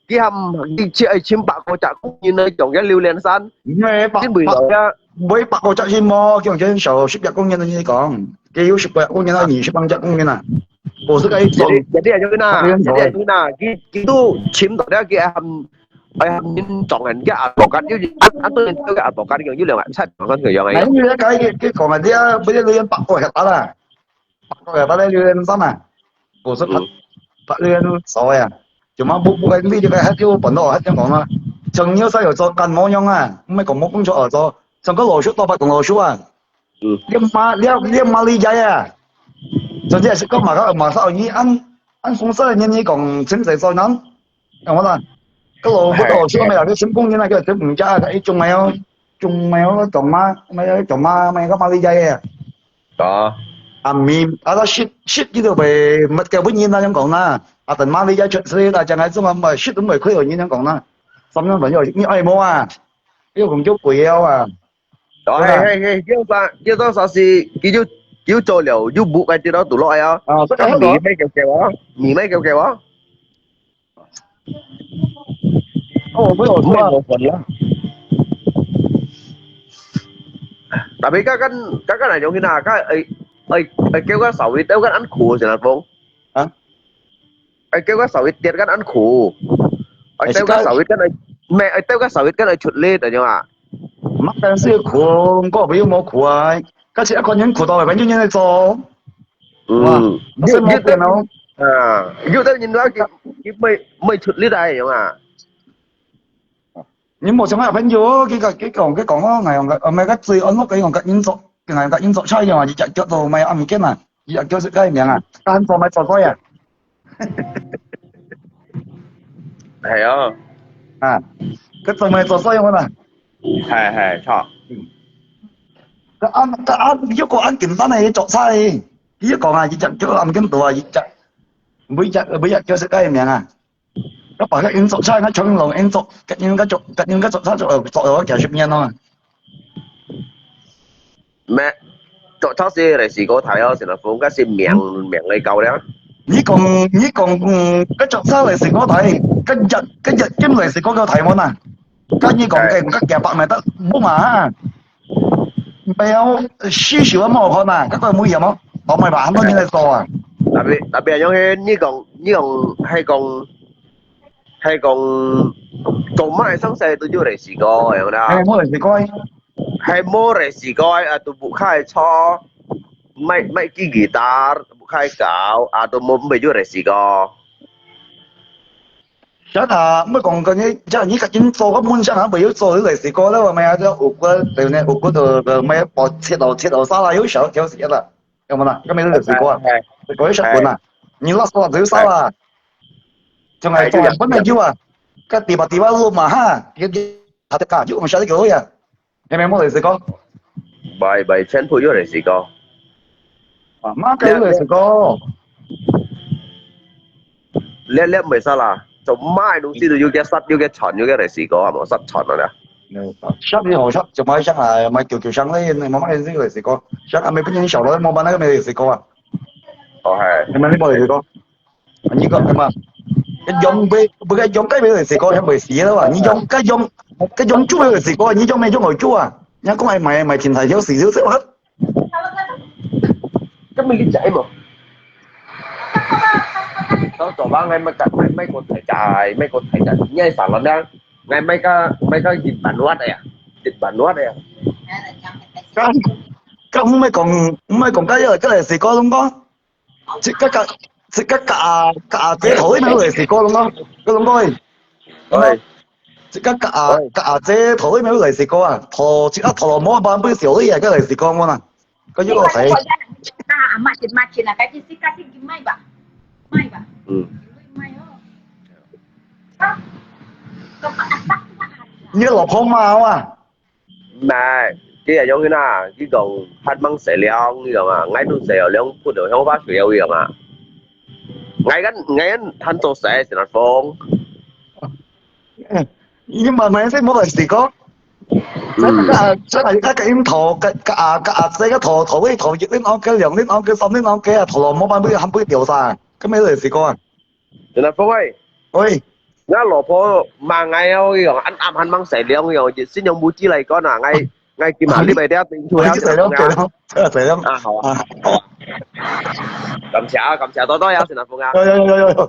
A: cái hầm đi chơi chim bạc của chả cũng như nơi trồng cái lưu liên san
C: Nghe bạc
A: trên bưởi
C: bạc
A: rồi á
C: với bạc của chắc gì mà kiểu trên sổ ship công nhân như còn cái yếu ship công nhân là nhị ship bằng chắc công nhân à bố sức ấy
A: jadi
C: son
A: jadi aja
C: bạc
A: kena
C: liên
A: jadi
C: rồi
A: aja kena gitu chim tadi cái hầm ai hầm nhìn trồng hình cái advocat như anh tôi nhìn cái advocat kiểu như là bạn sát con người giống ấy
C: nãy như cái còn là dia bây giờ liên bạc của cái là bạc của cái đây liên san à bố sức
A: ừ.
C: bạc liên sổ à cuma bu cái video cái hết yêu本来hết香港啦，仲要西又做近網用啊，唔係講冇工作而做，上個羅叔多白同羅叔啊，Ừ.你媽呢仔啊！總之係識講埋個馬上你按公司人哋講請誰做人，係咪啦？個老不老師咪有啲成功人啊，佢唔加佢仲未有做乜，咪有做乜咪個馬呢仔啊！Có啊面啊個 shit 呢度咪乜嘅本nhiên啦咁講啦，啊等馬呢仔出世啦，淨係中文咪 shit 都咪虧人咁講啦，咁樣朋友你愛冇啊？呢個咁叫鬼啊！đó Đúng
A: hay
C: rồi.
A: hay hay chứ đó sao si kiểu cho liều giúp bụng cái đó tụi nó ai á
C: Tất
A: cái
C: cả
A: mì
C: đó.
A: mấy kẹo á mì mấy kẹo á
C: Với hồ
A: mấy
C: à.
A: một phần á tại vì cái này giống như nào cái kêu cái sầu ít cái ăn khủ thì là không
C: Hả?
A: ai kêu cái sầu ít tiền cái ăn khủ ai kêu cái sầu ít cái này mẹ ai kêu cái sầu ít cái này chuột lên rồi nhưng mà
C: Mắc đang xưa苦，嗰個表冇苦啊，家次一個人苦到係揾咗人去做，哇！我識冇變咯，như
A: thế nhìn đó cái mấy chuột lên đây nhưng mà
C: 你冇想下揾咗幾個咯，係咪個最安屋嘅用個演作，係個演作出嘅話，日日叫到咪暗驚啊，日日叫食雞名啊，間做咪做開啊，
A: 係啊
C: 啊，佢做咪做開我啦。
A: 係錯。
C: 一個按簡單嘅作差，一個啊，日日叫暗經度啊，每日叫食雞名啊，一把個演作差，一長龍演作，應該作差做咗幾十年咯。
A: 咩？作測試嚟試過睇咯，成日放嗰時命你夠咧。
C: 你講個作差嚟食我睇，日經嚟食嗰個題目啊，跟你講嘅唔得幾百咪得，冇嘛？沒有需求啊，冇可能，嗰個冇嘢冇，我咪話很多人嚟做啊。
A: 特別係有啲呢個係講做乜生勢都要嚟試過樣啦。
C: 係冇嚟食過。
A: 係冇嚟試過啊，都不開錯，ไม่กี่กีตาร์不開搞啊，都冇ไม่要嚟試過。
C: 真係乜講緊呢？即係呢個演做咁本身係咪要做嚟試過咧？話咪有啲五個對呢，五個度咪薄切到沙拉有小條食啦，有冇啦？咁咪都嚟試過啊？食過啲食館啊？你拉沙拉就要沙拉，仲係做人本嚟要啊？個地巴撈嘛哈，啲下得價，要唔少啲幾多啊？係咪冇嚟試過？bài
A: chân phụ vô để gì co
C: à má cái嚟試過。
A: 叻咪sao là做咩都知道要嘅塞要嘅塵要嘅嚟試過係咪塞塵啊你
C: 塞啲何塞就買塞啊買條箱咧你冇乜嘢嚟試過塞啊咪邊啲小佬冇辦法未嚟試過啊
A: 哦係
C: 係咪呢個嚟試過呢個係嘛用俾用雞俾嚟試過係咪試啦嘛你用豬俾嚟試過你用咩用外豬啊你講係咪前提有時少少hết
A: cái mình đi chạy mà đó tổ ba ngày mấy con thầy chạy nhai sản lần đang ngày mấy cái dịch bản nuốt này à dịch bản nuốt này à
C: cái không mấy còn cái này試過đúng không食cái cà姐頭咩嚟試過đúng không cái đúng không
A: rồi
C: 食個cà姐頭咩嚟試過啊食陀螺摸半杯小啲嘢，跟嚟試過冇啦。個呢個係。
D: macin lah kayak sih kasih gimai ba mai ba mai oh
C: như lọc không màu à
A: mà cái là giống như nào cái còn phát băng sẽ leo như mà ngay luôn sẽ leo phụ được không phát leo như mà ngay thanh tô sẽ là phong
C: nhưng mà mày thấy mỗi lần gì có真係而家咁陀四個陀啲陀熱啲我嘅涼啲我嘅滲啲我嘅啊陀螺冇辦法冚杯掉晒，咁你嚟試過啊？
A: 陳立峰喂，
C: 喂，
A: ngã lỗ phố mà ngay rồi anh am hắn mang sẻ liang rồi xin nhung bút chi này con à ngay kim hà đi bài đeo tính chui
C: Tôi
A: áo
C: chỉ
A: xin
C: thấy
A: là
C: lắm,
A: phương
C: kể
A: á
C: lắm, thấy lắm.
A: à hậu à cầm xả tôi tôi áo xin là phương á
C: Yo.